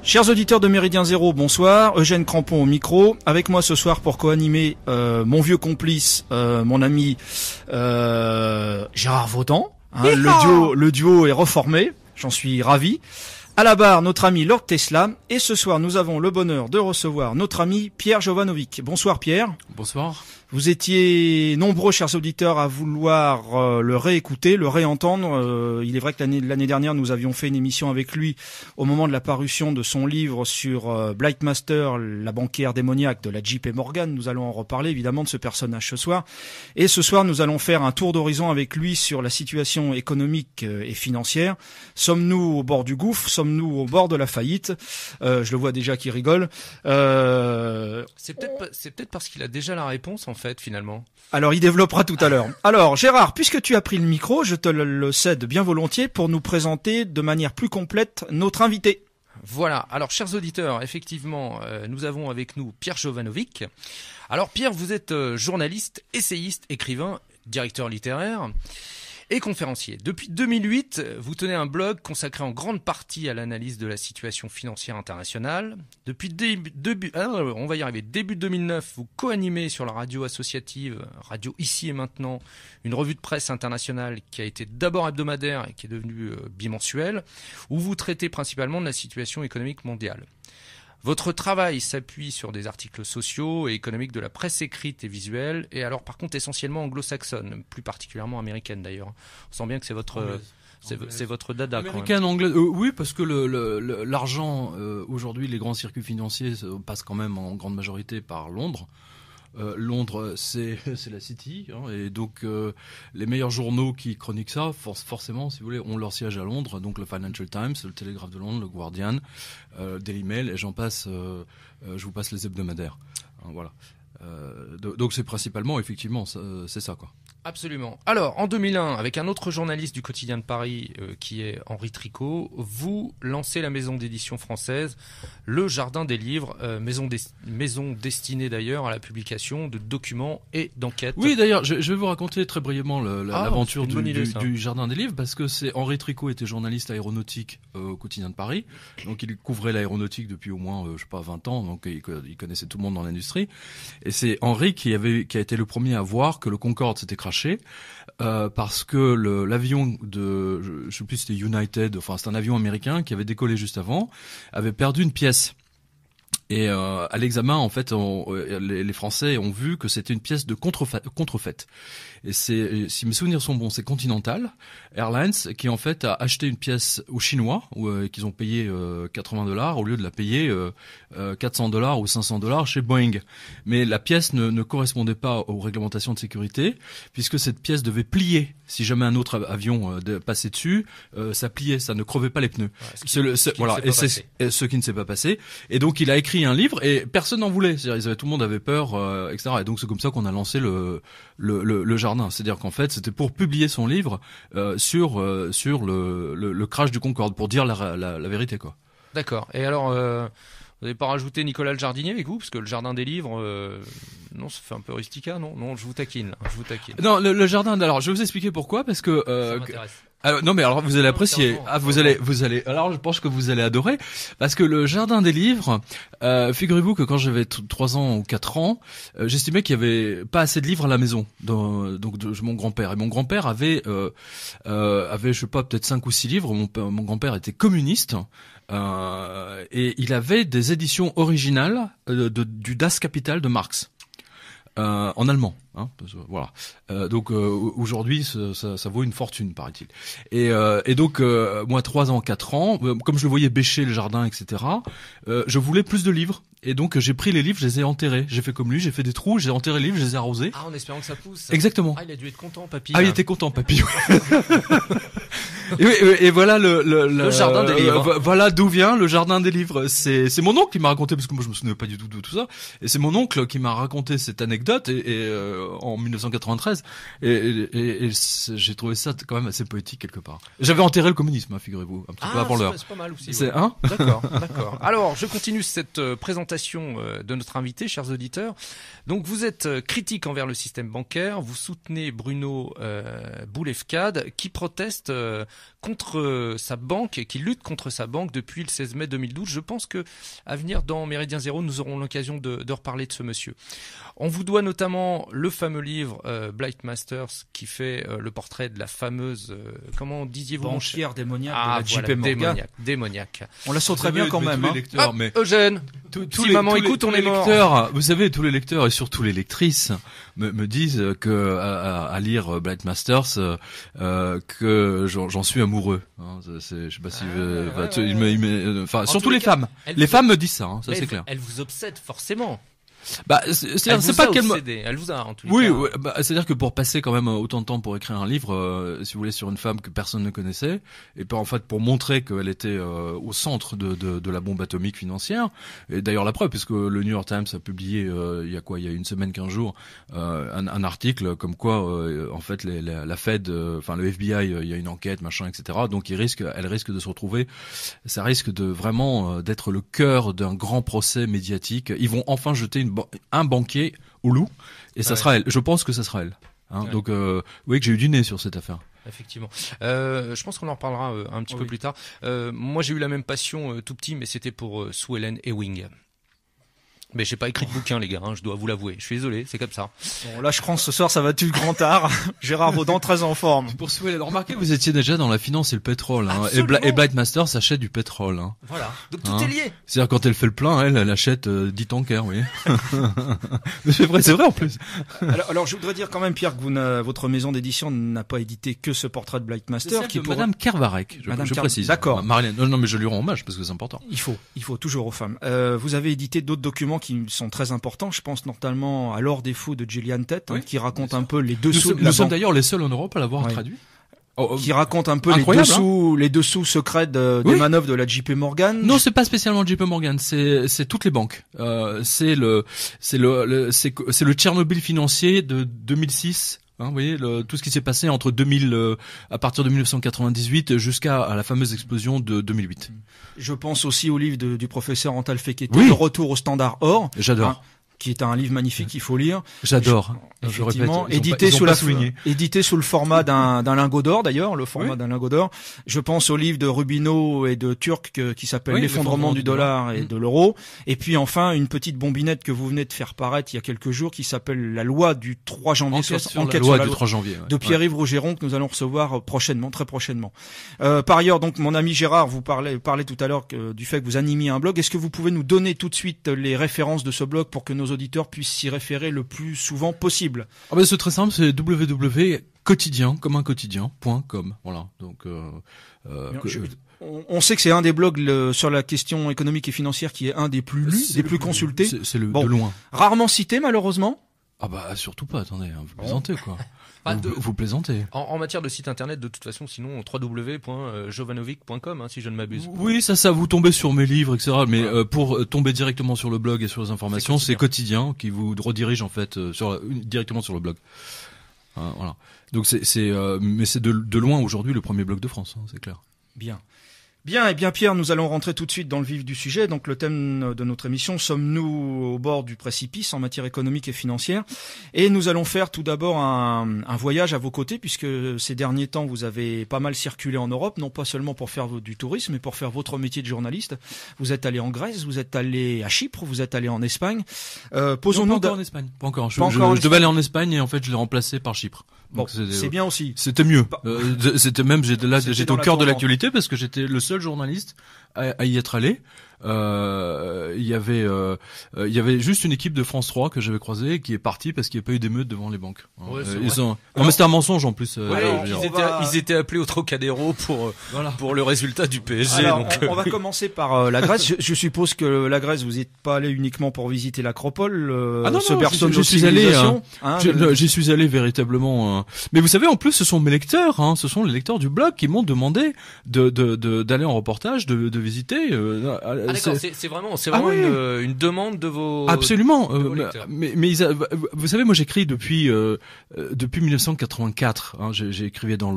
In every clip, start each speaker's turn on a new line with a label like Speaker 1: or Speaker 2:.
Speaker 1: Chers auditeurs de Méridien Zéro, bonsoir. Eugène Crampon au micro. Avec moi ce soir pour co-animer mon vieux complice, mon ami Gérard Vaudan. Hein, le duo est reformé. J'en suis ravi. À la barre, notre ami Lord Tesla. Et ce soir, nous avons le bonheur de recevoir notre ami Pierre Jovanovic. Bonsoir Pierre.
Speaker 2: Bonsoir.
Speaker 1: Vous étiez nombreux, chers auditeurs, à vouloir le réécouter, le réentendre. Il est vrai que l'année dernière, nous avions fait une émission avec lui au moment de la parution de son livre sur Blightmaster, la banquière démoniaque de la JP Morgan. Nous allons en reparler évidemment de ce personnage ce soir. Et ce soir, nous allons faire un tour d'horizon avec lui sur la situation économique et financière. Sommes-nous au bord du gouffre? Sommes-nous au bord de la faillite? Je le vois déjà qui rigole.
Speaker 2: C'est peut-être parce qu'il a déjà la réponse en fait finalement.
Speaker 1: Alors il développera tout à l'heure. Alors Gérard, puisque tu as pris le micro, je te le cède bien volontiers pour nous présenter de manière plus complète notre invité.
Speaker 2: Voilà, alors chers auditeurs, effectivement, nous avons avec nous Pierre Jovanovic. Alors Pierre, vous êtes journaliste, essayiste, écrivain, directeur littéraire et conférencier. Depuis 2008, vous tenez un blog consacré en grande partie à l'analyse de la situation financière internationale. Depuis début 2009, vous co-animez sur la radio associative Radio Ici et Maintenant, une revue de presse internationale qui a été d'abord hebdomadaire et qui est devenue bimensuelle, où vous traitez principalement de la situation économique mondiale. Votre travail s'appuie sur des articles sociaux et économiques de la presse écrite et visuelle, et alors par contre essentiellement anglo-saxonne, plus particulièrement américaine d'ailleurs. On sent bien que c'est votre dada.
Speaker 3: Américaine, anglaise, oui, parce que l'argent aujourd'hui, les grands circuits financiers passent quand même en grande majorité par Londres. Londres, c'est la City, hein, et donc les meilleurs journaux qui chroniquent ça, forcément, si vous voulez, ont leur siège à Londres, donc le Financial Times, le Télégraphe de Londres, le Guardian, Daily Mail, et j'en passe, je vous passe les hebdomadaires. Hein, voilà. Donc c'est principalement, effectivement, c'est ça, quoi.
Speaker 2: Absolument. Alors, en 2001, avec un autre journaliste du quotidien de Paris, qui est Henri Tricot, vous lancez la maison d'édition française, Le Jardin des Livres, maison destinée d'ailleurs à la publication de documents et d'enquêtes.
Speaker 3: Oui, d'ailleurs, je vais vous raconter très brièvement l'aventure du Jardin des Livres, parce que Henri Tricot était journaliste aéronautique au quotidien de Paris, donc il couvrait l'aéronautique depuis au moins, 20 ans, donc il connaissait tout le monde dans l'industrie, et c'est Henri qui a été le premier à voir que le Concorde s'était craché, parce que l'avion je sais plus si c'était United, enfin c'est un avion américain qui avait décollé juste avant, avait perdu une pièce. Et à l'examen, en fait, les Français ont vu que c'était une pièce de contrefaite. Et si mes souvenirs sont bons, c'est Continental Airlines qui en fait a acheté une pièce aux Chinois, qu'ils ont payé $80 au lieu de la payer $400 ou $500 chez Boeing. Mais la pièce ne correspondait pas aux réglementations de sécurité, puisque cette pièce devait plier. Si jamais un autre avion passait dessus, ça pliait, ça ne crevait pas les pneus.
Speaker 2: Ouais,
Speaker 3: ce qui ne s'est pas passé. Et donc il a écrit un livre et personne n'en voulait. C'est-à-dire, tout le monde avait peur, etc. Et donc c'est comme ça qu'on a lancé le Jardin. C'est-à-dire qu'en fait, c'était pour publier son livre sur le crash du Concorde, pour dire la vérité, quoi.
Speaker 2: D'accord. Et alors, vous n'avez pas rajouté Nicolas le Jardinier avec vous, parce que le Jardin des Livres, non, ça fait un peu rustica, non? Non, je vous taquine.
Speaker 3: Non, le Jardin. Alors, je vais vous expliquer pourquoi, parce que
Speaker 2: ça m'intéresse.
Speaker 3: non, mais alors vous allez apprécier. Vous allez. Alors, je pense que vous allez adorer, parce que le Jardin des Livres, figurez-vous que quand j'avais 3 ans ou 4 ans, j'estimais qu'il y avait pas assez de livres à la maison. Donc de mon grand-père. Et mon grand-père avait, je sais pas, peut-être 5 ou 6 livres. Mon grand-père était communiste. Et il avait des éditions originales du Das Kapital de Marx. En allemand, hein, voilà. Donc aujourd'hui, ça vaut une fortune, paraît-il. Et donc moi, 3 ans, 4 ans, comme je le voyais bêcher le jardin, etc. Je voulais plus de livres. Et donc j'ai pris les livres, je les ai enterrés. J'ai fait comme lui, j'ai fait des trous, j'ai enterré les livres, je les ai arrosés.
Speaker 2: Ah, en espérant que ça pousse.
Speaker 3: Exactement.
Speaker 2: Ah, il a dû être content, papy.
Speaker 3: Ah, il était content, papy. Et voilà le
Speaker 2: Jardin des Livres.
Speaker 3: Voilà d'où vient le Jardin des Livres. C'est mon oncle qui m'a raconté, parce que moi je me souvenais pas du tout de tout ça. Et c'est mon oncle qui m'a raconté cette anecdote en 1993. Et j'ai trouvé ça quand même assez poétique quelque part. J'avais enterré le communisme, hein, figurez-vous, un petit peu avant l'heure.
Speaker 2: C'est pas mal aussi.
Speaker 3: C'est
Speaker 2: ouais.
Speaker 3: hein.
Speaker 2: D'accord. Alors, je continue cette présentation de notre invité, chers auditeurs. Donc, vous êtes critique envers le système bancaire. Vous soutenez Bruno Boulefkade, qui proteste contre sa banque et qui lutte contre sa banque depuis le 16 mai 2012. Je pense que à venir dans Méridien Zéro, nous aurons l'occasion de reparler de ce monsieur. On vous doit notamment le fameux livre Blight Masters qui fait le portrait de la fameuse comment disiez-vous
Speaker 1: banquière démoniaque de la
Speaker 2: voilà,
Speaker 1: JP Morgan.
Speaker 2: Démoniaque.
Speaker 1: On la saute très bien quand même.
Speaker 2: Lecteurs, mais Eugène, si maman écoute, on est mort.
Speaker 3: Lecteurs, vous savez, tous les lecteurs et surtout les lectrices me disent que à lire Blight Masters que j'en suis amoureux. Hein, je sais pas si enfin surtout les femmes. Les femmes me disent ça, hein, ça c'est clair.
Speaker 2: Elle vous obsède forcément.
Speaker 3: Bah, c'est pas qu'elle
Speaker 2: elle vous a en tout
Speaker 3: cas.
Speaker 2: Oui,
Speaker 3: bah, c'est-à-dire que pour passer quand même autant de temps pour écrire un livre, si vous voulez, sur une femme que personne ne connaissait, et puis en fait pour montrer qu'elle était au centre de la bombe atomique financière. Et d'ailleurs la preuve, puisque le New York Times a publié il y a une semaine, 15 jours, un article comme quoi en fait la Fed, enfin le FBI, il y a une enquête, machin, etc. Donc elle risque de se retrouver. Ça risque de vraiment d'être le cœur d'un grand procès médiatique. Ils vont enfin jeter un banquier au loup, et ça sera elle. Je pense que ça sera elle. Hein, donc, vous voyez que j'ai eu du nez sur cette affaire.
Speaker 2: Effectivement. Je pense qu'on en reparlera un petit peu plus tard. Moi, j'ai eu la même passion tout petit, mais c'était pour Sue Ellen Ewing. Mais j'ai pas écrit de bouquin, les gars, hein, je dois vous l'avouer. Je suis désolé, c'est comme ça.
Speaker 1: Bon, là, je crois que ce soir, ça va être du grand art. Gérard Vaudan, très en forme.
Speaker 3: Pour Sue Ellen, remarquez, vous étiez déjà dans la finance et le pétrole, hein. Et Blight Masters s'achète du pétrole, hein.
Speaker 2: Voilà. Donc tout est lié.
Speaker 3: C'est-à-dire, quand elle fait le plein, elle achète 10 tankers, oui. C'est vrai en plus.
Speaker 1: Alors, je voudrais dire quand même, Pierre, que votre maison d'édition n'a pas édité que ce portrait de Blight Master,
Speaker 3: qui pour Madame Kervarek, je précise.
Speaker 1: D'accord.
Speaker 3: Marlène. Non, mais je lui rends hommage parce que c'est important.
Speaker 1: Il faut toujours aux femmes. Vous avez édité d'autres documents qui sont très importants. Je pense notamment à L'or des fous de Gillian Tett, qui raconte un peu les dessous de la banque.
Speaker 3: Nous sommes d'ailleurs les seuls en Europe à l'avoir traduit.
Speaker 1: Qui raconte un peu les dessous secrets des manœuvres de la JP Morgan.
Speaker 3: Non, c'est pas spécialement JP Morgan, c'est toutes les banques. C'est le Tchernobyl financier de 2006. Hein, vous voyez tout ce qui s'est passé entre à partir de 1998 jusqu'à la fameuse explosion de 2008.
Speaker 1: Je pense aussi au livre du professeur Antal Fekete, Le retour au standard or.
Speaker 3: J'adore.
Speaker 1: Qui est un livre magnifique qu'il faut lire.
Speaker 3: J'adore.
Speaker 1: Effectivement, édité sous le format d'un lingot d'or d'ailleurs, le format d'un lingot d'or. Je pense au livre de Rubino et de Turc qui s'appelle L'effondrement du dollar et de l'euro. Et puis enfin une petite bombinette que vous venez de faire paraître il y a quelques jours qui s'appelle La loi du 3 janvier.
Speaker 3: Enquête sur la loi du 3 janvier.
Speaker 1: De Pierre-Yves Rougeron que nous allons recevoir prochainement, très prochainement. Par ailleurs, donc mon ami Gérard vous parlait tout à l'heure du fait que vous animiez un blog. Est-ce que vous pouvez nous donner tout de suite les références de ce blog pour que nos auditeurs puissent s'y référer le plus souvent possible?
Speaker 3: C'est très simple, c'est www.quotidien.com. Voilà. Donc
Speaker 1: on sait que c'est un des blogs sur la question économique et financière qui est un des plus lus, des plus consultés.
Speaker 3: C'est de loin.
Speaker 1: Rarement cité malheureusement.
Speaker 3: Surtout pas, attendez, vous plaisantez quoi. Vous plaisantez.
Speaker 2: En matière de site internet, de toute façon, sinon www.jovanovic.com, si je ne m'abuse.
Speaker 3: Oui, ça vous tombez sur mes livres, etc. Mais pour tomber directement sur le blog et sur les informations, c'est Quotidien qui vous redirige en fait directement sur le blog. Voilà. Donc mais c'est de loin aujourd'hui le premier blog de France, c'est clair.
Speaker 1: Bien. Bien, Pierre, nous allons rentrer tout de suite dans le vif du sujet. Donc le thème de notre émission, sommes-nous au bord du précipice en matière économique et financière? Et nous allons faire tout d'abord un voyage à vos côtés, puisque ces derniers temps, vous avez pas mal circulé en Europe, non pas seulement pour faire du tourisme, mais pour faire votre métier de journaliste. Vous êtes allé en Grèce, vous êtes allé à Chypre, vous êtes allé en Espagne.
Speaker 3: Posons-nous pas en Espagne. Pas encore. Je devais aller en Espagne et en fait, je l'ai remplacé par Chypre.
Speaker 1: Bon, c'est bien aussi.
Speaker 3: C'était mieux. J'étais au cœur de l'actualité parce que j'étais le seul journaliste à y être allé. Il y avait juste une équipe de France 3 que j'avais croisée qui est partie parce qu'il n'y a pas eu d'émeute devant les banques.
Speaker 2: Ouais,
Speaker 3: non, mais c'était un mensonge en plus.
Speaker 2: Ils étaient appelés au Trocadéro pour le résultat du PSG.
Speaker 1: Alors, on va commencer par la Grèce. Je suppose que la Grèce, vous n'êtes pas allé uniquement pour visiter l'Acropole, ce berceau de civilisation.
Speaker 3: J'y suis allé véritablement. Mais vous savez, en plus, ce sont mes lecteurs, ce sont les lecteurs du blog qui m'ont demandé d'aller en reportage, de visiter.
Speaker 2: D'accord, c'est vraiment une demande de vos.
Speaker 3: Absolument. Mais vous savez, moi j'écris depuis 1984. J'ai écrivé dans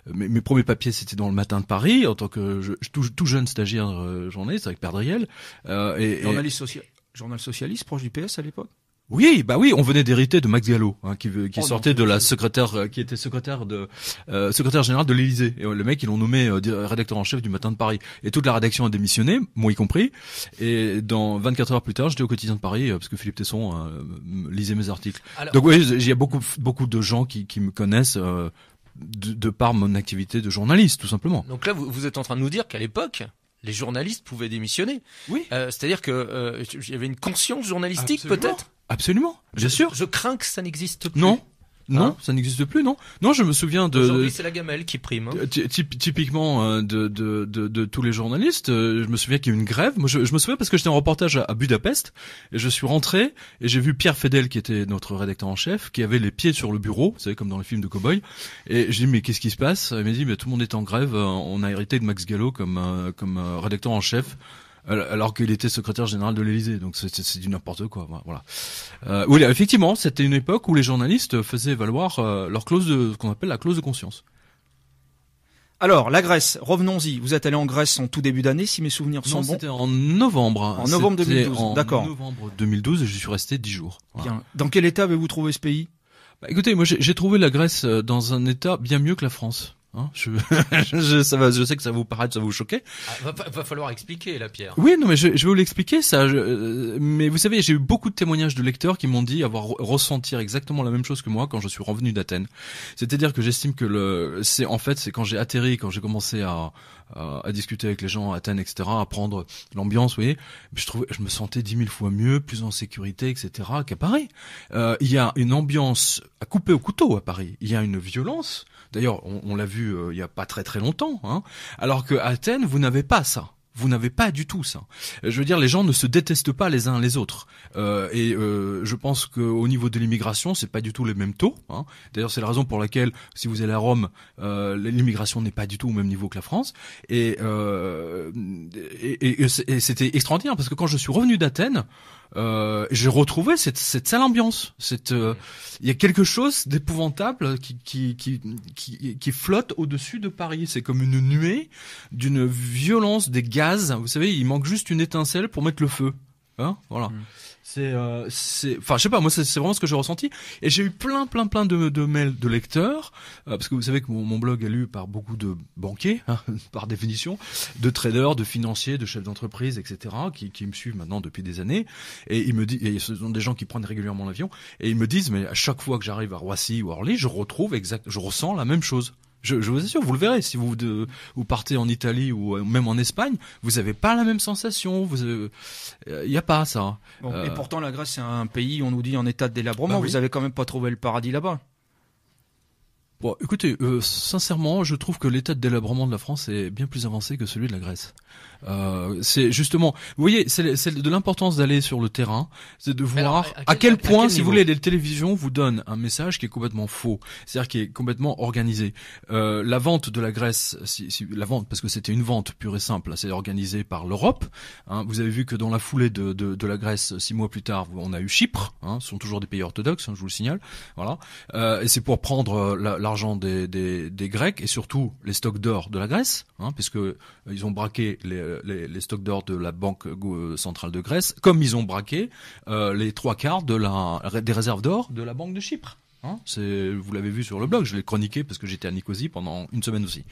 Speaker 3: mes premiers papiers, c'était dans le Matin de Paris en tant que tout jeune stagiaire journaliste avec Perdriel.
Speaker 1: Journal socialiste proche du PS à l'époque.
Speaker 3: Oui, bah oui, on venait d'hériter de Max Gallo, qui sortait de la secrétaire, qui était secrétaire général de l'Élysée. Et le mec, ils l'ont nommé rédacteur en chef du Matin de Paris. Et toute la rédaction a démissionné, moi y compris. Et 24 heures plus tard, j'étais au Quotidien de Paris parce que Philippe Tesson lisait mes articles. Alors, donc oui, il y a beaucoup de gens qui me connaissent. De par mon activité de journaliste, tout simplement.
Speaker 2: Donc là, vous êtes en train de nous dire qu'à l'époque, les journalistes pouvaient démissionner.
Speaker 3: Oui.
Speaker 2: C'est-à-dire que il y avait une conscience journalistique, peut-être.
Speaker 3: Absolument, bien sûr.
Speaker 2: Je crains que ça n'existe plus.
Speaker 3: Non, ça n'existe plus, non. Non, je me souviens de.
Speaker 2: Aujourd'hui, c'est la gamelle qui prime.
Speaker 3: Typiquement de tous les journalistes. Je me souviens qu'il y a eu une grève. Moi, je me souviens parce que j'étais en reportage à Budapest et je suis rentré et j'ai vu Pierre Fedel qui était notre rédacteur en chef, qui avait les pieds sur le bureau, vous savez comme dans les films de cow-boy. Et j'ai dit mais qu'est-ce qui se passe? Il m'a dit mais tout le monde est en grève. On a hérité de Max Gallo comme rédacteur en chef. Alors qu'il était secrétaire général de l'Élysée, donc c'est du n'importe quoi. Voilà. Oui, effectivement, c'était une époque où les journalistes faisaient valoir leur clause ce qu'on appelle la clause de conscience.
Speaker 1: Alors, la Grèce, revenons-y. Vous êtes allé en Grèce en tout début d'année, si mes souvenirs sont bons.
Speaker 3: C'était en novembre.
Speaker 1: En novembre 2012, d'accord.
Speaker 3: En novembre 2012, et j'y suis resté 10 jours.
Speaker 1: Voilà. Bien. Dans quel état avez-vous trouvé ce pays?
Speaker 3: Écoutez, moi j'ai trouvé la Grèce dans un état bien mieux que la France. Je sais que ça vous paraît, ça vous choquer.
Speaker 2: Va falloir expliquer, la Pierre.
Speaker 3: Oui, non, mais je vais vous l'expliquer, ça. Mais vous savez, j'ai eu beaucoup de témoignages de lecteurs qui m'ont dit avoir ressentir exactement la même chose que moi quand je suis revenu d'Athènes. C'est-à-dire que j'estime que c'est quand j'ai atterri, quand j'ai commencé à discuter avec les gens à Athènes, etc., à prendre l'ambiance, vous voyez, je me sentais 10 000 fois mieux, plus en sécurité, etc., qu'à Paris. Il y a une ambiance à couper au couteau à Paris. Il y a une violence. D'ailleurs, on l'a vu il y a pas très très longtemps, alors que à Athènes, vous n'avez pas ça. Vous n'avez pas du tout ça. Je veux dire, les gens ne se détestent pas les uns les autres. Je pense qu'au niveau de l'immigration, c'est pas du tout les mêmes taux. D'ailleurs, c'est la raison pour laquelle, si vous allez à Rome, l'immigration n'est pas du tout au même niveau que la France. Et c'était extraordinaire parce que quand je suis revenu d'Athènes, j'ai retrouvé cette sale ambiance. Il y a quelque chose d'épouvantable qui flotte au-dessus de Paris. C'est comme une nuée d'une violence des gaz. Vous savez, il manque juste une étincelle pour mettre le feu. Voilà. Enfin, je sais pas, moi c'est vraiment ce que j'ai ressenti. Et j'ai eu plein de mails de lecteurs, parce que vous savez que mon blog est lu par beaucoup de banquiers, par définition, de traders, de financiers, de chefs d'entreprise, etc., qui me suivent maintenant depuis des années. Et ils me disent, et ce sont des gens qui prennent régulièrement l'avion, et ils me disent, mais à chaque fois que j'arrive à Roissy ou à Orly, je ressens la même chose. Je vous assure, vous le verrez, si vous partez en Italie ou même en Espagne, vous avez pas la même sensation, y a pas ça.
Speaker 1: Bon, et pourtant la Grèce c'est un pays, on nous dit, en état de délabrement, oui. Vous avez quand même pas trouvé le paradis là-bas.
Speaker 3: Bon, écoutez, sincèrement, je trouve que l'état de délabrement de la France est bien plus avancé que celui de la Grèce. C'est justement, vous voyez, c'est de l'importance d'aller sur le terrain, c'est de voir à quel point, si vous voulez, les télévisions vous donnent un message qui est complètement faux, c'est-à-dire qui est complètement organisé. La vente de la Grèce, la vente, parce que c'était une vente pure et simple, c'est organisé par l'Europe. Vous avez vu que dans la foulée de la Grèce, 6 mois plus tard, on a eu Chypre. Ce sont toujours des pays orthodoxes, je vous le signale. Voilà. Et c'est pour prendre l'argent des Grecs et surtout les stocks d'or de la Grèce, puisque ils ont braqué les stocks d'or de la Banque centrale de Grèce, comme ils ont braqué les 3/4 des réserves d'or de la Banque de Chypre. Vous l'avez vu sur le blog, je l'ai chroniqué parce que j'étais à Nicosie pendant une semaine aussi.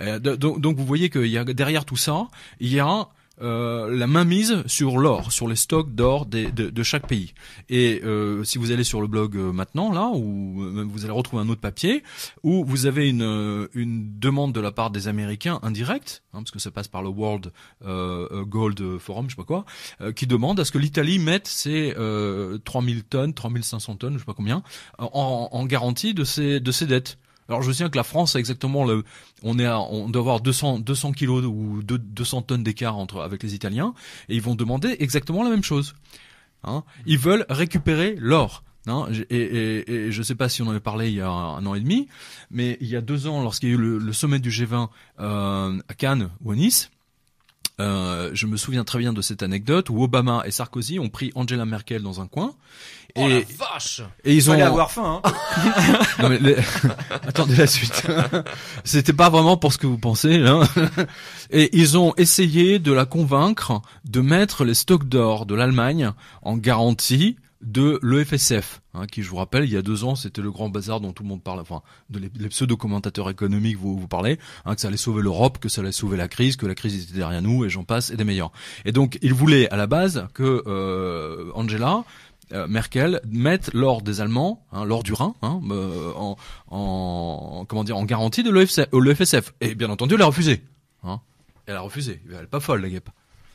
Speaker 3: Donc vous voyez qu'il y a derrière tout ça, il y a la mainmise sur l'or, sur les stocks d'or de chaque pays. Et si vous allez sur le blog maintenant, là, où vous allez retrouver un autre papier, où vous avez une demande de la part des Américains indirecte, parce que ça passe par le World Gold Forum, je sais pas quoi, qui demande à ce que l'Italie mette ses 3000 tonnes, 3500 tonnes, je sais pas combien, en garantie de ses dettes. Alors je sais que la France a exactement on doit avoir 200 kilos ou 200 tonnes d'écart avec les Italiens, et ils vont demander exactement la même chose. Ils veulent récupérer l'or. Et je sais pas si on en avait parlé il y a 1 an et demi, mais il y a 2 ans, lorsqu'il y a eu le sommet du G20 à Cannes ou à Nice, je me souviens très bien de cette anecdote où Obama et Sarkozy ont pris Angela Merkel dans un coin.
Speaker 2: Oh la vache!
Speaker 1: Et ils ont avoir faim,
Speaker 3: Non mais attendez la suite. C'était pas vraiment pour ce que vous pensez, Et ils ont essayé de la convaincre de mettre les stocks d'or de l'Allemagne en garantie de l'EFSF, qui, je vous rappelle, il y a 2 ans, c'était le grand bazar dont tout le monde parle, enfin, les pseudo-commentateurs économiques vous parlez, que ça allait sauver l'Europe, que ça allait sauver la crise, que la crise était derrière nous, et j'en passe, et des meilleurs. Et donc, ils voulaient, à la base, que Angela Merkel mette l'or des Allemands, l'or du Rhin, en garantie de l'EFSF. Et bien entendu, elle a refusé. Elle a refusé. Elle est pas folle, la guêpe.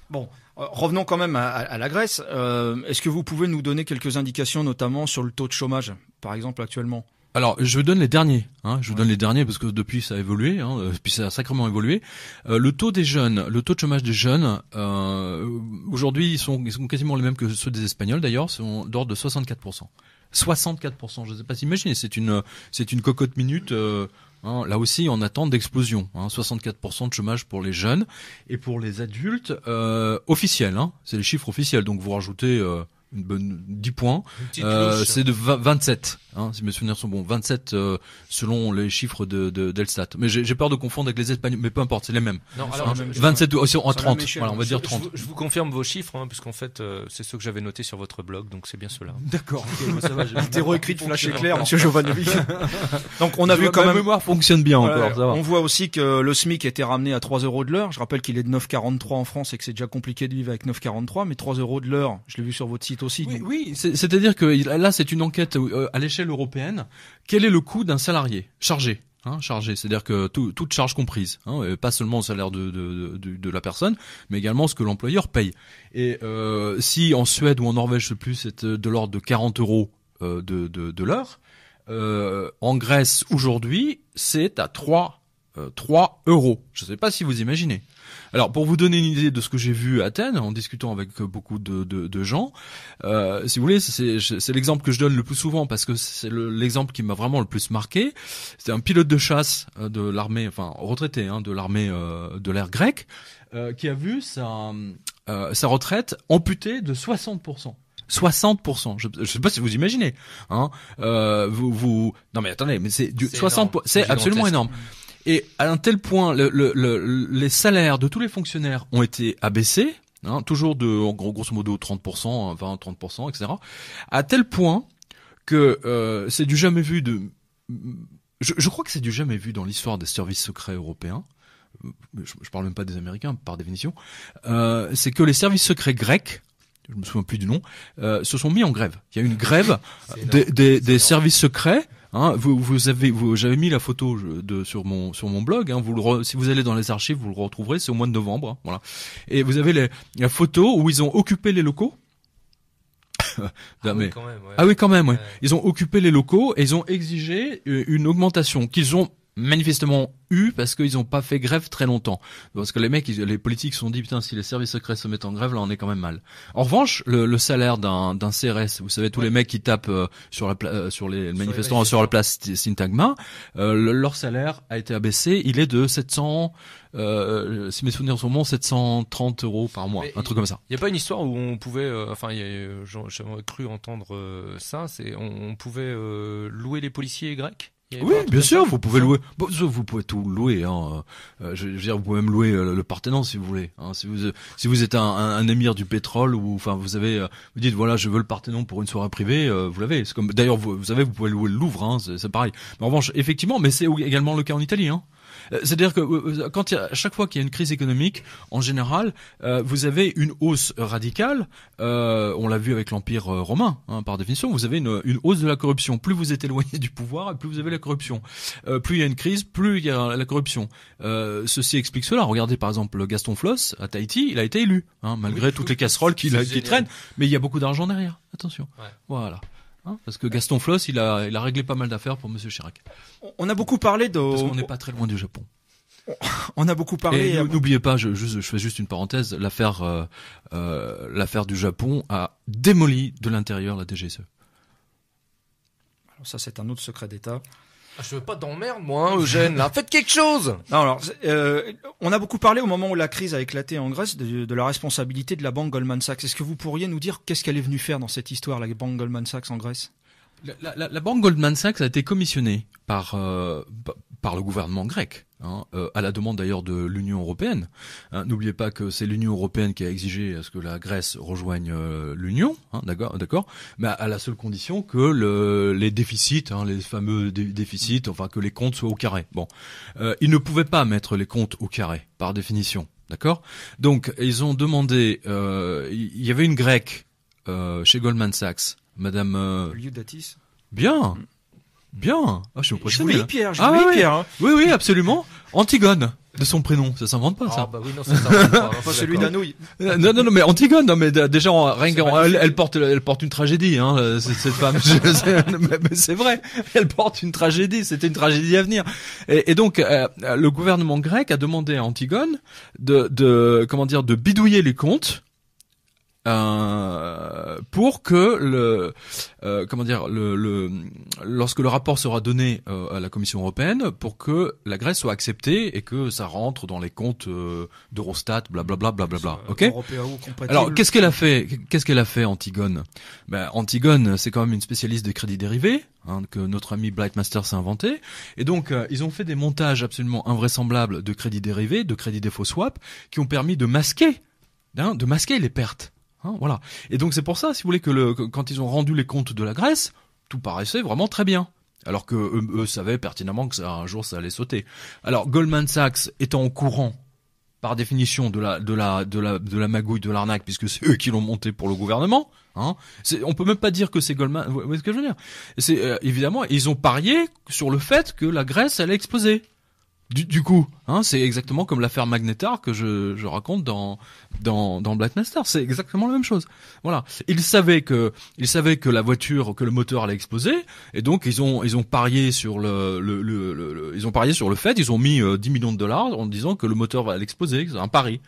Speaker 1: Bon, revenons quand même à la Grèce. Est-ce que vous pouvez nous donner quelques indications, notamment sur le taux de chômage, par exemple, actuellement ?
Speaker 3: Alors, je vous donne les derniers. Je vous donne les derniers parce que depuis ça a évolué, puis ça a sacrément évolué. Le taux de chômage des jeunes, aujourd'hui, ils sont quasiment les mêmes que ceux des Espagnols d'ailleurs, sont d'ordre de 64%. 64%, je ne sais pas s'imaginer, c'est une cocotte minute. Là aussi, on attend d'explosion. 64% de chômage pour les jeunes et pour les adultes officiels. C'est les chiffres officiels, donc vous rajoutez une bonne 10 points. C'est de 27, si mes souvenirs sont bons. 27 selon les chiffres d'Elstat. Mais j'ai peur de confondre avec les Espagnols, mais peu importe, c'est les mêmes.
Speaker 2: Non, alors,
Speaker 3: 27 en 30. Voilà, on va dire 30.
Speaker 2: Je vous confirme vos chiffres, puisqu'en fait, c'est ceux que j'avais notés sur votre blog, donc c'est bien cela.
Speaker 3: D'accord. Okay, ça va.
Speaker 1: Interro écrit de flash éclair, monsieur Jovanovic. Donc on a vu quand même.
Speaker 3: Ma mémoire fonctionne bien encore. Ça va.
Speaker 1: On voit aussi que le SMIC a été ramené à 3 € de l'heure. Je rappelle qu'il est de 9,43 en France et que c'est déjà compliqué de vivre avec 9,43, mais 3 € de l'heure. Je l'ai vu sur votre site aussi.
Speaker 3: Oui, c'est-à-dire que là, c'est une enquête à l'échelle européenne. Quel est le coût d'un salarié chargé, c'est-à-dire que toute charge comprise, pas seulement le salaire de la personne, mais également ce que l'employeur paye. Et si en Suède ou en Norvège, je sais plus, c'est de l'ordre de 40 € de l'heure, en Grèce aujourd'hui, c'est à 3 €. Je ne sais pas si vous imaginez. Alors, pour vous donner une idée de ce que j'ai vu à Athènes, en discutant avec beaucoup de gens, si vous voulez, c'est l'exemple que je donne le plus souvent parce que c'est l'exemple qui m'a vraiment le plus marqué. C'était un pilote de chasse de l'armée, enfin retraité de l'armée de l'air grecque, qui a vu sa retraite amputée de 60%. 60%. Je sais pas si vous imaginez. Non mais attendez, mais c'est 60%. C'est absolument énorme. Et à un tel point, les salaires de tous les fonctionnaires ont été abaissés, toujours en grosso modo 30%, 20-30%, etc. À tel point que c'est du jamais vu je crois que c'est du jamais vu dans l'histoire des services secrets européens. Je parle même pas des Américains par définition. C'est que les services secrets grecs, je me souviens plus du nom, se sont mis en grève. Il y a une grève des services secrets. J'avais mis la photo sur mon blog. Si vous allez dans les archives, vous le retrouverez. C'est au mois de novembre. Voilà. Et vous avez la photo où ils ont occupé les locaux.
Speaker 2: Oui, quand même.
Speaker 3: Ouais. Ils ont occupé les locaux et ils ont exigé une augmentation qu'ils ont manifestement eu parce qu'ils n'ont pas fait grève très longtemps. Parce que les politiques se sont dit, putain, si les services secrets se mettent en grève, là, on est quand même mal. En revanche, le salaire d'un CRS, vous savez, tous les mecs qui tapent sur les manifestants sur la place Syntagma, leur salaire a été abaissé. Il est de 700, si mes souvenirs sont bons, 730 € par mois, un truc comme ça.
Speaker 2: Il n'y a pas une histoire où on pouvait, j'avais cru entendre ça, on pouvait louer les policiers grecs?
Speaker 3: Oui, bien sûr, vous pouvez louer. Bon, vous pouvez tout louer. Je veux dire, vous pouvez même louer le Parthénon si vous voulez. Si vous êtes un émir du pétrole ou enfin vous dites voilà, je veux le Parthénon pour une soirée privée, vous l'avez. C'est comme d'ailleurs vous savez, vous pouvez louer le Louvre, c'est pareil. Mais en revanche, effectivement, mais c'est également le cas en Italie. C'est-à-dire que à chaque fois qu'il y a une crise économique, en général, vous avez une hausse radicale. On l'a vu avec l'Empire romain, par définition. Vous avez une hausse de la corruption. Plus vous êtes éloigné du pouvoir, plus vous avez la corruption. Plus il y a une crise, plus il y a la corruption. Ceci explique cela. Regardez par exemple Gaston Floss à Tahiti, il a été élu, malgré toutes les casseroles qui traînent. Mais il y a beaucoup d'argent derrière. Attention. Ouais. Voilà. Parce que Gaston Floss, il a réglé pas mal d'affaires pour Monsieur Chirac.
Speaker 1: On a beaucoup parlé
Speaker 3: parce qu'on n'est pas très loin du Japon.
Speaker 1: On a beaucoup parlé.
Speaker 3: Et n'oubliez pas, je fais juste une parenthèse, l'affaire du Japon a démoli de l'intérieur la DGSE.
Speaker 1: Alors ça, c'est un autre secret d'État.
Speaker 2: Je veux pas d'emmerde, moi, Eugène, là. Faites quelque chose!
Speaker 1: Non, alors, on a beaucoup parlé au moment où la crise a éclaté en Grèce de la responsabilité de la banque Goldman Sachs. Est-ce que vous pourriez nous dire qu'est-ce qu'elle est venue faire dans cette histoire, la banque Goldman Sachs en Grèce?
Speaker 3: La banque Goldman Sachs a été commissionnée par par le gouvernement grec, à la demande d'ailleurs de l'Union européenne. N'oubliez pas que c'est l'Union européenne qui a exigé à ce que la Grèce rejoigne l'Union, d'accord, mais à la seule condition que les déficits, les fameux déficits, enfin que les comptes soient au carré. Bon, ils ne pouvaient pas mettre les comptes au carré par définition, d'accord. Donc ils ont demandé, il y avait une grecque chez Goldman Sachs, Madame
Speaker 1: Liudatis.
Speaker 3: Bien. Bien. Ah, je
Speaker 1: vous lis Pierre,
Speaker 3: Pierre. Hein. Oui, absolument. Antigone, de son prénom. Ça s'invente pas, ça.
Speaker 2: Ah, bah oui, non, ça s'invente pas.
Speaker 1: Pas celui d'Anouilh.
Speaker 3: Non, mais Antigone, non, mais déjà, elle porte une tragédie, cette femme. Mais c'est vrai. Elle porte une tragédie. C'était une tragédie à venir. Et donc, le gouvernement grec a demandé à Antigone de bidouiller les comptes, pour que lorsque le rapport sera donné à la Commission européenne, pour que la Grèce soit acceptée et que ça rentre dans les comptes d'Eurostat, blablabla. Ok. Alors qu'est-ce qu'elle a fait Antigone? Antigone, c'est quand même une spécialiste des crédits dérivés, que notre ami Blightmaster s'est inventé, et donc ils ont fait des montages absolument invraisemblables de crédits dérivés, de crédits défaut swap, qui ont permis de masquer les pertes. Voilà. Et donc c'est pour ça, si vous voulez, que quand ils ont rendu les comptes de la Grèce, tout paraissait vraiment très bien. Alors que eux savaient pertinemment que un jour ça allait sauter. Alors Goldman Sachs étant au courant, par définition, de la magouille, de l'arnaque, puisque c'est eux qui l'ont monté pour le gouvernement, on peut même pas dire que c'est Goldman. Vous voyez ce que je veux dire? C'est évidemment, ils ont parié sur le fait que la Grèce allait exploser. Du coup, c'est exactement comme l'affaire Magnetar que je raconte dans Blightmaster. C'est exactement la même chose. Voilà. Ils savaient que la voiture, que le moteur allait exploser, et donc ils ont parié sur ils ont parié sur le fait, ils ont mis 10 millions de dollars en disant que le moteur va exploser. C'est un pari.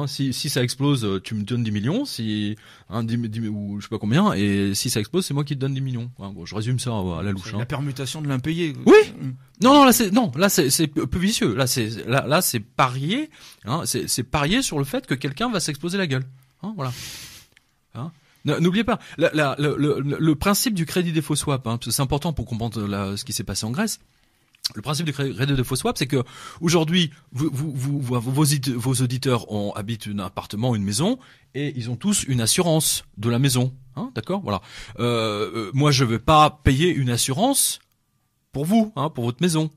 Speaker 3: Si ça explose, tu me donnes 10 millions, si 10 ou je sais pas combien, et si ça explose, c'est moi qui te donne 10 millions. Bon, je résume ça à la louche.
Speaker 1: La permutation de l'impayé.
Speaker 3: Oui. Non, là c'est peu vicieux. Là c'est parier, c'est parier sur le fait que quelqu'un va s'exploser la gueule. Voilà. N'oubliez pas le principe du crédit défaut swap, parce que c'est important pour comprendre ce qui s'est passé en Grèce. Le principe du crédit défaut swap, c'est que aujourd'hui, vos auditeurs habitent un appartement, une maison, et ils ont tous une assurance de la maison, d'accord, voilà. Moi, je vais pas payer une assurance pour vous, pour votre maison,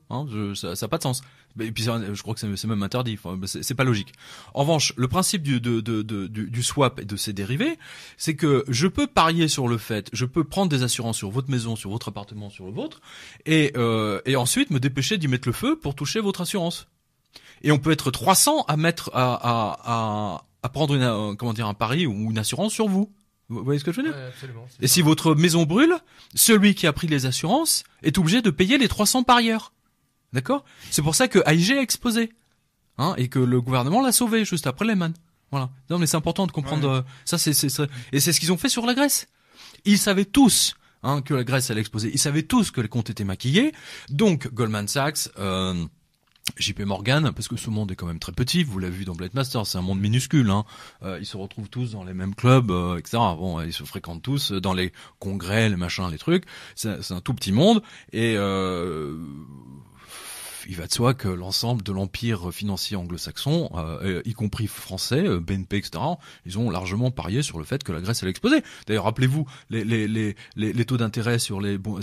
Speaker 3: ça n'a pas de sens. Et puis je crois que c'est même interdit. Enfin, c'est pas logique. En revanche, le principe du swap et de ses dérivés, c'est que je peux parier sur le fait, je peux prendre des assurances sur votre maison, sur votre appartement, sur le vôtre, et ensuite me dépêcher d'y mettre le feu pour toucher votre assurance. Et on peut être 300 à mettre à prendre un pari ou une assurance sur vous. Vous voyez ce que je veux dire?
Speaker 2: Absolument.
Speaker 3: Et si votre maison brûle, celui qui a pris les assurances est obligé de payer les 300 parieurs. D'accord? C'est pour ça que AIG a explosé. Et que le gouvernement l'a sauvé juste après Lehman. Voilà. Non, mais c'est important de comprendre ça, et c'est ce qu'ils ont fait sur la Grèce. Ils savaient tous, que la Grèce allait exploser. Ils savaient tous que les comptes étaient maquillés. Donc, Goldman Sachs, JP Morgan, parce que ce monde est quand même très petit, vous l'avez vu dans Blightmaster, c'est un monde minuscule, ils se retrouvent tous dans les mêmes clubs, etc. Bon, ils se fréquentent tous dans les congrès, les machins, les trucs. C'est un tout petit monde, et il va de soi que l'ensemble de l'empire financier anglo-saxon, y compris français, BNP, etc., ils ont largement parié sur le fait que la Grèce allait exploser. D'ailleurs, rappelez-vous, les taux d'intérêt sur les bons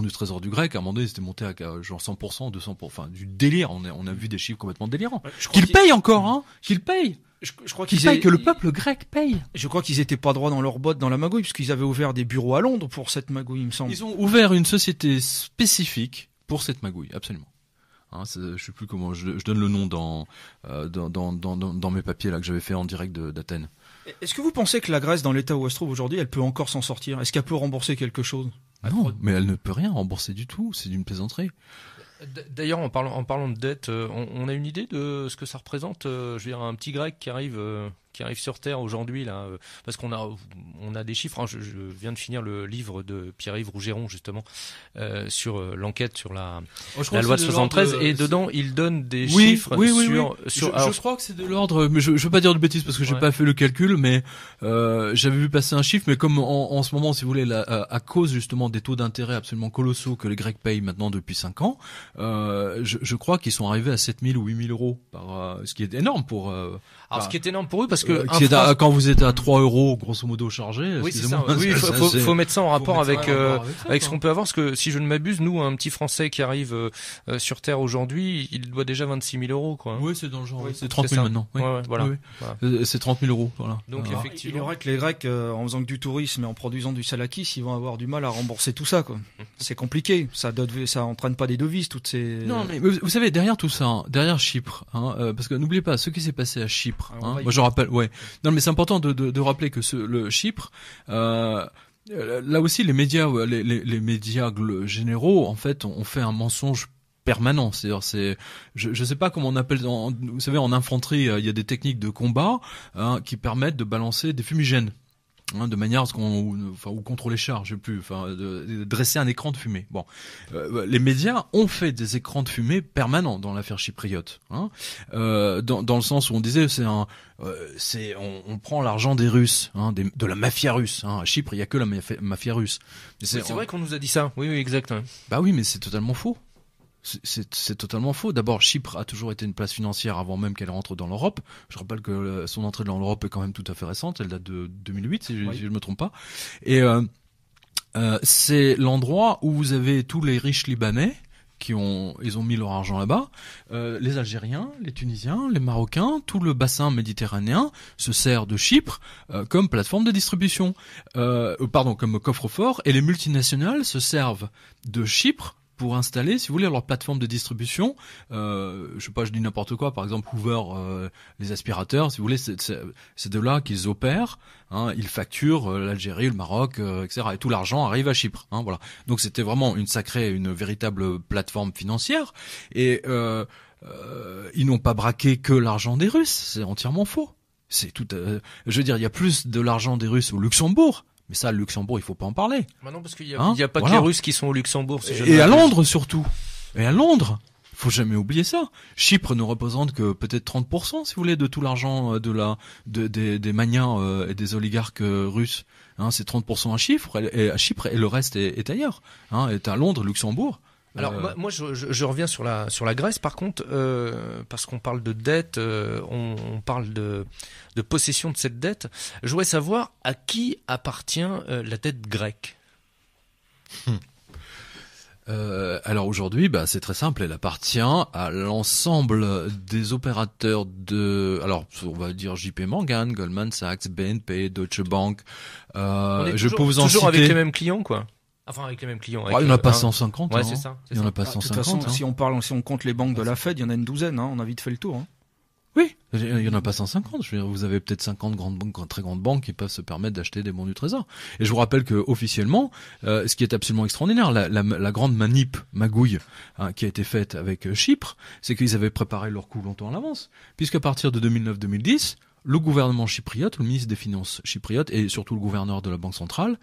Speaker 3: du trésor du grec, à un moment donné, c'était monté à genre 100%, 200%, enfin, du délire. On a vu des chiffres complètement délirants. Qu'ils payent encore, qu'ils payent.
Speaker 1: Je crois
Speaker 3: que le peuple grec paye.
Speaker 1: Je crois qu'ils étaient pas droit dans leurs bottes dans la magouille, puisqu'ils avaient ouvert des bureaux à Londres pour cette magouille, il me semble.
Speaker 3: Ils ont ouvert une société spécifique pour cette magouille, absolument. Je sais plus comment, je donne le nom dans mes papiers là que j'avais fait en direct d'Athènes.
Speaker 1: Est-ce que vous pensez que la Grèce, dans l'état où elle se trouve aujourd'hui, elle peut encore s'en sortir? Est-ce qu'elle peut rembourser quelque chose?
Speaker 3: Non, mais elle ne peut rien rembourser du tout, c'est d'une plaisanterie.
Speaker 2: D'ailleurs, en parlant de dette, on a une idée de ce que ça représente. Je veux dire, un petit grec qui arrive, qui arrive sur Terre aujourd'hui là, parce qu'on a des chiffres. Hein, je viens de finir le livre de Pierre-Yves Rougeron justement sur l'enquête sur la loi de 73 et dedans il donne des chiffres sur.
Speaker 3: Je crois que c'est de l'ordre, mais je veux pas dire de bêtises parce que j'ai pas fait le calcul, mais j'avais vu passer un chiffre, mais comme en ce moment, si vous voulez, à cause justement des taux d'intérêt absolument colossaux que les Grecs payent maintenant depuis 5 ans, je crois qu'ils sont arrivés à 7 000 ou 8 000 euros ce qui est énorme pour.
Speaker 2: Ce qui est énorme pour eux parce que
Speaker 3: quand vous êtes à 3 euros grosso modo chargé.
Speaker 2: Oui, c'est ça. Oui, faut mettre ça en rapport avec ce qu'on peut avoir, parce que si je ne m'abuse, nous, un petit Français qui arrive sur Terre aujourd'hui, il doit déjà 26 000 euros, quoi.
Speaker 3: Oui, c'est dans le genre. Oui, c'est 30 000 maintenant. Oui.
Speaker 2: Voilà.
Speaker 3: C'est 30 000 euros, voilà.
Speaker 2: Donc effectivement,
Speaker 1: il y aurait que les Grecs, en faisant que du tourisme et en produisant du salakis, ils vont avoir du mal à rembourser tout ça, quoi. C'est compliqué. Ça entraîne pas des devises, toutes ces.
Speaker 3: Non, mais vous savez, derrière tout ça, derrière Chypre, parce que n'oubliez pas ce qui s'est passé à Chypre. Moi, je rappelle, Non, mais c'est important de rappeler que le Chypre. Là aussi, les médias généraux, en fait, ont fait un mensonge permanent. C'est-à-dire, je sais pas comment on appelle. Vous savez, en infanterie, il y a des techniques de combat qui permettent de balancer des fumigènes. De manière à ce ou contre les chars, je sais plus, de dresser un écran de fumée. Bon, les médias ont fait des écrans de fumée permanents dans l'affaire chypriote, dans le sens où on disait on prend l'argent des Russes, de la mafia russe. À Chypre, il y a que la mafia russe.
Speaker 2: C'est vrai qu'on nous a dit ça. Oui, exact.
Speaker 3: Bah oui, mais c'est totalement faux. C'est totalement faux. D'abord, Chypre a toujours été une place financière avant même qu'elle rentre dans l'Europe. Je rappelle que son entrée dans l'Europe est quand même tout à fait récente. Elle date de 2008, si je me trompe pas. Et c'est l'endroit où vous avez tous les riches Libanais ils ont mis leur argent là-bas. Les Algériens, les Tunisiens, les Marocains, tout le bassin méditerranéen se sert de Chypre comme plateforme de distribution, comme coffre-fort. Et les multinationales se servent de Chypre pour installer, si vous voulez, leur plateforme de distribution. Je sais pas, je dis n'importe quoi. Par exemple, Hoover, les aspirateurs, si vous voulez, c'est de là qu'ils opèrent. Ils facturent l'Algérie, le Maroc, etc. Et tout l'argent arrive à Chypre. Voilà. Donc c'était vraiment une véritable plateforme financière. Et ils n'ont pas braqué que l'argent des Russes. C'est entièrement faux. C'est tout. Je veux dire, il y a plus de l'argent des Russes au Luxembourg. Mais ça, le Luxembourg, il faut pas en parler.
Speaker 2: Bah non, parce qu'il y a pas que les Russes qui sont au Luxembourg.
Speaker 3: Et à Londres, surtout. Et à Londres. Faut jamais oublier ça. Chypre ne représente que peut-être 30%, si vous voulez, de tout l'argent des magnats et des oligarques russes. C'est 30% à Chypre, et le reste est ailleurs. Est à Londres, Luxembourg.
Speaker 2: Alors moi je reviens sur la Grèce par contre, parce qu'on parle de dette, on parle de possession de cette dette. Je voudrais savoir à qui appartient la dette grecque.
Speaker 3: Alors aujourd'hui, c'est très simple, elle appartient à l'ensemble des opérateurs on va dire JP Morgan, Goldman Sachs, BNP, Deutsche Bank.
Speaker 2: Je peux vous en citer. Toujours avec les mêmes clients, quoi. Enfin, avec les mêmes clients.
Speaker 3: Il n'y en a pas 150.
Speaker 2: Ouais, c'est ça.
Speaker 3: Il n'y en a pas 150.
Speaker 1: De toute façon, si on compte les banques de la Fed, il y en a une douzaine. On a vite fait le tour.
Speaker 3: Oui, il n'y en a pas 150. Je veux dire, vous avez peut-être 50 très grandes banques qui peuvent se permettre d'acheter des bons du Trésor. Et je vous rappelle que officiellement, ce qui est absolument extraordinaire, la grande magouille qui a été faite avec Chypre, c'est qu'ils avaient préparé leur coup longtemps à l'avance, puisqu'à partir de 2009-2010, le gouvernement chypriote, le ministre des Finances chypriote et surtout le gouverneur de la Banque centrale,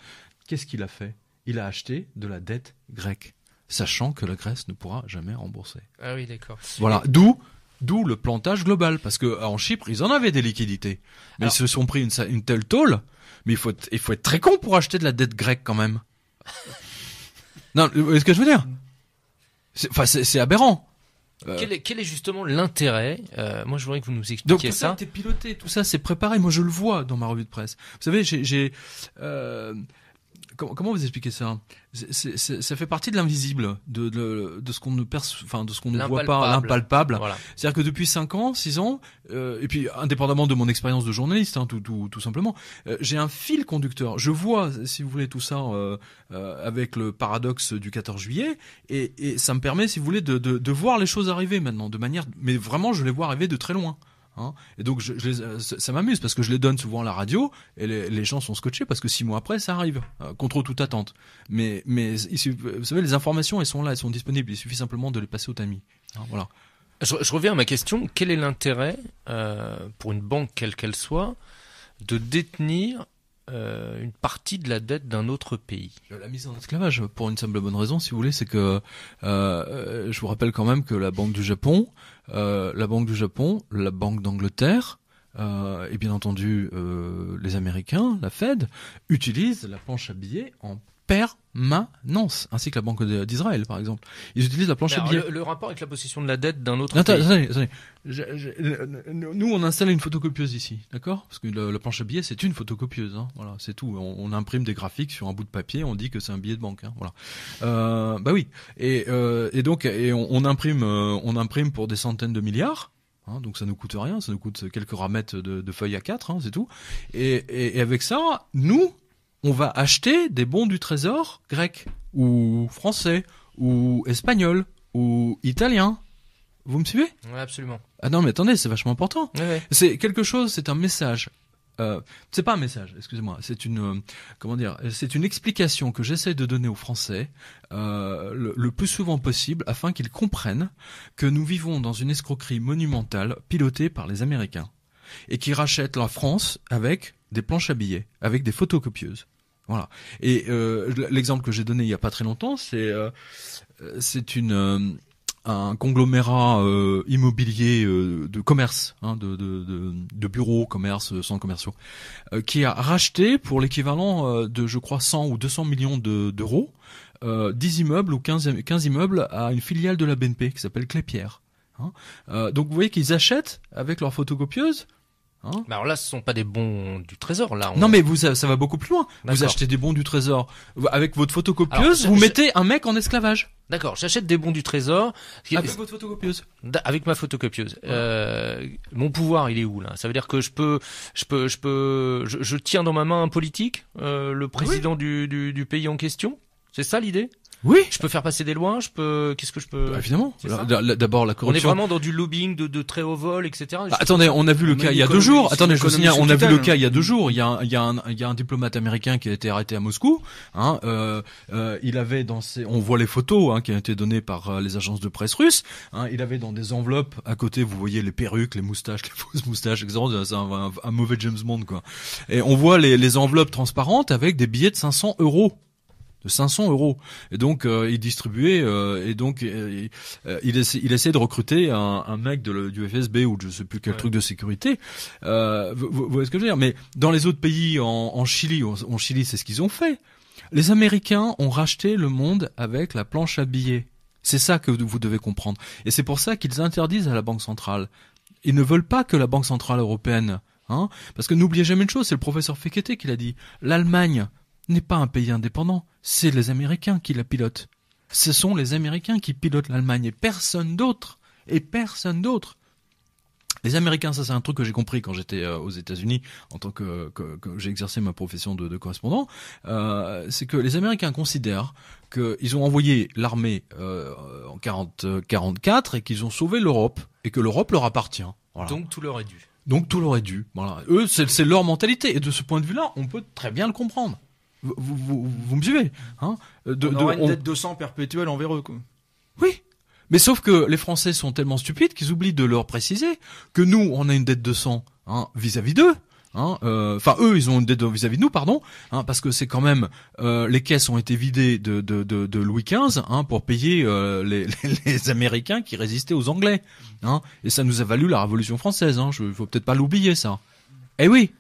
Speaker 3: qu'est-ce qu'il a fait ? Il a acheté de la dette grecque, sachant que la Grèce ne pourra jamais rembourser.
Speaker 2: Ah oui, d'accord.
Speaker 3: Voilà, d'où le plantage global, parce que en Chypre, ils en avaient des liquidités, mais ils se sont pris une telle tôle. Mais il faut être très con pour acheter de la dette grecque quand même. Non, est-ce que je veux dire ? C'est aberrant.
Speaker 2: Quel est justement l'intérêt moi, je voudrais que vous nous expliquiez
Speaker 3: donc, tout ça. C'est piloté, tout ça, c'est préparé. Moi, je le vois dans ma revue de presse. Vous savez, comment vous expliquer ça ? Ça fait partie de l'invisible, de ce qu'on ne perçoit, de ce qu'on ne voit pas, l'impalpable. Voilà. C'est-à-dire que depuis 5 ans, 6 ans, et puis indépendamment de mon expérience de journaliste, tout simplement, j'ai un fil conducteur. Je vois, si vous voulez, tout ça avec le paradoxe du 14 juillet, et ça me permet, si vous voulez, de voir les choses arriver maintenant, de manière, mais vraiment, je les vois arriver de très loin. Et donc ça m'amuse parce que je les donne souvent à la radio et les gens sont scotchés parce que 6 mois après ça arrive contre toute attente. Mais vous savez, les informations elles sont là, elles sont disponibles. Il suffit simplement de les passer au tamis. Voilà.
Speaker 2: Je reviens à ma question. Quel est l'intérêt, pour une banque quelle qu'elle soit, de détenir une partie de la dette d'un autre pays?
Speaker 3: La mise en esclavage, pour une simple bonne raison, si vous voulez, c'est que je vous rappelle quand même que la Banque du Japon, la Banque d'Angleterre, et bien entendu les Américains, la Fed, utilisent la planche à billets en permanence, ainsi que la Banque d'Israël, par exemple. Ils utilisent la planche à billets.
Speaker 2: Le rapport avec la possession de la dette d'un autre pays.
Speaker 3: Attendez. Nous, on installe une photocopieuse ici, d'accord? Parce que la planche à billets, c'est une photocopieuse, hein. Voilà, c'est tout. On imprime des graphiques sur un bout de papier, on dit que c'est un billet de banque, hein. Voilà. Bah oui. Et donc, on imprime pour des centaines de milliards. Hein, donc ça nous coûte rien, ça nous coûte quelques ramettes de feuilles A4, hein, c'est tout. Et avec ça, nous, on va acheter des bons du trésor grecs, ou français, ou espagnols, ou italiens. Vous me suivez?
Speaker 2: Ouais, absolument.
Speaker 3: Ah non, mais attendez, c'est vachement important.
Speaker 2: Ouais.
Speaker 3: C'est quelque chose, c'est un message. C'est pas un message, excusez-moi. C'est une, c'est une explication que j'essaie de donner aux Français le plus souvent possible, afin qu'ils comprennent que nous vivons dans une escroquerie monumentale pilotée par les Américains et qui rachètent la France avec des planches à billets, avec des photocopieuses. Voilà. Et l'exemple que j'ai donné il y a pas très longtemps, c'est un conglomérat immobilier de commerce, hein, de bureaux, commerce, centres commerciaux, qui a racheté pour l'équivalent de, je crois, 100 ou 200 millions d'euros, 10 immeubles ou 15 immeubles à une filiale de la BNP qui s'appelle Klépierre. Hein. Donc vous voyez qu'ils achètent avec leur photocopieuse. Hein,
Speaker 2: alors là, ce sont pas des bons du trésor, là.
Speaker 3: Non, mais ça va beaucoup plus loin. Vous achetez des bons du trésor avec votre photocopieuse, vous mettez un mec en esclavage.
Speaker 2: D'accord, j'achète des bons du trésor
Speaker 3: avec votre photocopieuse.
Speaker 2: Avec ma photocopieuse. Mon pouvoir, il est où là? Ça veut dire que je tiens dans ma main un politique, le président du pays en question. C'est ça l'idée?
Speaker 3: Oui.
Speaker 2: Je peux faire passer des lois, qu'est-ce que je peux...
Speaker 3: Bah, évidemment. D'abord, la corruption.
Speaker 2: On est vraiment dans du lobbying de très haut vol, etc.
Speaker 3: Attendez, on a vu le cas il y a 2 jours. Attendez, je vous signale, on a vu le cas il y a 2 jours. Il y a un diplomate américain qui a été arrêté à Moscou. Hein, il avait on voit les photos, hein, qui ont été données par les agences de presse russes. Hein, il avait dans des enveloppes à côté, vous voyez les perruques, les moustaches, les fausses moustaches, etc. C'est un mauvais James Bond, quoi. Et on voit les enveloppes transparentes avec des billets de 500 €. De 500 €. Et donc il distribuait il essaie de recruter un mec du FSB ou je sais plus quel truc de sécurité. Vous voyez ce que je veux dire? Mais dans les autres pays, en Chili, c'est ce qu'ils ont fait. Les Américains ont racheté le monde avec la planche à billets. C'est ça que vous devez comprendre. Et c'est pour ça qu'ils interdisent à la Banque centrale. Ils ne veulent pas que la Banque centrale européenne, hein, parce que n'oubliez jamais une chose, c'est le professeur Fekete qui l'a dit. L'Allemagne n'est pas un pays indépendant, c'est les Américains qui la pilotent. Ce sont les Américains qui pilotent l'Allemagne et personne d'autre. Les Américains, ça c'est un truc que j'ai compris quand j'étais aux États-Unis en tant que j'ai exercé ma profession de correspondant. C'est que les Américains considèrent qu'ils ont envoyé l'armée en 44 et qu'ils ont sauvé l'Europe et que l'Europe leur appartient. Voilà.
Speaker 2: Donc tout leur est dû.
Speaker 3: Voilà. Eux, c'est leur mentalité et de ce point de vue-là, on peut très bien le comprendre. Vous me suivez, hein?
Speaker 1: On aura une dette de sang perpétuelle envers eux, quoi.
Speaker 3: Oui. Mais sauf que les Français sont tellement stupides qu'ils oublient de leur préciser que nous, on a une dette de sang, hein, vis-à-vis d'eux. Hein, eux, ils ont une dette vis-à-vis de nous, pardon, hein, parce que c'est quand même les caisses ont été vidées de Louis XV, hein, pour payer les Américains qui résistaient aux Anglais, hein, et ça nous a valu la Révolution française, hein. Faut peut-être pas l'oublier, ça. Eh oui.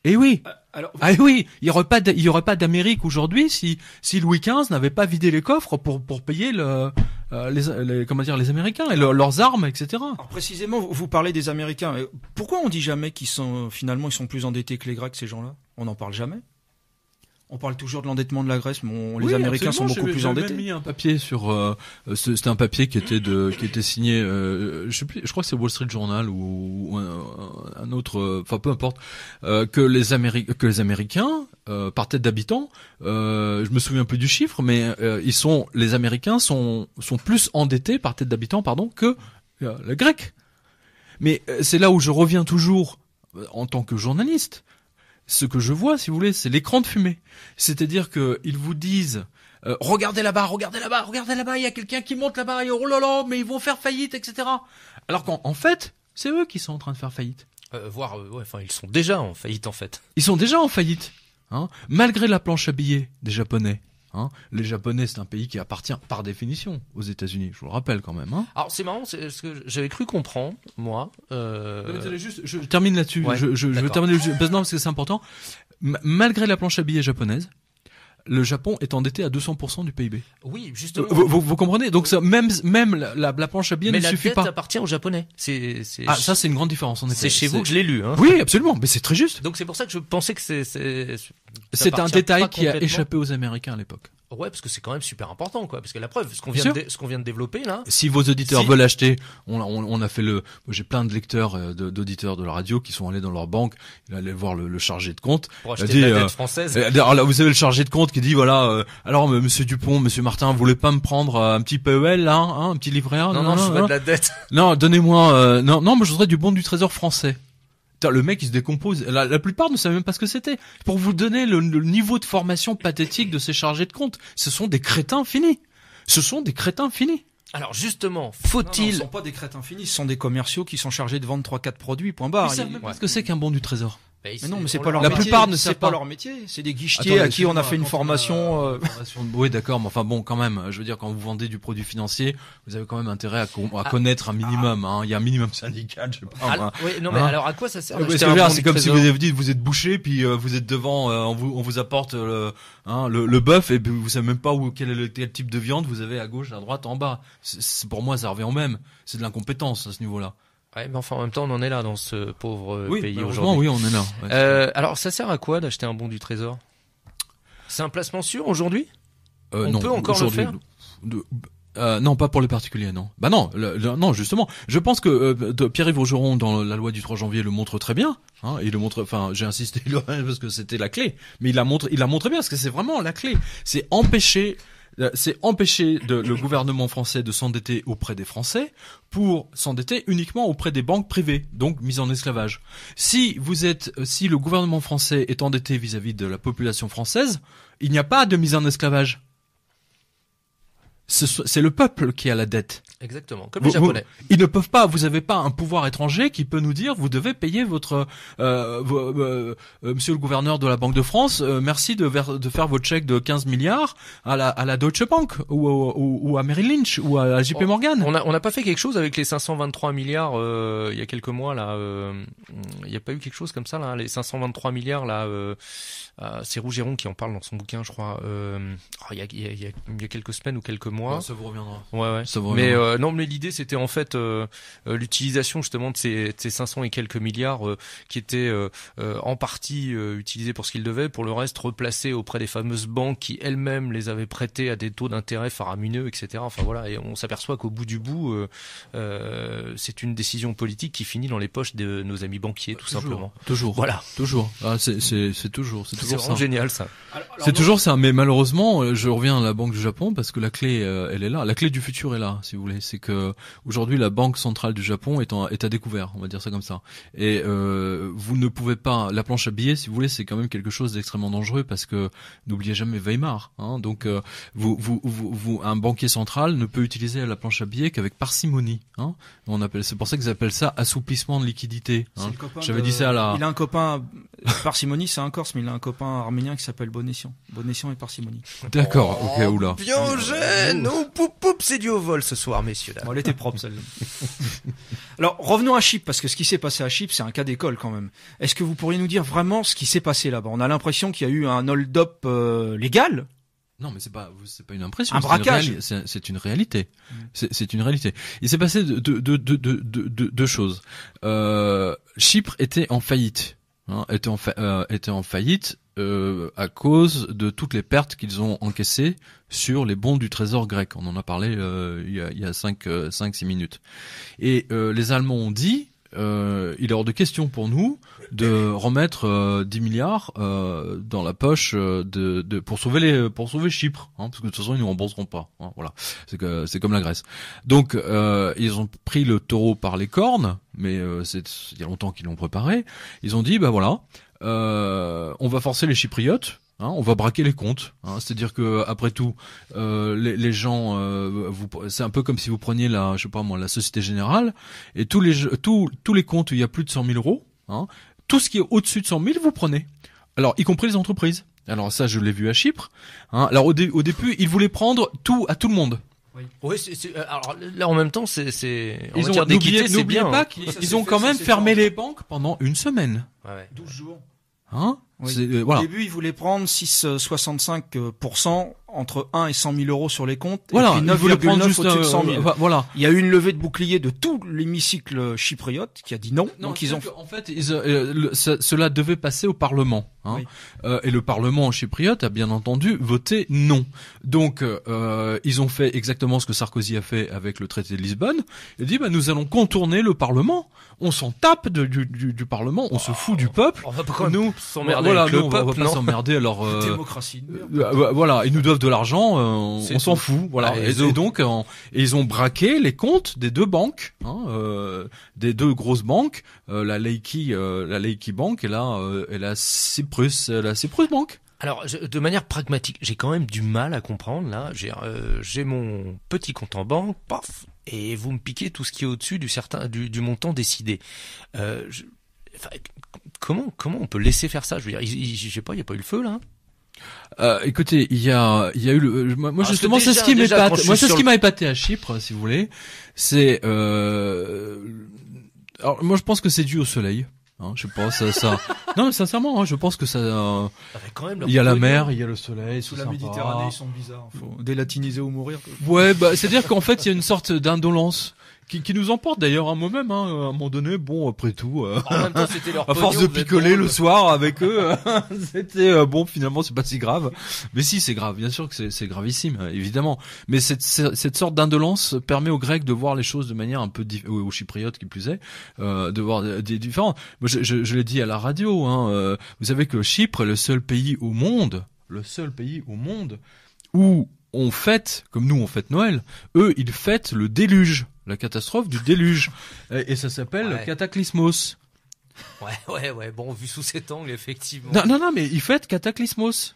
Speaker 3: Oui, il y aurait pas d'Amérique aujourd'hui si Louis XV n'avait pas vidé les coffres pour payer les Américains et leurs armes, etc.
Speaker 1: Alors précisément, vous parlez des Américains. Pourquoi on dit jamais qu'ils sont plus endettés que les Grecs, ces gens-là? On n'en parle jamais. On parle toujours de l'endettement de la Grèce, mais les Américains sont beaucoup plus endettés.
Speaker 3: J'ai même mis un papier sur c'était un papier qui était signé je sais plus, je crois que c'est Wall Street Journal ou un autre, enfin peu importe, que les Américains par tête d'habitant, je me souviens plus du chiffre, mais les Américains sont plus endettés par tête d'habitant, pardon, que les Grecs. Mais c'est là où je reviens toujours en tant que journaliste. Ce que je vois, si vous voulez, c'est l'écran de fumée. C'est-à-dire que ils vous disent regardez là-bas, il y a quelqu'un qui monte là-bas, et oh là là, mais ils vont faire faillite, etc. Alors qu'en fait, c'est eux qui sont en train de faire faillite.
Speaker 2: Ils sont déjà en faillite en fait.
Speaker 3: Ils sont déjà en faillite, hein, malgré la planche à billets des Japonais. Hein, les Japonais, c'est un pays qui appartient par définition aux États-Unis. Je vous le rappelle quand même. Hein.
Speaker 2: Alors c'est marrant, c'est ce que j'avais cru comprendre, moi.
Speaker 3: Je termine là-dessus. Ouais, je veux terminer parce que c'est important. Malgré la planche à billets japonaise, le Japon est endetté à 200% du PIB.
Speaker 2: Oui, justement.
Speaker 3: Vous comprenez? Donc ça, même la planche à billets ne suffit pas. Mais la
Speaker 2: dette appartient aux Japonais.
Speaker 3: Ah, ça c'est une grande différence en effet.
Speaker 2: C'est chez vous que je l'ai lu. Hein.
Speaker 3: Oui, absolument. Mais c'est très juste.
Speaker 2: Donc c'est pour ça que je pensais que
Speaker 3: c'est un détail qui a échappé aux Américains à l'époque.
Speaker 2: Ouais, parce que c'est quand même super important, quoi. Parce que la preuve, ce qu'on vient de développer là.
Speaker 3: Si vos auditeurs veulent acheter, on a fait j'ai plein de lecteurs, d'auditeurs de la radio qui sont allés dans leur banque, ils allaient voir le chargé de compte.
Speaker 2: Pour acheter la dette française.
Speaker 3: Alors là, vous avez le chargé de compte qui dit voilà, alors Monsieur Dupont, Monsieur Martin, vous voulez pas me prendre un petit PEL là, hein, un petit livret A?
Speaker 2: Non, je veux de la dette.
Speaker 3: Non, donnez-moi, non, moi je voudrais du bon du Trésor français. Le mec il se décompose. La plupart ne savent même pas ce que c'était. Pour vous donner le niveau de formation pathétique de ces chargés de compte, ce sont des crétins finis.
Speaker 2: Alors justement, faut-il...
Speaker 1: Ce ne sont pas des crétins finis, ce sont des commerciaux qui sont chargés de vendre 3-4 produits, point barre.
Speaker 3: Ils savent même pas ce que c'est qu'un bon du Trésor.
Speaker 1: Mais non, mais c'est pas leur métier.
Speaker 3: La plupart ne savent
Speaker 1: pas leur métier. C'est des guichetiers à qui on a fait une formation.
Speaker 3: Oui, d'accord, mais enfin bon, quand même. Je veux dire, quand vous vendez du produit financier, vous avez quand même intérêt à connaître un minimum. Hein. Il y a un minimum syndical, je sais pas.
Speaker 2: Oui, non, mais alors à quoi ça sert?
Speaker 3: C'est comme si vous avez dit, vous êtes bouché, puis vous êtes devant, on vous apporte le bœuf, et puis vous savez même pas quel type de viande vous avez à gauche, à droite, en bas. Pour moi, ça revient au même. C'est de l'incompétence à ce niveau-là.
Speaker 2: Ouais, mais enfin, en même temps, on en est là dans ce pauvre pays aujourd'hui.
Speaker 3: Oui, on est là.
Speaker 2: Ouais. Alors, ça sert à quoi d'acheter un bon du Trésor? C'est un placement sûr aujourd'hui? On peut encore le faire?
Speaker 3: Non, pas pour les particuliers, non. Bah non, non, justement. Je pense que Pierre-Yves Augeron, dans la loi du 3 janvier, le montre très bien. Hein, il le montre. Enfin, j'ai insisté parce que c'était la clé, mais il la montre bien parce que c'est vraiment la clé. C'est empêcher le gouvernement français de s'endetter auprès des Français pour s'endetter uniquement auprès des banques privées, donc mise en esclavage. Si le gouvernement français est endetté vis-à-vis de la population française, il n'y a pas de mise en esclavage. C'est le peuple qui a la dette.
Speaker 2: Exactement, comme les Japonais.
Speaker 3: Ils ne peuvent pas, vous avez pas un pouvoir étranger qui peut nous dire vous devez payer votre monsieur le gouverneur de la Banque de France, merci de faire votre chèque de 15 milliards à la Deutsche Bank ou à Merrill Lynch ou à JP Morgan.
Speaker 2: On n'a pas fait quelque chose avec les 523 milliards il y a quelques mois là, il y a pas eu quelque chose comme ça là, les 523 milliards là, c'est Rougeron qui en parle dans son bouquin, je crois. Il y a quelques semaines ou quelques mois.
Speaker 3: Ouais, ça vous reviendra.
Speaker 2: Ouais.
Speaker 3: Ça vous reviendra.
Speaker 2: Mais non, mais l'idée c'était en fait l'utilisation justement de ces 500 et quelques milliards qui étaient en partie utilisés pour ce qu'ils devaient, pour le reste replacés auprès des fameuses banques qui elles-mêmes les avaient prêtés à des taux d'intérêt faramineux, etc. Enfin voilà, et on s'aperçoit qu'au bout du bout, c'est une décision politique qui finit dans les poches de nos amis banquiers, tout simplement.
Speaker 3: Toujours.
Speaker 2: Voilà.
Speaker 3: Toujours. Ah, c'est toujours
Speaker 2: vraiment génial ça.
Speaker 3: C'est toujours ça, mais malheureusement, je reviens à la Banque du Japon parce que la clé, elle est là. La clé du futur est là, si vous voulez. C'est que aujourd'hui, la Banque centrale du Japon est à découvert, on va dire ça comme ça. Et vous ne pouvez pas. La planche à billets, si vous voulez, c'est quand même quelque chose d'extrêmement dangereux parce que n'oubliez jamais Weimar. Hein, donc, un banquier central ne peut utiliser la planche à billets qu'avec parcimonie. Hein. C'est pour ça qu'ils appellent ça assouplissement de liquidité. Hein. J'avais dit ça là.
Speaker 1: Il a un copain. Parcimonie, c'est un Corse, mais il a un copain arménien qui s'appelle Bonétian et Parcimonie.
Speaker 3: D'accord, ok, oula.
Speaker 2: Biogène, poup, c'est du haut vol ce soir, messieurs.
Speaker 1: Bon, elle était propre, celle-là. Alors, revenons à Chypre, parce que ce qui s'est passé à Chypre, c'est un cas d'école quand même. Est-ce que vous pourriez nous dire vraiment ce qui s'est passé là-bas? On a l'impression qu'il y a eu un hold-up légal.
Speaker 3: Non, mais c'est pas une impression.
Speaker 1: Un braquage.
Speaker 3: C'est une réalité. C'est une réalité. Il s'est passé deux choses. Chypre était en faillite. Était en faillite à cause de toutes les pertes qu'ils ont encaissées sur les bons du trésor grec. On en a parlé il y a 5-6 minutes. Et les Allemands ont dit il est hors de question pour nous de remettre 10 milliards dans la poche pour sauver Chypre, hein, parce que de toute façon ils nous rembourseront pas. Hein, voilà, c'est comme la Grèce. Donc ils ont pris le taureau par les cornes, mais il y a longtemps qu'ils l'ont préparé. Ils ont dit bah voilà, on va forcer les Chypriotes on va braquer les comptes. C'est-à-dire que après tout, les gens, c'est un peu comme si vous preniez la Société Générale, et tous les comptes où il y a plus de 100 000 euros, tout ce qui est au-dessus de 100 000, vous prenez. Alors, y compris les entreprises. Alors ça, je l'ai vu à Chypre. Alors au début, ils voulaient prendre tout à tout le monde.
Speaker 2: Oui, alors là en même temps,
Speaker 3: n'oubliez pas qu'ils ont quand même fermé les banques pendant une semaine.
Speaker 1: 12 jours.
Speaker 3: Oui.
Speaker 1: Au début, ils voulaient prendre 6,65% entre 1 et 100 000 euros sur les comptes.
Speaker 3: Voilà,
Speaker 1: et puis 9,9 au-dessus de 100 000.
Speaker 3: Voilà.
Speaker 1: Il y a eu une levée de bouclier de tout l'hémicycle chypriote qui a dit non. Donc ils ont.
Speaker 3: En fait, cela devait passer au Parlement. Oui. Et le Parlement chypriote a bien entendu voté non. Donc ils ont fait exactement ce que Sarkozy a fait avec le traité de Lisbonne. Il dit nous allons contourner le Parlement. On s'en tape du Parlement. On se fout du peuple.
Speaker 2: On va pas s'emmerder.
Speaker 3: Voilà, on va pas s'emmerder. Alors
Speaker 1: démocratie.
Speaker 3: Voilà, ils nous doivent de l'argent, on s'en fout. Voilà. Et donc ils ont braqué les comptes des deux banques, des deux grosses banques, la Laiki Bank et la Cyprus Bank.
Speaker 2: Alors, de manière pragmatique, j'ai quand même du mal à comprendre là. J'ai mon petit compte en banque, paf, et vous me piquez tout ce qui est au-dessus du montant décidé. Comment on peut laisser faire ça? Je veux dire, je sais pas, il y a pas eu le feu là.
Speaker 3: Écoutez, il y a eu moi justement c'est ce qui m'épate. Moi c'est ce qui m'a épaté à Chypre, si vous voulez. C'est alors moi je pense que c'est dû au soleil. Je pense ça. Non, mais sincèrement, je pense que ça. Il y a la mer, il y a le soleil.
Speaker 1: Sous la Méditerranée, ils sont bizarres. Faut délatiniser ou mourir.
Speaker 3: Ouais, c'est-à-dire qu'en fait, il y a une sorte d'indolence qui nous emporte d'ailleurs à moi-même. À un moment donné, bon, après tout.
Speaker 2: En même temps, c'était leur
Speaker 3: à force de picoler le soir avec eux, c'était bon. Finalement, c'est pas si grave. Mais si, c'est grave. Bien sûr que c'est gravissime, évidemment. Mais cette sorte d'indolence permet aux Grecs de voir les choses de manière un peu aux Chypriotes qui plus est, de voir des différents. Moi, je l'ai dit à la radio. Vous savez que Chypre est le seul pays au monde où on fête, comme nous on fête Noël, eux ils fêtent le déluge, la catastrophe du déluge, et ça s'appelle Cataclysmos.
Speaker 2: Ouais, bon, vu sous cet angle, effectivement.
Speaker 3: Non, mais ils fêtent Cataclysmos.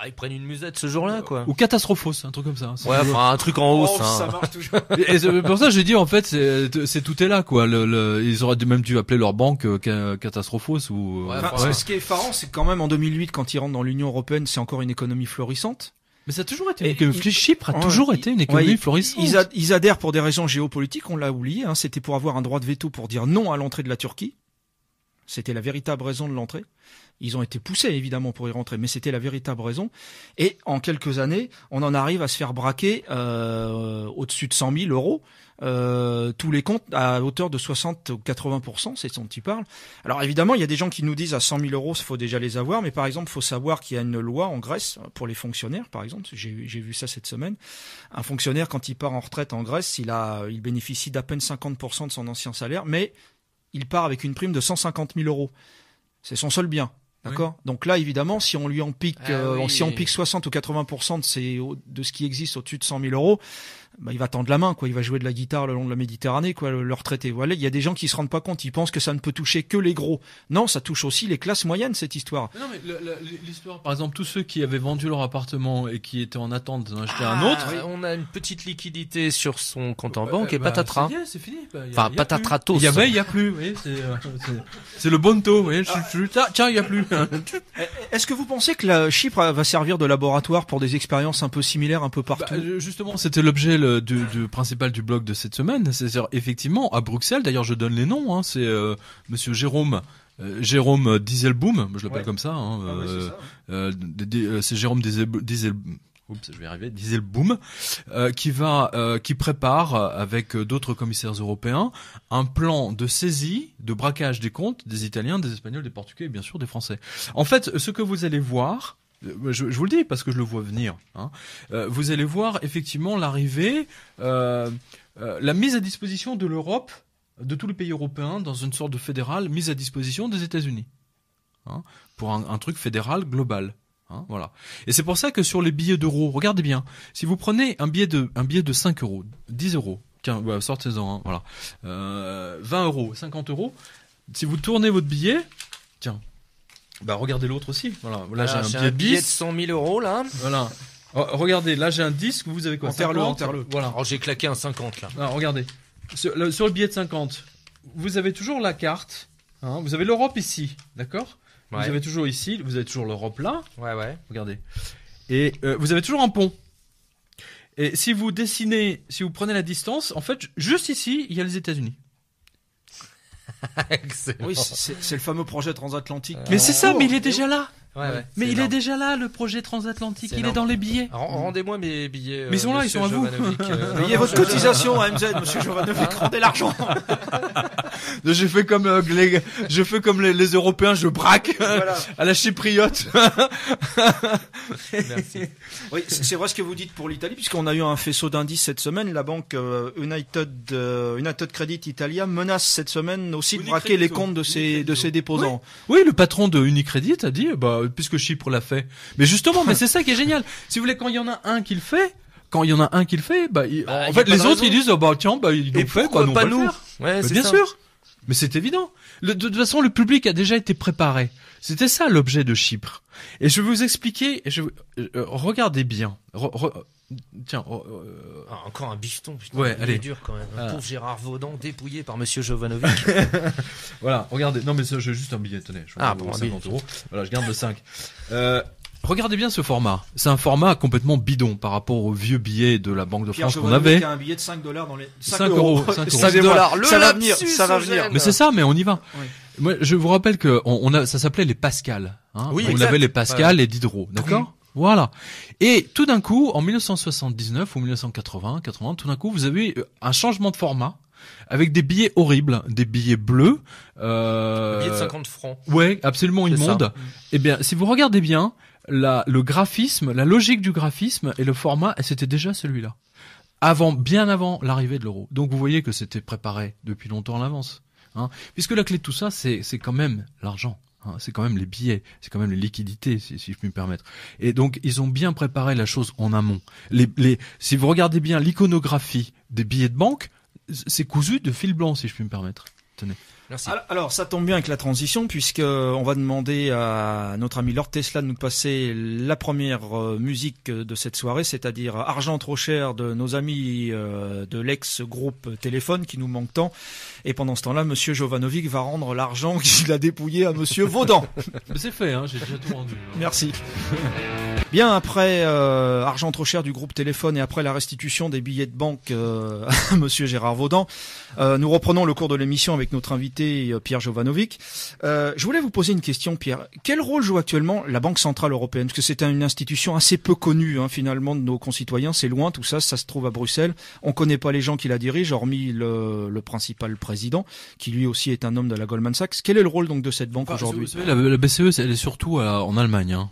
Speaker 2: Ils prennent une musette ce jour-là, quoi.
Speaker 3: Ou Catastrophos, un truc comme ça.
Speaker 2: Ouais, enfin, un truc en hausse,
Speaker 1: ça marche toujours.
Speaker 3: Et c'est pour ça que j'ai dit, en fait, c'est tout est là, quoi. Ils auraient même dû appeler leur banque Catastrophos ou.
Speaker 1: Ce qui est effarant, c'est quand même en 2008, quand ils rentrent dans l'Union Européenne, c'est encore une économie florissante.
Speaker 3: Mais ça a toujours été Chypre a toujours été une économie florissante.
Speaker 1: Ils adhèrent pour des raisons géopolitiques, on l'a oublié, c'était pour avoir un droit de veto pour dire non à l'entrée de la Turquie. C'était la véritable raison de l'entrée. Ils ont été poussés évidemment pour y rentrer, mais c'était la véritable raison. Et en quelques années, on en arrive à se faire braquer au-dessus de 100 000 euros tous les comptes à hauteur de 60 ou 80%, c'est ce dont ils parlent. Alors évidemment, il y a des gens qui nous disent à 100 000 euros, il faut déjà les avoir, mais par exemple, il faut savoir qu'il y a une loi en Grèce pour les fonctionnaires, par exemple. J'ai vu ça cette semaine. Un fonctionnaire, quand il part en retraite en Grèce, il bénéficie d'à peine 50% de son ancien salaire, mais il part avec une prime de 150 000 euros. C'est son seul bien. D'accord. Oui. Donc là, évidemment, si on lui en pique, si on pique 60 ou 80% de ce qui existe au-dessus de 100 000 euros, il va tendre la main, quoi. Il va jouer de la guitare le long de la Méditerranée, quoi. Le retraité. Voilà. Il y a des gens qui se rendent pas compte. Ils pensent que ça ne peut toucher que les gros. Non, ça touche aussi les classes moyennes, cette histoire.
Speaker 3: Non, mais l'histoire, par exemple, tous ceux qui avaient vendu leur appartement et qui étaient en attente d'en acheter un autre.
Speaker 2: On a une petite liquidité sur son compte en banque et patatras.
Speaker 3: C'est fini.
Speaker 2: Enfin, patatratos.
Speaker 3: Il y a plus. Oui, c'est le bon taux. Oui. Tiens, il y a plus.
Speaker 1: Est-ce que vous pensez que la Chypre va servir de laboratoire pour des expériences un peu similaires un peu partout?
Speaker 3: Justement, c'était l'objet du principal du blog de cette semaine. C'est-à-dire, effectivement, à Bruxelles, d'ailleurs je donne les noms, c'est monsieur Jérôme Dieselboom, je l'appelle comme ça. C'est Jérôme Dieselboom, qui prépare avec d'autres commissaires européens un plan de saisie, de braquage des comptes des Italiens, des Espagnols, des Portugais et bien sûr des Français. En fait, ce que vous allez voir, je vous le dis parce que je le vois venir, vous allez voir effectivement l'arrivée, la mise à disposition de l'Europe, de tous les pays européens dans une sorte de fédéral mise à disposition des États-Unis, pour un truc fédéral global. Voilà. Et c'est pour ça que sur les billets d'euros, regardez bien, si vous prenez un billet de 5 euros, 10 euros, tiens, sortez-en, voilà, 20 euros, 50 euros, si vous tournez votre billet, tiens, Bah regardez l'autre aussi. Voilà,
Speaker 2: là j'ai un billet de 100 000 euros là.
Speaker 3: Voilà. Regardez, là j'ai un disque, vous avez quoi?
Speaker 1: Enterre-le.
Speaker 3: Voilà.
Speaker 2: Alors j'ai claqué un 50 là.
Speaker 3: Alors, regardez. Sur le billet de 50, vous avez toujours la carte. Hein, vous avez l'Europe ici, d'accord? Ouais. Vous avez toujours ici, vous avez toujours l'Europe là.
Speaker 2: Ouais.
Speaker 3: Regardez. Et vous avez toujours un pont. Et si vous dessinez, si vous prenez la distance, en fait, juste ici, il y a les États-Unis.
Speaker 1: Oui, c'est le fameux projet transatlantique.
Speaker 3: Mais c'est ça, mais il est déjà là.
Speaker 2: Ouais,
Speaker 3: mais il est déjà là, le projet transatlantique. Il est dans les billets.
Speaker 2: Rendez-moi mes billets.
Speaker 3: Mais ils sont là, ils sont à vous.
Speaker 1: Payez votre cotisation à MZ, monsieur Jovanovic, rendez l'argent.
Speaker 3: Je fais comme les Européens, je braque à la chypriote.
Speaker 2: Merci.
Speaker 1: Oui, c'est vrai ce que vous dites pour l'Italie, puisqu'on a eu un faisceau d'indices cette semaine. La banque United Credit Italia menace cette semaine aussi de braquer les comptes de ses déposants.
Speaker 3: Oui, le patron de Unicredit a dit, puisque Chypre l'a fait. Mais justement, mais c'est ça qui est génial. Si vous voulez, quand il y en a un qui le fait, en fait, les autres, ils disent, tiens, ils l'ont fait, quoi, non pas nous.
Speaker 2: Ouais, c'est
Speaker 3: bien
Speaker 2: ça.
Speaker 3: sûr. Mais c'est évident. De toute façon, le public a déjà été préparé. C'était ça l'objet de Chypre. Et je vais vous expliquer. Regardez bien. Tiens.
Speaker 2: Encore un bifton. Putain,
Speaker 3: ouais, allez.
Speaker 2: Il est dur quand même. Un pauvre Gérard Vaudan dépouillé par Monsieur Jovanovic.
Speaker 3: Voilà. Regardez. Non, mais ça, j'ai juste un billet. Tenez.
Speaker 2: Bon,
Speaker 3: 50 €. Voilà, je garde le 5. Regardez bien ce format. C'est un format complètement bidon par rapport au vieux billet de la Banque de France qu'on avait.
Speaker 1: Il y a un billet de 5 $ dans les
Speaker 3: 5 euros.
Speaker 2: 5 $.
Speaker 1: Ça va venir. Ça va venir.
Speaker 3: Mais c'est ça. Mais on y va.
Speaker 1: Oui.
Speaker 3: Moi, je vous rappelle que ça s'appelait les Pascal. Hein.
Speaker 2: Oui,
Speaker 3: on avait les Pascal, les Diderot. D'accord. Voilà. Et tout d'un coup, en 1979 ou 1980, tout d'un coup, vous avez un changement de format avec des billets horribles, des billets bleus.
Speaker 2: Le billet de 50 francs.
Speaker 3: Ouais, absolument immonde. Eh bien, si vous regardez bien, le graphisme, la logique du graphisme et le format, c'était déjà celui-là. Bien avant l'arrivée de l'euro. Donc vous voyez que c'était préparé depuis longtemps à l'avance. Hein. Puisque la clé de tout ça, c'est quand même l'argent. C'est quand même les billets, c'est quand même les liquidités, si je puis me permettre. Et donc, ils ont bien préparé la chose en amont. Si vous regardez bien l'iconographie des billets de banque, c'est cousu de fil blanc, si je puis me permettre. Tenez.
Speaker 2: Merci.
Speaker 1: Alors, ça tombe bien avec la transition, puisque on va demander à notre ami Lord Tesla de nous passer la première musique de cette soirée, c'est-à-dire Argent trop cher de nos amis de l'ex-groupe Téléphone qui nous manque tant. Et pendant ce temps-là, monsieur Jovanovic va rendre l'argent qu'il a dépouillé à monsieur Vaudan.
Speaker 3: Mais c'est fait, j'ai déjà tout rendu.
Speaker 1: Merci. Bien, après Argent trop cher du groupe Téléphone et après la restitution des billets de banque à monsieur Gérard Vaudan, nous reprenons le cours de l'émission avec notre invité Pierre Jovanovic. Je voulais vous poser une question, Pierre. Quel rôle joue actuellement la Banque Centrale Européenne? Parce que c'est une institution assez peu connue finalement de nos concitoyens. C'est loin, tout ça, ça se trouve à Bruxelles. On connaît pas les gens qui la dirigent, hormis le principal président, qui lui aussi est un homme de la Goldman Sachs. Quel est le rôle donc de cette banque aujourd'hui?
Speaker 3: Vous savez, la BCE, elle est surtout en Allemagne. Hein.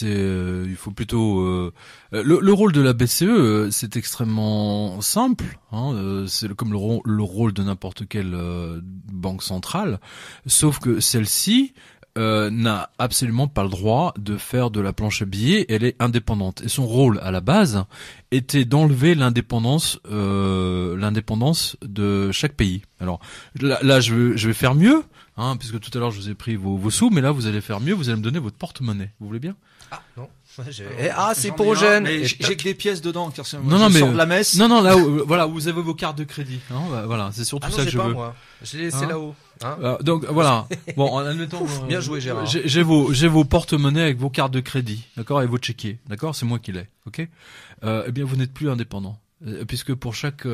Speaker 3: Il faut plutôt le rôle de la BCE, c'est extrêmement simple. C'est comme le rôle de n'importe quelle banque centrale, sauf que celle-ci n'a absolument pas le droit de faire de la planche à billets. Elle est indépendante et son rôle à la base était d'enlever l'indépendance de chaque pays. Alors là je vais faire mieux. Puisque tout à l'heure je vous ai pris vos sous, mais là vous allez faire mieux, vous allez me donner votre porte-monnaie. Vous voulez bien?
Speaker 2: Ah non. C'est pour Eugène.
Speaker 1: J'ai que des pièces dedans, car
Speaker 3: non, mais
Speaker 1: sors de la messe.
Speaker 3: Non, là, voilà, vous avez vos cartes de crédit. Voilà, c'est surtout ça que je veux.
Speaker 2: Moi. Je l'ai laissé là-haut.
Speaker 3: Donc voilà. Bon, admettons.
Speaker 2: Bien joué, Gérard.
Speaker 3: J'ai vos porte-monnaies avec vos cartes de crédit, d'accord, et vos chéquiers, d'accord. C'est moi qui l'ai, ok. Eh bien, vous n'êtes plus indépendant. Puisque pour chaque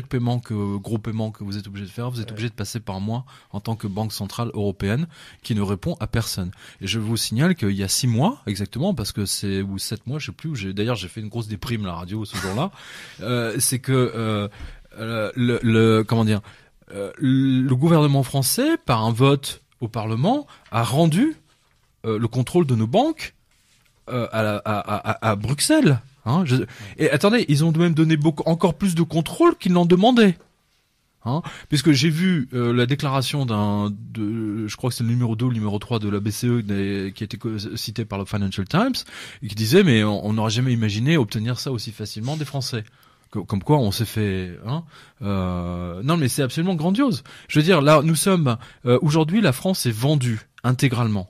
Speaker 3: paiement gros paiement que vous êtes obligé de faire, vous êtes obligé de passer par moi en tant que Banque Centrale Européenne qui ne répond à personne. Et je vous signale qu'il y a 6 mois exactement, parce que ou 7 mois, je sais plus. D'ailleurs, j'ai fait une grosse déprime à la radio ce jour-là. C'est que le gouvernement français, par un vote au Parlement, a rendu le contrôle de nos banques à Bruxelles. Et attendez, ils ont même donné encore plus de contrôle qu'ils n'en demandaient. Puisque j'ai vu la déclaration je crois que c'est le numéro 2 ou le numéro 3 de la BCE qui a été cité par le Financial Times, et qui disait mais on n'aurait jamais imaginé obtenir ça aussi facilement des Français. Comme quoi on s'est fait non mais c'est absolument grandiose. Je veux dire, là nous sommes aujourd'hui, la France est vendue intégralement.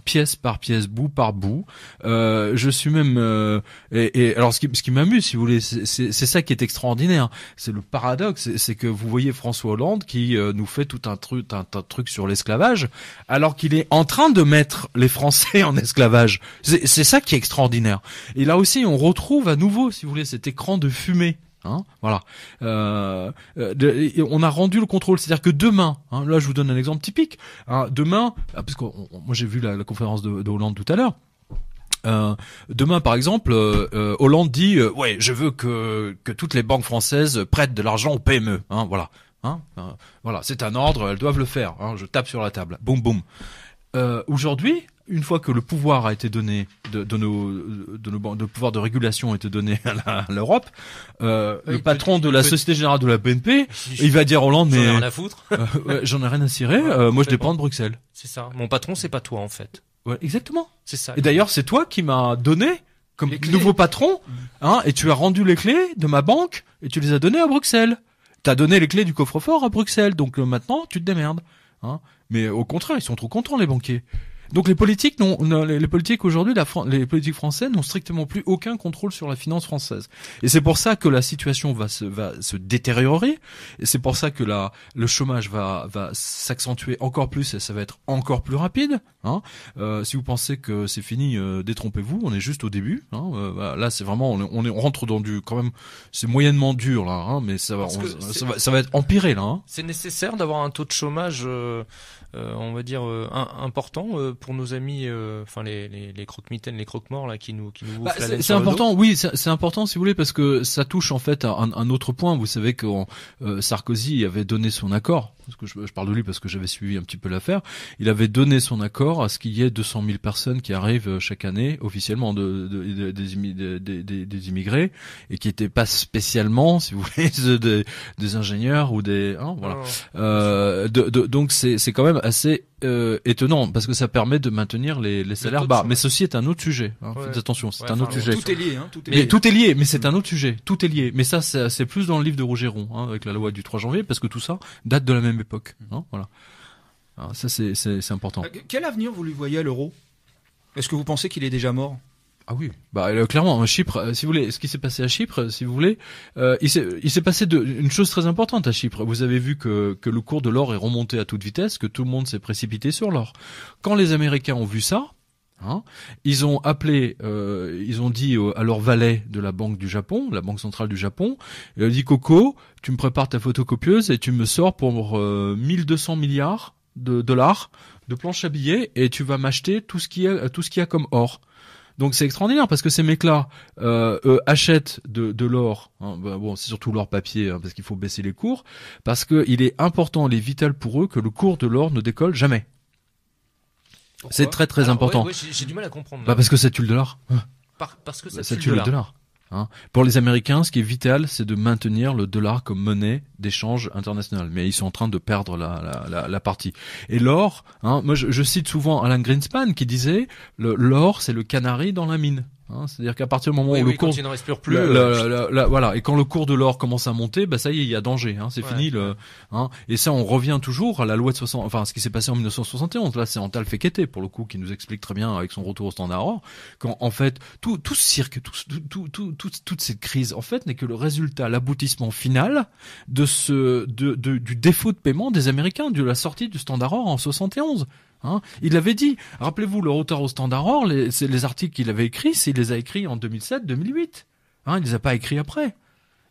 Speaker 3: Pièce par pièce, bout par bout. Je suis même et alors ce qui m'amuse, si vous voulez, c'est ça qui est extraordinaire. C'est le paradoxe, c'est que vous voyez François Hollande qui nous fait tout un truc sur l'esclavage, alors qu'il est en train de mettre les Français en esclavage. C'est ça qui est extraordinaire. Et là aussi, on retrouve à nouveau, si vous voulez, cet écran de fumée. Voilà. On a rendu le contrôle, c'est-à-dire que demain, là je vous donne un exemple typique. Demain, parce que moi j'ai vu la conférence de Hollande tout à l'heure. Demain, par exemple, Hollande dit ouais, je veux que toutes les banques françaises prêtent de l'argent aux PME. Voilà. Voilà, c'est un ordre, elles doivent le faire. Je tape sur la table. Boum, boum. Aujourd'hui, une fois que le pouvoir a été donné de pouvoir de régulation a été donné à l'Europe, le patron de la Société Générale de la BNP, il va dire Hollande, mais
Speaker 2: j'en ai rien à foutre.
Speaker 3: J'en ai rien à cirer. Moi, je dépends de Bruxelles.
Speaker 2: C'est ça. Mon patron, c'est pas toi en fait.
Speaker 3: Ouais, exactement.
Speaker 2: C'est ça.
Speaker 3: Et d'ailleurs, c'est toi qui m'as donné comme nouveau patron, et tu as rendu les clés de ma banque et tu les as données à Bruxelles. T'as donné les clés du coffre-fort à Bruxelles, donc maintenant tu te démerdes. Mais au contraire, ils sont trop contents les banquiers. Donc les politiques les politiques aujourd'hui, les politiques françaises n'ont strictement plus aucun contrôle sur la finance française. Et c'est pour ça que la situation va se détériorer. Et c'est pour ça que le chômage va s'accentuer encore plus et ça va être encore plus rapide. Si vous pensez que c'est fini, détrompez-vous. On est juste au début. Là, c'est vraiment, on rentre dans quand même, c'est moyennement dur là, mais ça va être empiré là.
Speaker 2: C'est nécessaire d'avoir un taux de chômage, on va dire important pour nos amis, les croque-mitaines, les croque-morts là qui nous bouffent la laine
Speaker 3: c'est important, oui, c'est important si vous voulez parce que ça touche en fait un autre point. Vous savez que Sarkozy avait donné son accord, parce que je parle de lui parce que j'avais suivi un petit peu l'affaire. Il avait donné son accord à ce qu'il y ait 200 000 personnes qui arrivent chaque année officiellement des immigrés et qui n'étaient pas spécialement, si vous voulez, des ingénieurs ou des voilà. Donc c'est quand même assez étonnant parce que ça permet de maintenir les salaires bas. Mais ceci est un autre sujet. Faites attention, c'est un autre sujet.
Speaker 1: Tout est lié.
Speaker 3: Tout est lié, mais c'est un autre sujet. Tout est lié. Mais ça, c'est plus dans le livre de Rougeron, avec la loi du 3 janvier, parce que tout ça date de la même époque. Voilà. Alors, ça, c'est important.
Speaker 1: Quel avenir vous lui voyez à l'euro ? Est-ce que vous pensez qu'il est déjà mort ?
Speaker 3: Ah oui, clairement, Chypre, si vous voulez, ce qui s'est passé à Chypre, si vous voulez, il s'est passé une chose très importante à Chypre. Vous avez vu que le cours de l'or est remonté à toute vitesse, que tout le monde s'est précipité sur l'or. Quand les Américains ont vu ça, ils ont appelé, ils ont dit à leur valet de la banque du Japon, la banque centrale du Japon, il a dit Coco, tu me prépares ta photocopieuse et tu me sors pour 1200 milliards de dollars de planches à billets et tu vas m'acheter tout ce qu'il y a comme or. Donc c'est extraordinaire parce que ces mecs-là achètent de l'or. C'est surtout l'or papier parce qu'il faut baisser les cours. Parce que il est important, il est vital pour eux que le cours de l'or ne décolle jamais. Pourquoi ? C'est très très important.
Speaker 2: Ouais, j'ai du mal à comprendre.
Speaker 3: Parce que ça tue le dollar.
Speaker 2: Parce que ça tue le dollar.
Speaker 3: Pour les Américains, ce qui est vital, c'est de maintenir le dollar comme monnaie d'échange international. Mais ils sont en train de perdre la partie. Et l'or, moi je cite souvent Alan Greenspan qui disait l'or c'est le canari dans la mine. C'est-à-dire qu'à partir du moment où le cours,
Speaker 2: quand il n'en respire plus,
Speaker 3: voilà, et quand le cours de l'or commence à monter, ça y est, il y a danger, c'est fini et ça, on revient toujours à la loi de ce qui s'est passé en 1971. Là, c'est Antal Fekete, pour le coup, qui nous explique très bien avec son retour au standard or, quand, en fait, tout ce cirque, toute cette crise, en fait, n'est que le résultat, l'aboutissement final du défaut de paiement des Américains, de la sortie du standard or en 71. Il l'avait dit. Rappelez-vous, le retard au standard or, les articles qu'il avait écrits, il les a écrits en 2007-2008. Il les a pas écrits après.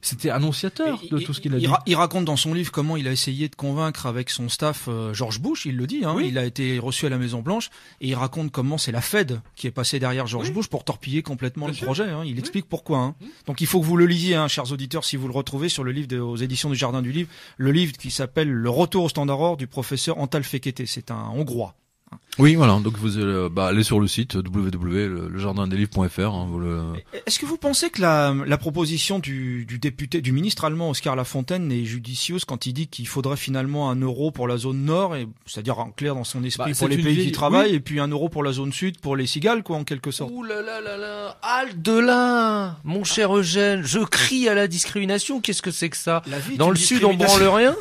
Speaker 3: C'était annonciateur de tout ce qu'il a dit.
Speaker 1: Il raconte dans son livre comment il a essayé de convaincre avec son staff George Bush, il le dit. Oui. Il a été reçu à la Maison Blanche et il raconte comment c'est la Fed qui est passée derrière George Bush pour torpiller complètement le projet. Il explique pourquoi. Donc il faut que vous le lisiez, chers auditeurs, si vous le retrouvez sur le livre aux éditions du Jardin du Livre, le livre qui s'appelle Le Retour au standard or du professeur Antal Fekete. C'est un Hongrois.
Speaker 3: Oui, voilà. Donc vous allez sur le site www.lejardindelivres.fr.
Speaker 1: Est-ce que vous pensez que la proposition du ministre allemand Oskar Lafontaine est judicieuse quand il dit qu'il faudrait finalement un euro pour la zone nord, c'est-à-dire en clair dans son esprit pour les pays qui travaillent, et puis un euro pour la zone sud pour les cigales, en quelque sorte.
Speaker 2: Ouh là là là là, halte de là, mon cher Eugène, je crie à la discrimination. Qu'est-ce que c'est que ça ? Dans le sud, on branle rien.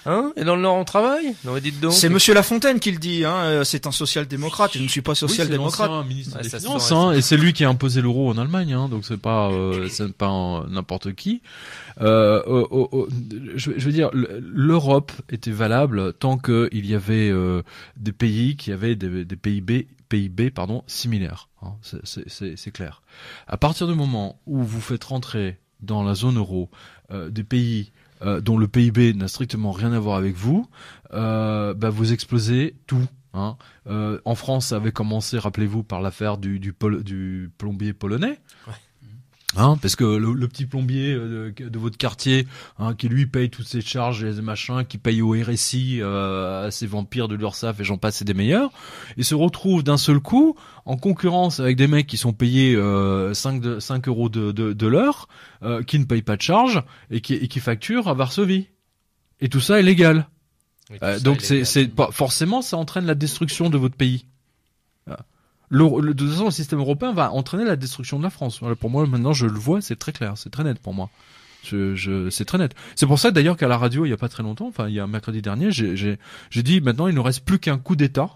Speaker 2: Hein? Et dans le Nord, on travaille? Non, dites donc.
Speaker 1: C'est Monsieur Lafontaine qui le dit, hein. C'est un social-démocrate. Je ne suis pas social-démocrate.
Speaker 3: Oui, c'est ministre des Finances, hein. Et c'est lui qui a imposé l'euro en Allemagne, hein. Donc c'est pas n'importe qui. Je veux dire, l'Europe était valable tant qu'il y avait des pays qui avaient des PIB similaires. Hein. C'est clair. À partir du moment où vous faites rentrer dans la zone euro des pays dont le PIB n'a strictement rien à voir avec vous, vous explosez tout. Hein. En France, ça avait commencé, rappelez-vous, par l'affaire du plombier polonais. Ouais. Hein, parce que le petit plombier de votre quartier, hein, qui lui paye toutes ses charges et ses machins, qui paye au RSI, à ces vampires de l'URSSAF et j'en passe, c'est des meilleurs, il se retrouve d'un seul coup en concurrence avec des mecs qui sont payés 5 euros de l'heure, qui ne payent pas de charges et qui facturent à Varsovie. Et tout ça est légal. Donc c'est pas forcément, ça entraîne la destruction de votre pays. De toute façon, le système européen va entraîner la destruction de la France. Voilà, pour moi, maintenant, je le vois, c'est très clair, c'est très net pour moi. C'est très net. C'est pour ça, d'ailleurs, qu'à la radio, il y a pas très longtemps, enfin, il y a un mercredi dernier, j'ai dit, maintenant, il ne reste plus qu'un coup d'État,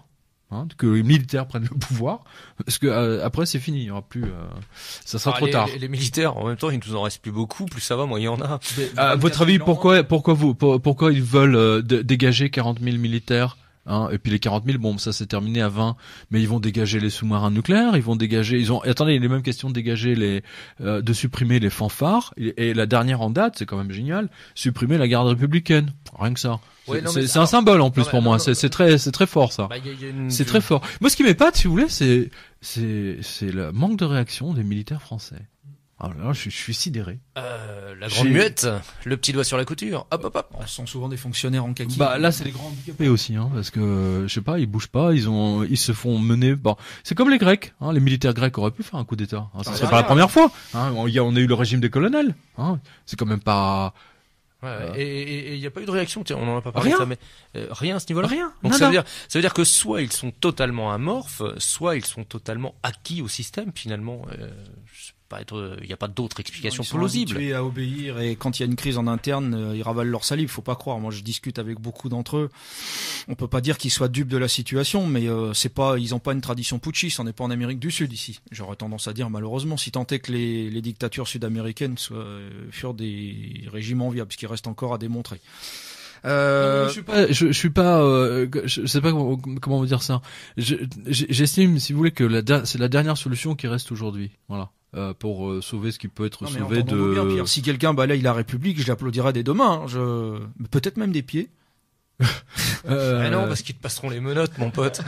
Speaker 3: hein, que les militaires prennent le pouvoir, parce que après, c'est fini, il y aura plus, ça sera trop tard.
Speaker 2: Les militaires, en même temps, il nous en reste plus beaucoup, plus ça va, moins il y en a.
Speaker 3: À votre avis, pourquoi ils veulent dégager 40 000 militaires? Hein, et puis les 40 000, bon, ça c'est terminé à 20, mais ils vont dégager les sous-marins nucléaires, attendez, il y a les mêmes questions de dégager de supprimer les fanfares, et la dernière en date, c'est quand même génial, supprimer la garde républicaine. Rien que ça. Ouais, c'est un symbole en plus pour moi, c'est très fort ça. C'est très fort. Moi ce qui m'épate, si vous voulez, c'est le manque de réaction des militaires français. Alors là, je suis sidéré.
Speaker 2: La grande muette, le petit doigt sur la couture. Hop, hop, hop.
Speaker 1: Ce sont souvent des fonctionnaires en kaki.
Speaker 3: Là, c'est les grands handicapés aussi, hein, parce que je sais pas, ils bougent pas, ils se font mener. Bon, c'est comme les Grecs. Hein, les militaires grecs auraient pu faire un coup d'État. Hein, ça serait pas la première fois. Hein, on a eu le régime des colonels. Hein, c'est quand même pas.
Speaker 2: Ouais, et il n'y a pas eu de réaction, tiens, on n'en a pas parlé de ça, mais rien à ce niveau-là.
Speaker 3: Rien.
Speaker 2: Donc ça veut dire que soit ils sont totalement amorphes, soit ils sont totalement acquis au système finalement. Il n'y a pas d'autre explication plausible.
Speaker 1: Ils sont habitués à obéir et quand il y a une crise en interne, ils ravalent leur salive. Faut pas croire. Moi, je discute avec beaucoup d'entre eux. On peut pas dire qu'ils soient dupes de la situation, mais ils ont pas une tradition putschiste. On n'est pas en Amérique du Sud ici. J'aurais tendance à dire malheureusement, si tant est que les dictatures sud-américaines furent des régimes enviables, ce qui reste encore à démontrer.
Speaker 3: Je sais pas comment vous dire ça. J'estime, si vous voulez, que c'est la dernière solution qui reste aujourd'hui. Voilà. Pour sauver ce qui peut être sauvé de.
Speaker 1: Bien, Pierre, si quelqu'un balaye la République, je l'applaudirai dès demain. Peut-être même des pieds.
Speaker 2: Non, parce qu'ils te passeront les menottes, mon pote.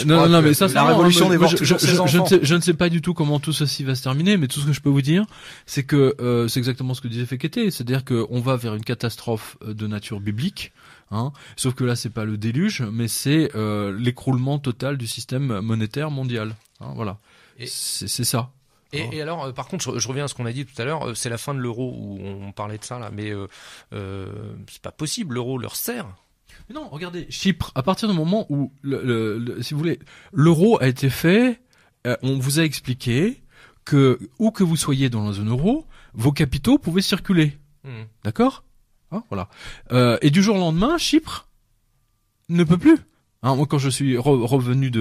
Speaker 3: Non, mais ça,
Speaker 1: la révolution des morts.
Speaker 3: Je ne sais pas du tout comment tout ceci va se terminer, mais tout ce que je peux vous dire, c'est que c'est exactement ce que disait Fekete, c'est-à-dire qu'on va vers une catastrophe de nature biblique. Hein, sauf que là, c'est pas le déluge, mais c'est l'écroulement total du système monétaire mondial. Hein, voilà. C'est ça.
Speaker 2: Et alors, par contre, je reviens à ce qu'on a dit tout à l'heure, c'est la fin de l'euro où on parlait de ça là, mais c'est pas possible, l'euro leur sert.
Speaker 3: Mais non, regardez, Chypre, à partir du moment où, si vous voulez, l'euro a été fait, on vous a expliqué que, où que vous soyez dans la zone euro, vos capitaux pouvaient circuler. D'accord? Hein, voilà. Et du jour au lendemain, Chypre ne peut plus. Hein, moi, quand je suis revenu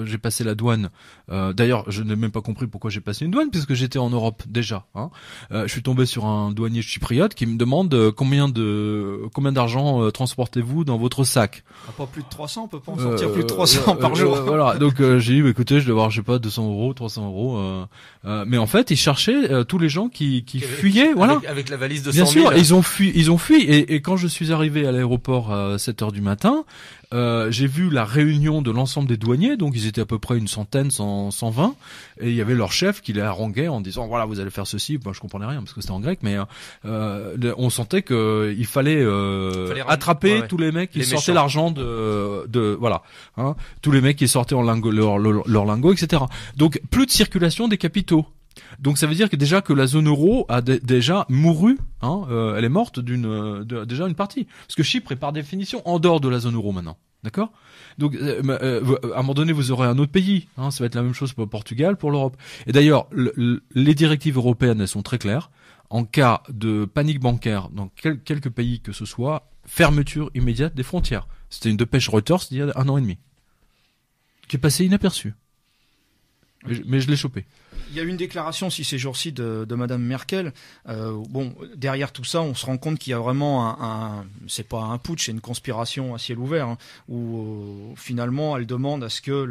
Speaker 3: j'ai passé la douane. D'ailleurs, je n'ai même pas compris pourquoi j'ai passé une douane, puisque j'étais en Europe déjà. Hein. Je suis tombé sur un douanier chypriote qui me demande combien d'argent transportez-vous dans votre sac.
Speaker 1: Pas plus de 300, on peut pas en sortir plus de 300 par jour.
Speaker 3: Voilà. Donc j'ai dit, écoutez, je dois avoir, je sais pas, 200 euros, 300 euros. Mais en fait, ils cherchaient tous les gens qui fuyaient. Voilà.
Speaker 2: Avec la valise de 100
Speaker 3: 000. Bien sûr, ils ont fui. Et quand je suis arrivé à l'aéroport à 7h du matin. J'ai vu la réunion de l'ensemble des douaniers, donc ils étaient à peu près une centaine, 120, et il y avait leur chef qui les haranguait en disant voilà, vous allez faire ceci. Moi, je comprenais rien parce que c'était en grec, mais on sentait que il fallait attraper tous les mecs qui sortaient l'argent de voilà, hein, tous les mecs qui sortaient en lingot, leur lingot, etc. Donc plus de circulation des capitaux. Donc ça veut dire que déjà que la zone euro a déjà mouru, hein, elle est morte déjà une partie. Parce que Chypre est par définition en dehors de la zone euro maintenant, d'accord ? Donc à un moment donné vous aurez un autre pays, hein, ça va être la même chose pour le Portugal, pour l'Europe. Et d'ailleurs les directives européennes elles sont très claires. En cas de panique bancaire dans quelques pays que ce soit, fermeture immédiate des frontières. C'était une dépêche Reuters il y a 1 an et demi, qui est passée inaperçue. Mais je l'ai chopé.
Speaker 1: Il y a eu une déclaration aussi ces jours-ci de Madame Merkel. Bon, derrière tout ça, on se rend compte qu'il y a vraiment c'est pas un putsch, c'est une conspiration à ciel ouvert, hein, où finalement elle demande à ce que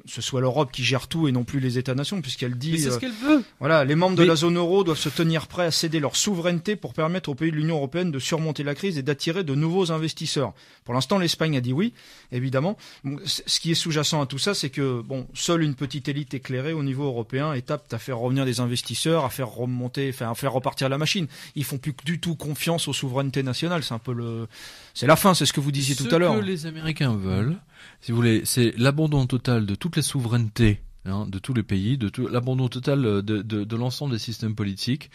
Speaker 1: ce soit l'Europe qui gère tout et non plus les États-nations, puisqu'elle dit.
Speaker 3: Mais c'est ce qu'elle veut.
Speaker 1: Voilà, les membres de la zone euro doivent se tenir prêts à céder leur souveraineté pour permettre aux pays de l'Union européenne de surmonter la crise et d'attirer de nouveaux investisseurs. Pour l'instant, l'Espagne a dit oui, évidemment. Bon, ce qui est sous-jacent à tout ça, c'est que seule une petite élite éclairée au niveau européen est apte à faire revenir des investisseurs, à faire remonter, à faire repartir la machine. Ils font plus du tout confiance aux souverainetés nationales. C'est un peu c'est la fin, c'est ce que vous disiez tout à l'heure.
Speaker 3: Ce que les Américains veulent, si vous voulez, c'est l'abandon total de toutes les souverainetés, de tous les pays, l'abandon total de l'ensemble des systèmes politiques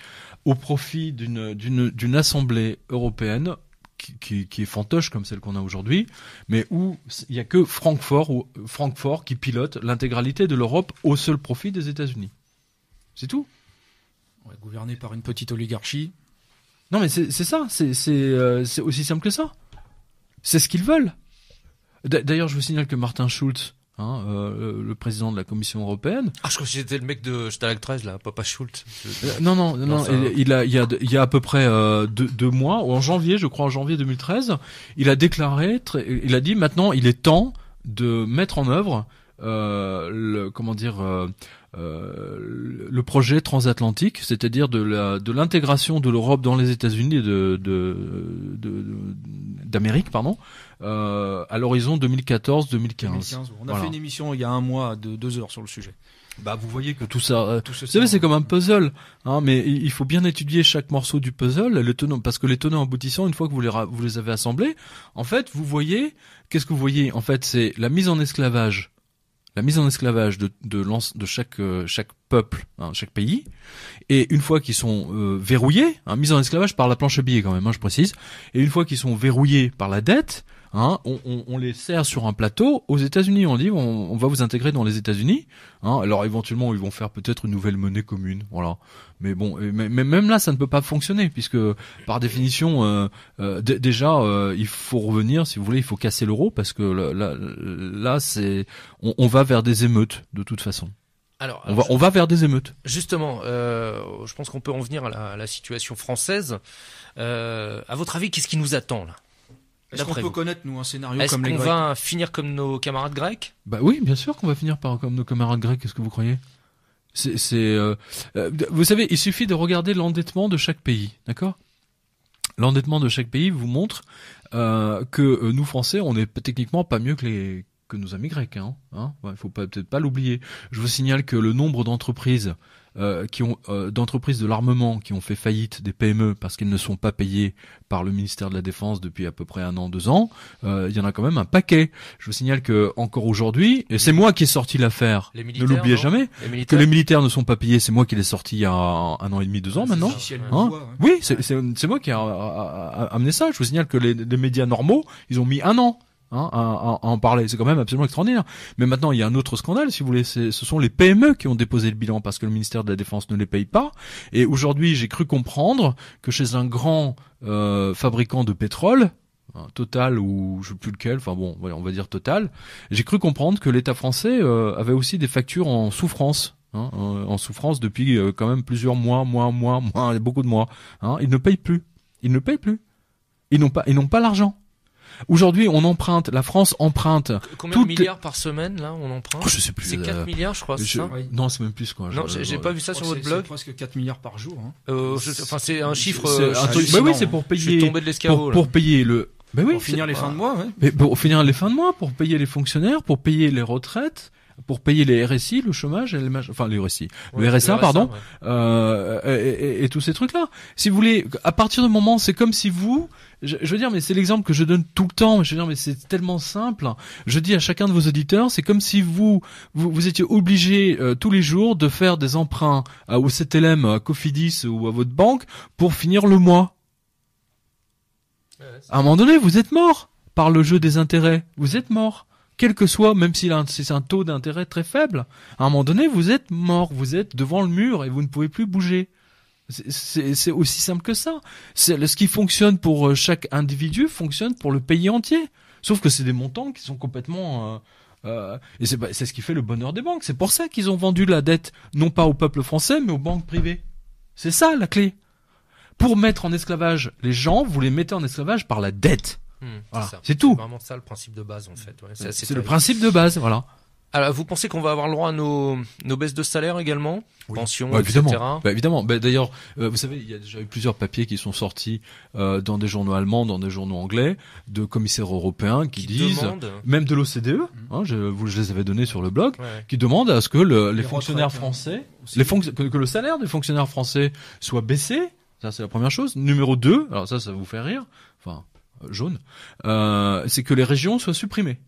Speaker 3: au profit d'une assemblée européenne qui est fantoche comme celle qu'on a aujourd'hui, mais où il y a que Francfort qui pilote l'intégralité de l'Europe au seul profit des États-Unis. C'est tout.
Speaker 1: Ouais, gouverné par une petite oligarchie.
Speaker 3: Non, mais c'est ça. C'est aussi simple que ça. C'est ce qu'ils veulent. D'ailleurs, je vous signale que Martin Schulz, le président de la Commission européenne.
Speaker 2: Ah, je crois que c'était le mec de Stalag 13, là, Papa Schulz.
Speaker 3: Non. Il y a à peu près 2 mois, en janvier 2013, il a déclaré, il a dit maintenant il est temps de mettre en œuvre le projet transatlantique, c'est-à-dire de l'intégration de l'Europe dans les États-Unis d'Amérique, à l'horizon 2014-2015.
Speaker 1: On a fait une émission il y a 1 mois de 2 heures sur le sujet.
Speaker 3: Bah, vous voyez que tout ça, vous savez, c'est comme un puzzle, mais il faut bien étudier chaque morceau du puzzle, parce que les tenants aboutissants, une fois que vous les avez assemblés, en fait, vous voyez, qu'est-ce que vous voyez? En fait, c'est la mise en esclavage de chaque peuple, chaque pays, et une fois qu'ils sont verrouillés, mis en esclavage par la planche à billets quand même, je précise, et une fois qu'ils sont verrouillés par la dette, on les sert sur un plateau aux États-Unis. On dit on va vous intégrer dans les États-Unis. Alors éventuellement ils vont faire peut-être une nouvelle monnaie commune, voilà. Mais bon, mais même là ça ne peut pas fonctionner puisque par définition déjà il faut revenir, si vous voulez, il faut casser l'euro parce que là c'est on va vers des émeutes de toute façon.
Speaker 2: Alors,
Speaker 3: on va vers des émeutes.
Speaker 2: Justement, je pense qu'on peut en venir à la situation française. À votre avis, qu'est-ce qui nous attend là?
Speaker 1: Est-ce qu'on peut connaître, nous, un scénario
Speaker 2: comme les Grecs? Est-ce qu'on va finir comme nos camarades grecs?
Speaker 3: Bah oui, bien sûr qu'on va finir comme nos camarades grecs. Qu'est-ce que vous croyez? Vous savez, il suffit de regarder l'endettement de chaque pays, d'accord? L'endettement de chaque pays vous montre que nous, Français, on est techniquement pas mieux que nos amis grecs. Il faut peut-être pas l'oublier. Je vous signale que le nombre d'entreprises d'entreprises de l'armement qui ont fait faillite, des PME, parce qu'elles ne sont pas payées par le ministère de la Défense depuis à peu près 1 an, 2 ans, il y en a quand même un paquet. Je vous signale que encore aujourd'hui, et c'est moi qui ai sorti l'affaire, ne l'oubliez jamais, que les militaires ne sont pas payés, c'est moi qui l'ai sorti il y a 1 an et demi, 2 ans maintenant. Oui, c'est moi qui ai amené ça. Je vous signale que les médias normaux, ils ont mis 1 an. À en parler, c'est quand même absolument extraordinaire. Mais maintenant, il y a un autre scandale, si vous voulez, ce sont les PME qui ont déposé le bilan parce que le ministère de la Défense ne les paye pas. Et aujourd'hui, j'ai cru comprendre que chez un grand fabricant de pétrole, Total ou je sais plus lequel, enfin bon, on va dire Total, j'ai cru comprendre que l'État français avait aussi des factures en souffrance. En souffrance depuis quand même plusieurs mois, beaucoup de mois. Ils ne payent plus. Ils n'ont pas l'argent. Aujourd'hui, on emprunte, la France emprunte.
Speaker 2: Combien de milliards par semaine, là, on emprunte?
Speaker 3: Je sais plus.
Speaker 2: C'est 4 milliards, je crois, c'est ça?
Speaker 3: Non, c'est même plus, quoi.
Speaker 2: Non, j'ai pas vu ça sur votre blog.
Speaker 1: C'est presque 4 milliards par jour,
Speaker 2: c'est un chiffre,
Speaker 3: bah oui, c'est pour payer.
Speaker 2: Je suis tombé de l'escabeau,
Speaker 3: pour payer
Speaker 1: pour finir les fins de mois,
Speaker 3: Mais pour finir les fins de mois, pour payer les fonctionnaires, pour payer les retraites, pour payer les RSI, le chômage, les RSI, le RSA, pardon, et tous ces trucs-là. Si vous voulez, à partir du moment, c'est comme si je veux dire, mais c'est l'exemple que je donne tout le temps. Je veux dire, mais c'est tellement simple. Je dis à chacun de vos auditeurs, c'est comme si vous étiez obligé tous les jours de faire des emprunts au CTLM, à Cofidis ou à votre banque pour finir le mois. À un moment donné, vous êtes mort par le jeu des intérêts. Vous êtes mort. Quel que soit, même si c'est un taux d'intérêt très faible, à un moment donné, vous êtes mort. Vous êtes devant le mur et vous ne pouvez plus bouger. C'est aussi simple que ça. Ce qui fonctionne pour chaque individu fonctionne pour le pays entier. Sauf que c'est des montants qui sont complètement et c'est ce qui fait le bonheur des banques. C'est pour ça qu'ils ont vendu la dette non pas au peuple français mais aux banques privées. C'est ça la clé. Pour mettre en esclavage les gens, vous les mettez en esclavage par la dette. Voilà. C'est tout.
Speaker 2: C'est vraiment ça le principe de base en fait. Ouais,
Speaker 3: c'est le principe de base, voilà.
Speaker 2: Alors, vous pensez qu'on va avoir le droit à nos baisses de salaire également, pensions,
Speaker 3: évidemment.
Speaker 2: etc.
Speaker 3: Évidemment. D'ailleurs, vous savez, il y a déjà eu plusieurs papiers qui sont sortis dans des journaux allemands, dans des journaux anglais, de commissaires européens qui disent, même de l'OCDE, je les avais donnés sur le blog, qui demandent à ce que les fonctionnaires français, que le salaire des fonctionnaires français soit baissé. Ça, c'est la première chose. Numéro 2, alors ça vous fait rire, enfin jaune, c'est que les régions soient supprimées.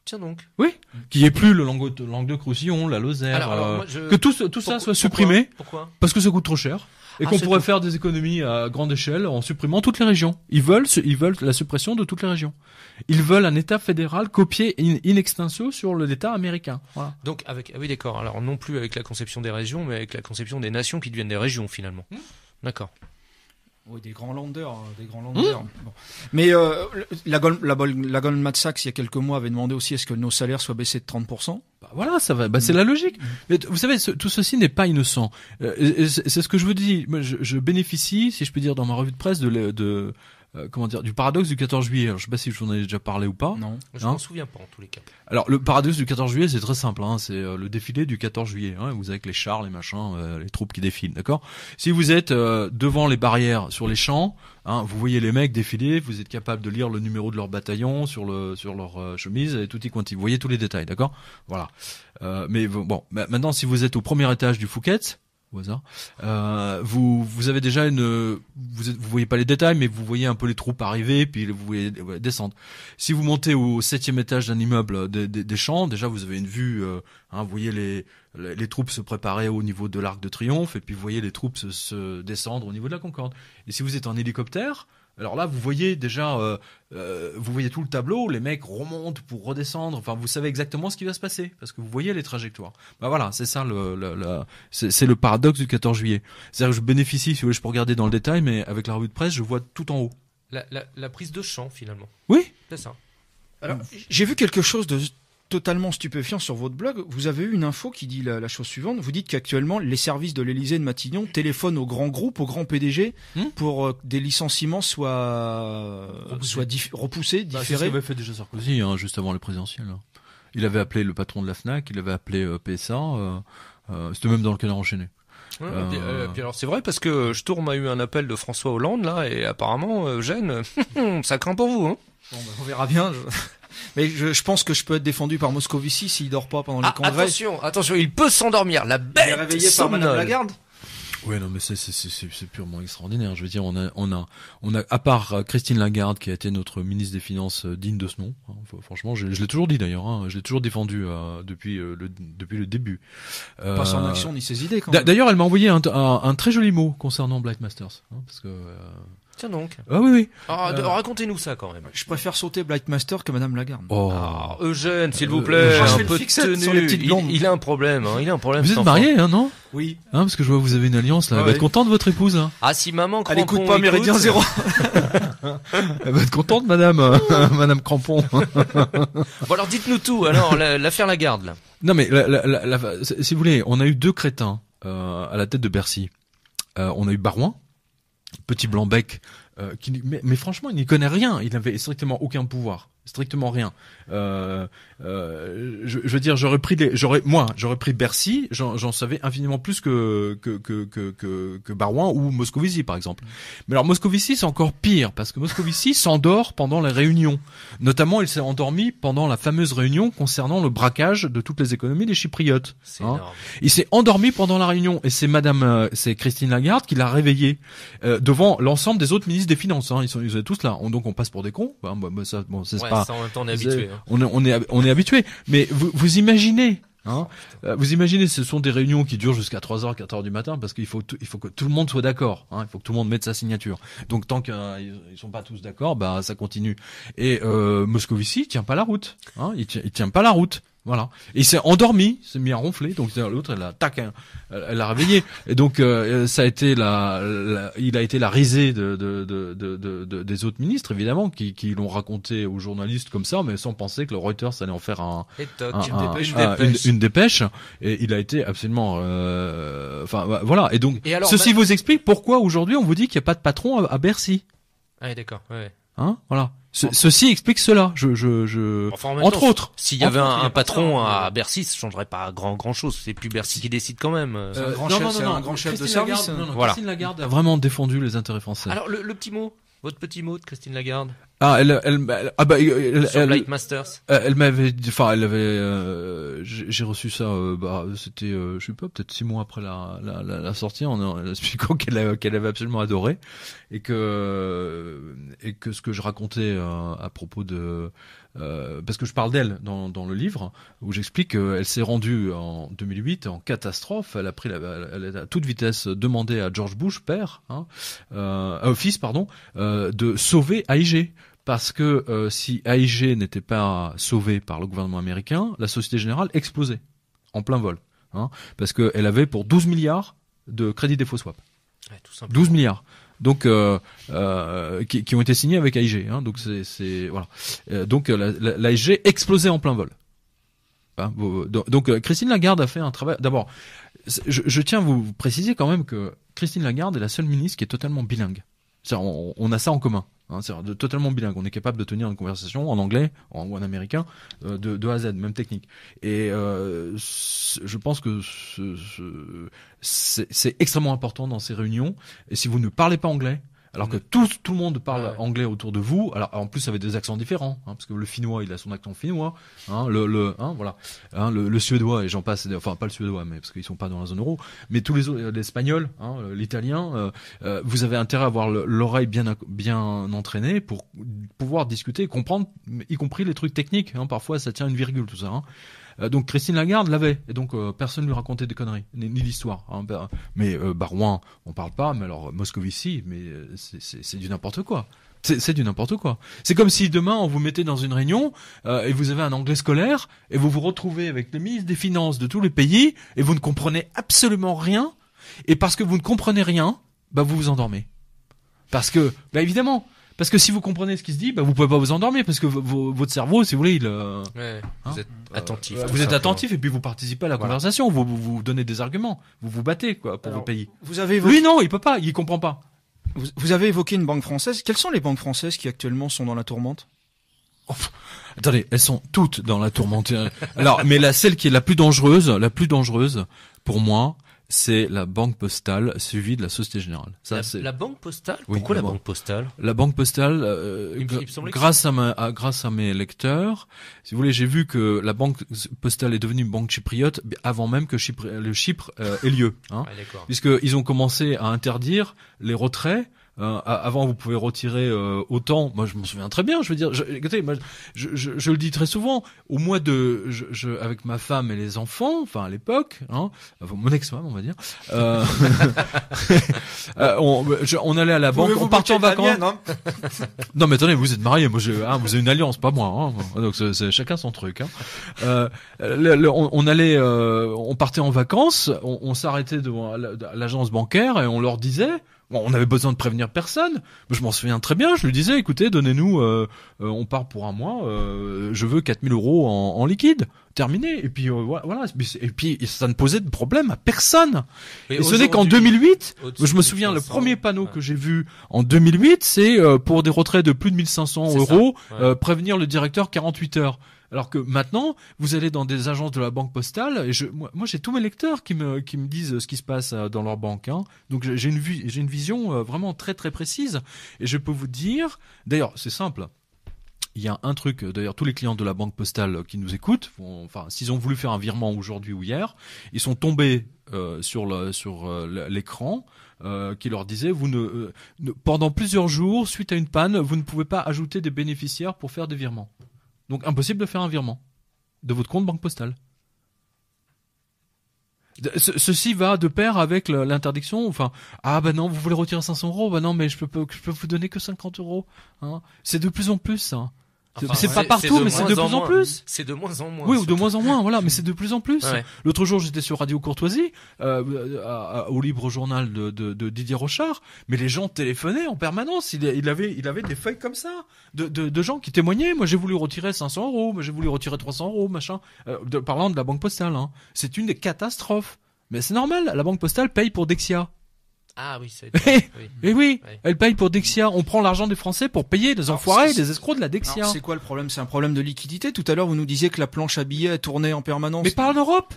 Speaker 2: Tiens donc.
Speaker 3: Oui. Qu'il n'y ait plus le Languedoc-Roussillon, la Lozère, que tout ça soit supprimé.
Speaker 2: Pourquoi ?
Speaker 3: Parce que ça coûte trop cher. Et qu'on pourrait faire des économies à grande échelle en supprimant toutes les régions. Ils veulent la suppression de toutes les régions. Ils veulent un État fédéral copié in extenso sur l'État américain. Voilà.
Speaker 2: Donc oui d'accord. Alors non plus avec la conception des régions, mais avec la conception des nations qui deviennent des régions finalement. D'accord.
Speaker 1: Oui, des grands landers. Bon. Mais la Goldman Sachs, il y a quelques mois, avait demandé aussi est-ce que nos salaires soient baissés de 30%.
Speaker 3: Voilà, ça va. C'est la logique. Mais vous savez, tout ceci n'est pas innocent. C'est ce que je vous dis. Moi, je bénéficie, si je peux dire, dans ma revue de presse du paradoxe du 14 juillet. Alors, je sais pas si je vous en ai déjà parlé ou pas.
Speaker 1: Non.
Speaker 2: Je m'en souviens pas en tous les cas.
Speaker 3: Alors, le paradoxe du 14 juillet, c'est très simple, c'est le défilé du 14 juillet, vous avez les chars, les machins, les troupes qui défilent, d'accord? Si vous êtes devant les barrières sur les champs, vous voyez les mecs défiler, vous êtes capable de lire le numéro de leur bataillon sur leur chemise et tutti quanti. Vous voyez tous les détails, d'accord? Voilà. Mais bon, maintenant si vous êtes au premier étage du Fouquet's, au hasard, vous avez déjà vous voyez pas les détails, mais vous voyez un peu les troupes arriver, puis vous voyez descendre. Si vous montez au 7e étage d'un immeuble des champs, déjà vous avez une vue, vous voyez les troupes se préparer au niveau de l'Arc de Triomphe, et puis vous voyez les troupes se descendre au niveau de la Concorde. Et si vous êtes en hélicoptère, alors là, vous voyez déjà, vous voyez tout le tableau, les mecs remontent pour redescendre. Enfin, vous savez exactement ce qui va se passer parce que vous voyez les trajectoires. Voilà, c'est ça c'est le paradoxe du 14 juillet. C'est-à-dire que je bénéficie, si vous voulez, je peux regarder dans le détail, mais avec la revue de presse, je vois tout en haut.
Speaker 2: La prise de champ finalement.
Speaker 3: Oui,
Speaker 2: c'est ça.
Speaker 1: Alors, j'ai vu quelque chose de totalement stupéfiant sur votre blog. Vous avez eu une info qui dit la chose suivante. Vous dites qu'actuellement, les services de l'Élysée de Matignon téléphonent aux grands groupes, aux grands PDG, pour que des licenciements soient repoussés, différés.
Speaker 3: C'est ce qu'avait fait déjà Sarkozy, juste avant les présidentielles. Il avait appelé le patron de la FNAC, il avait appelé PSA, c'était même dans le Canard enchaîné.
Speaker 2: Puis alors c'est vrai parce que Sturm a eu un appel de François Hollande là et apparemment Eugène, ça craint pour vous.
Speaker 1: Bon, on verra bien. Mais je pense que je peux être défendu par Moscovici s'il dort pas pendant les congrès.
Speaker 2: Attention, il peut s'endormir. La bête. Il est
Speaker 1: réveillé par Madame Lagarde.
Speaker 3: Ouais, non, mais c'est purement extraordinaire. Je veux dire, on a, à part Christine Lagarde, qui a été notre ministre des Finances digne de ce nom. Franchement, je l'ai toujours dit d'ailleurs. Je l'ai toujours défendu depuis le début.
Speaker 1: Pas son action ni ses idées. Quand même.
Speaker 3: D'ailleurs, elle m'a envoyé un très joli mot concernant Blight Masters, parce que.
Speaker 2: Tiens donc.
Speaker 3: Ah oui.
Speaker 2: Racontez-nous ça quand même.
Speaker 1: Je préfère sauter Blightmaster que Madame Lagarde.
Speaker 2: Eugène, s'il vous plaît, un peu de tenue. Il a un problème.
Speaker 3: Vous êtes marié, non?
Speaker 1: Oui.
Speaker 3: Parce que je vois que vous avez une alliance là. Elle va être contente votre épouse.
Speaker 2: Ah si maman Crampon.
Speaker 1: Elle écoute pas Méridien Zéro.
Speaker 3: Elle va être contente, Madame Crampon.
Speaker 2: Bon alors dites-nous tout. Alors l'affaire Lagarde là.
Speaker 3: Non mais si vous voulez, on a eu deux crétins à la tête de Bercy. On a eu Barouin. Petit blanc-bec, mais franchement, il n'y connaît rien. Il n'avait strictement aucun pouvoir, strictement rien. Je veux dire, j'aurais pris Bercy, j'en savais infiniment plus que Barouin ou Moscovici, par exemple. Mais alors Moscovici, c'est encore pire parce que Moscovici s'endort pendant les réunions. Notamment, il s'est endormi pendant la fameuse réunion concernant le braquage de toutes les économies des Chypriotes.
Speaker 2: C'est énorme.
Speaker 3: Il s'est endormi pendant la réunion et c'est Christine Lagarde qui l'a réveillé devant l'ensemble des autres ministres des Finances. Ils étaient tous là. Donc on passe pour des cons. Ça, pas.
Speaker 2: Ça, en même temps, on est habitué.
Speaker 3: On est habitué. Mais vous imaginez. Vous imaginez, ce sont des réunions qui durent jusqu'à 3h, 4h du matin parce qu'il faut que tout le monde soit d'accord. Il faut que tout le monde mette sa signature. Donc tant qu'ils sont pas tous d'accord, ça continue. Et Moscovici tient pas la route. Il tient pas la route. Voilà. Et il s'est endormi, s'est mis à ronfler. Donc l'autre, elle l'a réveillé. Et donc ça a été il a été la risée des autres ministres, évidemment, qui l'ont raconté aux journalistes comme ça, mais sans penser que le Reuters allait en faire une dépêche. Et il a été absolument, voilà. Et donc ceci vous explique pourquoi aujourd'hui on vous dit qu'il n'y a pas de patron à Bercy.
Speaker 2: Ah, d'accord. Ouais.
Speaker 3: Hein, voilà. Ceci explique cela. Entre autres.
Speaker 2: S'il y avait un patron à Bercy, ça changerait pas grand chose. C'est plus Bercy qui décide quand même.
Speaker 1: C'est un grand chef de service.
Speaker 3: Voilà. Christine Lagarde a vraiment défendu les intérêts français.
Speaker 2: Alors le petit mot. Votre petit mot de Christine Lagarde.
Speaker 3: Sur
Speaker 2: Blight Masters.
Speaker 3: Elle m'avait dit, j'ai reçu ça, c'était, je sais pas, peut-être 6 mois après la sortie, en expliquant qu'elle avait absolument adoré, et que ce que je racontais à propos de, parce que je parle d'elle dans le livre, où j'explique qu'elle s'est rendue en 2008 en catastrophe. Elle a à toute vitesse demandé à George Bush, fils, de sauver AIG. Parce que si AIG n'était pas sauvé par le gouvernement américain, la Société Générale explosait en plein vol. Parce qu'elle avait pour 12 milliards de crédits défaut swap.
Speaker 2: Ouais, tout simplement.
Speaker 3: 12 milliards. Donc qui ont été signés avec AIG. Donc c'est voilà. Donc l'AIG explosait en plein vol. Donc Christine Lagarde a fait un travail. D'abord, je tiens à vous préciser quand même que Christine Lagarde est la seule ministre qui est totalement bilingue. On a ça en commun. C'est totalement bilingue. On est capable de tenir une conversation en anglais ou en américain de A à Z, même technique. Et je pense que c'est extrêmement important dans ces réunions. Et si vous ne parlez pas anglais, alors que tout le monde parle anglais autour de vous, alors en plus avec des accents différents, parce que le finnois il a son accent finnois, le suédois et j'en passe, enfin pas le suédois mais parce qu'ils sont pas dans la zone euro, mais tous les autres, l'espagnol, l'italien, vous avez intérêt à avoir l'oreille bien entraînée pour pouvoir discuter et comprendre, y compris les trucs techniques. Parfois ça tient une virgule tout ça. Donc Christine Lagarde l'avait, et donc personne lui racontait des conneries, ni l'histoire. Mais Barouin, on parle pas, mais alors Moscovici, mais c'est du n'importe quoi. C'est du n'importe quoi. C'est comme si demain on vous mettait dans une réunion et vous avez un anglais scolaire et vous vous retrouvez avec les ministres des Finances de tous les pays et vous ne comprenez absolument rien, et parce que vous ne comprenez rien, vous vous endormez. Parce que, évidemment. Parce que si vous comprenez ce qui se dit, vous pouvez pas vous endormir, parce que votre cerveau, si vous voulez,
Speaker 2: vous êtes attentif.
Speaker 3: Vous êtes attentif et puis vous participez à la conversation, vous donnez des arguments, vous vous battez pour votre pays. Lui non, il peut pas, il comprend pas.
Speaker 1: Vous avez évoqué une banque française. Quelles sont les banques françaises qui actuellement sont dans la tourmente?
Speaker 3: Attendez, elles sont toutes dans la tourmente. Alors, mais celle qui est la plus dangereuse pour moi, c'est la Banque Postale suivie de la Société Générale.
Speaker 2: La Banque Postale? Pourquoi la Banque Postale?
Speaker 3: La Banque Postale, grâce à mes lecteurs, si vous voulez, j'ai vu que la Banque Postale est devenue une banque chypriote avant même que le Chypre ait lieu. Puisqu'ils ont commencé à interdire les retraits. Avant, vous pouvez retirer autant. Moi, je m'en souviens très bien. Je veux dire, écoutez, moi, je le dis très souvent. Au mois avec ma femme et les enfants, enfin à l'époque, mon ex-femme, on va dire, on allait à la banque, on partait en vacances. Non, mais attendez, vous êtes mariés. Moi, vous avez une alliance, pas moi. Donc c'est chacun son truc. On partait en vacances, on s'arrêtait devant l'agence bancaire et on leur disait. Bon, on avait besoin de prévenir personne. Je m'en souviens très bien. Je lui disais, écoutez, donnez-nous, on part pour un mois. Je veux 4 000 € en liquide. Terminé. Et puis voilà. Et puis ça ne posait de problème à personne. Et ce n'est qu'en 2008, je me souviens, le premier panneau que j'ai vu en 2008, c'est pour des retraits de plus de 1 500 €, prévenir le directeur 48 heures. Alors que maintenant, vous allez dans des agences de la Banque Postale, et moi j'ai tous mes lecteurs qui me disent ce qui se passe dans leur banque. Donc j'ai une vision vraiment très très précise. Et je peux vous dire, d'ailleurs c'est simple. Il y a un truc, d'ailleurs tous les clients de la Banque Postale qui nous écoutent, s'ils ont voulu faire un virement aujourd'hui ou hier, ils sont tombés sur l'écran qui leur disait pendant plusieurs jours, suite à une panne, vous ne pouvez pas ajouter des bénéficiaires pour faire des virements. Donc impossible de faire un virement de votre compte Banque Postale. Ceci va de pair avec l'interdiction. Non, vous voulez retirer 500 €, non, mais je peux vous donner que 50 €. C'est de plus en plus ça.
Speaker 2: Enfin,
Speaker 3: c'est pas partout, mais c'est de plus en plus.
Speaker 2: C'est de moins en moins.
Speaker 3: Oui, ou de moins en moins, voilà, mais c'est de plus en plus.
Speaker 2: Ouais.
Speaker 3: L'autre jour, j'étais sur Radio Courtoisie, au libre journal de Didier Rochard, mais les gens téléphonaient en permanence. Il avait des feuilles comme ça, de gens qui témoignaient. Moi, j'ai voulu retirer 500 €, moi, j'ai voulu retirer 300 €, machin. Parlant de la Banque Postale, hein. C'est une catastrophe. Mais c'est normal, la Banque Postale paye pour Dexia.
Speaker 2: Ah oui, c'est
Speaker 3: Et oui, elle paye pour Dexia. On prend l'argent des Français pour payer des enfoirés, des escrocs de la Dexia.
Speaker 1: C'est quoi le problème? C'est un problème de liquidité. Tout à l'heure, vous nous disiez que la planche à billets est tournée en permanence.
Speaker 3: Mais pas en Europe.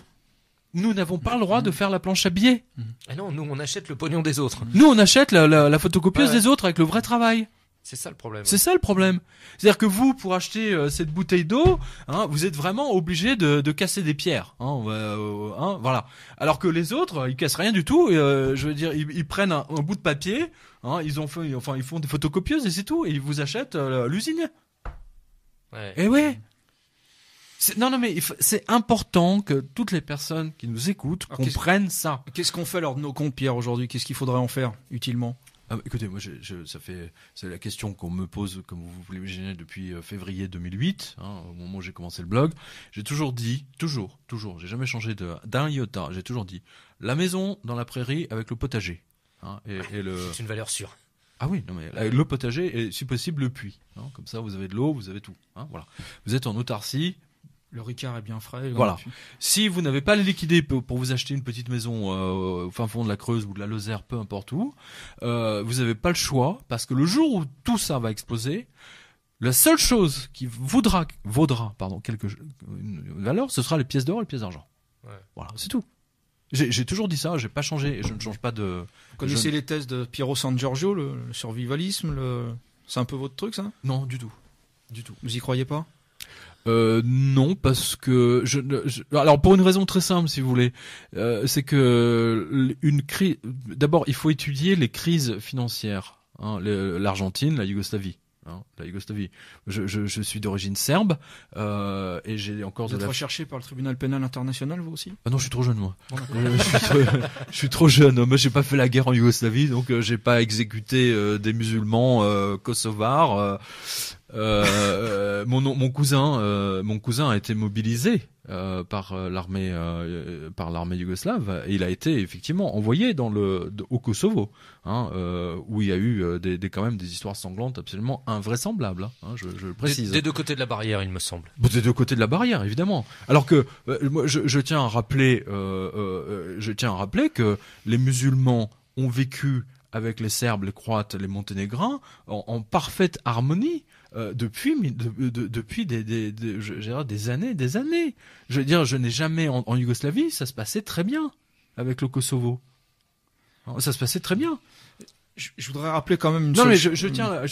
Speaker 3: Nous n'avons pas le droit de faire la planche à billets.
Speaker 2: Ah non, nous on achète le pognon des autres.
Speaker 3: Nous on achète la photocopieuse des autres avec le vrai travail.
Speaker 2: C'est ça le problème.
Speaker 3: C'est ça le problème. C'est-à-dire que vous, pour acheter cette bouteille d'eau, hein, vous êtes vraiment obligé de casser des pierres. Hein, voilà. Alors que les autres, ils cassent rien du tout. Je veux dire, ils prennent un bout de papier, hein, ils font des photocopieuses et c'est tout. Et ils vous achètent l'usine.
Speaker 2: Ouais.
Speaker 3: Et ouais. Non, mais c'est important que toutes les personnes qui nous écoutent comprennent ça.
Speaker 1: Qu'est-ce qu'on fait alors de nos comptes, Pierre, aujourd'hui? Qu'est-ce qu'il faudrait en faire utilement?
Speaker 3: Écoutez, moi, c'est la question qu'on me pose, comme vous voulez l'imaginer, depuis février 2008, hein, au moment où j'ai commencé le blog. J'ai toujours dit, toujours, j'ai jamais changé d'un iota. J'ai toujours dit, la maison dans la prairie avec le potager. Hein,
Speaker 2: c'est une valeur sûre.
Speaker 3: Ah oui, non mais le potager et si possible le puits. Hein, comme ça, vous avez de l'eau, vous avez tout. Hein, voilà. Vous êtes en autarcie.
Speaker 1: Le Ricard est bien frais.
Speaker 3: Voilà. Si vous n'avez pas les liquidés pour vous acheter une petite maison au fin fond de la Creuse ou de la Lozère, peu importe où, vous n'avez pas le choix parce que le jour où tout ça va exploser, la seule chose qui vaudra une valeur, ce sera les pièces d'or et les pièces d'argent. Ouais. Voilà, c'est tout. J'ai toujours dit ça, j'ai pas changé et je ne change pas de.
Speaker 1: Vous connaissez les thèses de Piero San Giorgio, le survivalisme, c'est un peu votre truc, ça?
Speaker 3: Non, du tout.
Speaker 1: Vous y croyez pas?
Speaker 3: Non, parce que alors pour une raison très simple, si vous voulez, c'est que une crise. D'abord, il faut étudier les crises financières. Hein, l'Argentine, la Yougoslavie. Hein, la Yougoslavie. Je suis d'origine serbe et j'ai encore.
Speaker 1: Vous êtes recherché par le tribunal pénal international, vous aussi?
Speaker 3: Ah non, je suis trop jeune moi. Bon, je suis trop jeune. Moi, j'ai pas fait la guerre en Yougoslavie, donc j'ai pas exécuté des musulmans kosovars. Mon cousin a été mobilisé par l'armée yougoslave et il a été effectivement envoyé au Kosovo, hein, où il y a eu quand même des histoires sanglantes absolument invraisemblables. Hein, je le précise.
Speaker 2: Des deux côtés de la barrière, il me semble.
Speaker 3: Des deux côtés de la barrière, évidemment. Alors que moi, je tiens à rappeler que les musulmans ont vécu avec les Serbes, les Croates, les Monténégrins en parfaite harmonie. Depuis des années. Je veux dire, je n'ai jamais en Yougoslavie, ça se passait très bien avec le Kosovo. Ça se passait très bien.
Speaker 1: Je voudrais rappeler quand même une
Speaker 3: chose. Non, mais je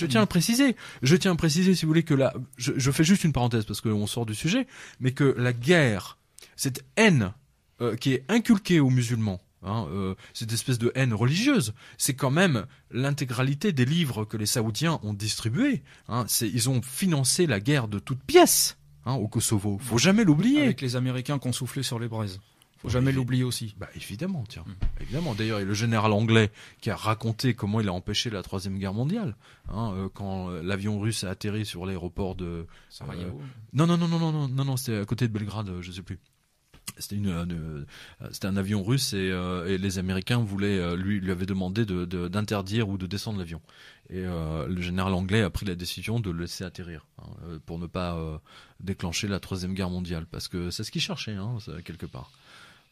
Speaker 3: tiens à préciser. Je tiens à préciser, si vous voulez, que là, je fais juste une parenthèse parce qu'on sort du sujet, mais que la guerre, cette haine qui est inculquée aux musulmans, hein, cette espèce de haine religieuse, c'est quand même l'intégralité des livres que les Saoudiens ont distribués. Hein, ils ont financé la guerre de toutes pièces, hein, au Kosovo. Faut jamais l'oublier.
Speaker 1: Avec les Américains qui ont soufflé sur les braises. Faut jamais l'oublier aussi.
Speaker 3: Bah évidemment, tiens. Évidemment. D'ailleurs, il y a le général anglais qui a raconté comment il a empêché la Troisième Guerre mondiale, hein, quand l'avion russe a atterri sur l'aéroport de
Speaker 1: Sarajevo.
Speaker 3: Non, c'était à côté de Belgrade, je sais plus. C'était c'était un avion russe et les Américains lui avaient demandé d'interdire ou de descendre l'avion. Et le général anglais a pris la décision de le laisser atterrir, hein, pour ne pas déclencher la Troisième Guerre mondiale, parce que c'est ce qu'il cherchait, hein, quelque part.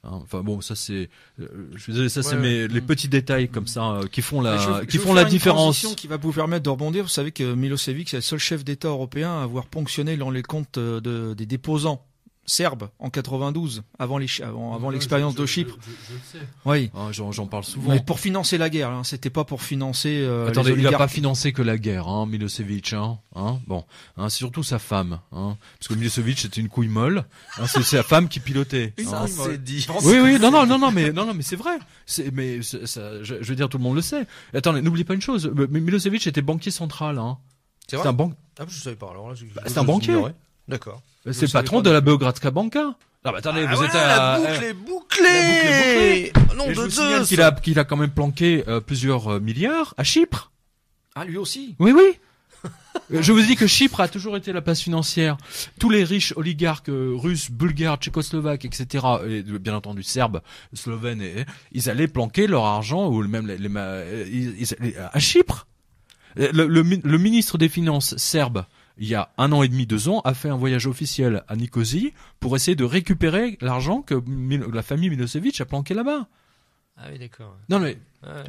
Speaker 3: Hein, enfin bon, ça c'est, je suis désolé, c'est les petits détails comme ça qui font la différence.
Speaker 1: Une qui va vous permettre de rebondir. Vous savez que Milosevic c'est le seul chef d'État européen à avoir ponctionné dans les comptes des déposants serbes en 92, avant l'expérience de Chypre.
Speaker 3: Je le sais.
Speaker 1: Oui.
Speaker 3: Ah, j'en parle souvent.
Speaker 1: Mais pour financer la guerre, hein, c'était pas pour financer.
Speaker 3: Attendez, il a pas financé que la guerre, hein, Milosevic, hein, bon, hein, c'est surtout sa femme, hein, parce que Milosevic c'était une couille molle, hein, c'est sa femme qui pilotait.
Speaker 2: Ça c'est dit.
Speaker 3: Oui, non, mais c'est vrai. Je veux dire, tout le monde le sait. Attendez, n'oublie pas une chose, Milosevic était banquier central, hein.
Speaker 2: C'est vrai.
Speaker 3: Ah,
Speaker 2: je savais pas. Alors là,
Speaker 3: c'est un banquier.
Speaker 2: D'accord.
Speaker 3: C'est le patron de la Beogradska Banka. Ah bah attendez, vous êtes
Speaker 2: la boucle est bouclée. Non,
Speaker 3: je vous signale qu'il a quand même planqué plusieurs milliards à Chypre.
Speaker 1: Ah, lui aussi.
Speaker 3: Oui. Je vous dis que Chypre a toujours été la place financière. Tous les riches oligarques russes, bulgares, tchécoslovaques, etc., et bien entendu serbes, slovènes, ils allaient planquer leur argent ou même à Chypre. Le ministre des Finances serbe, il y a 1 an et demi, 2 ans, a fait un voyage officiel à Nicosie pour essayer de récupérer l'argent que la famille Milosevic a planqué là-bas.
Speaker 2: Ah oui, d'accord.
Speaker 3: Non mais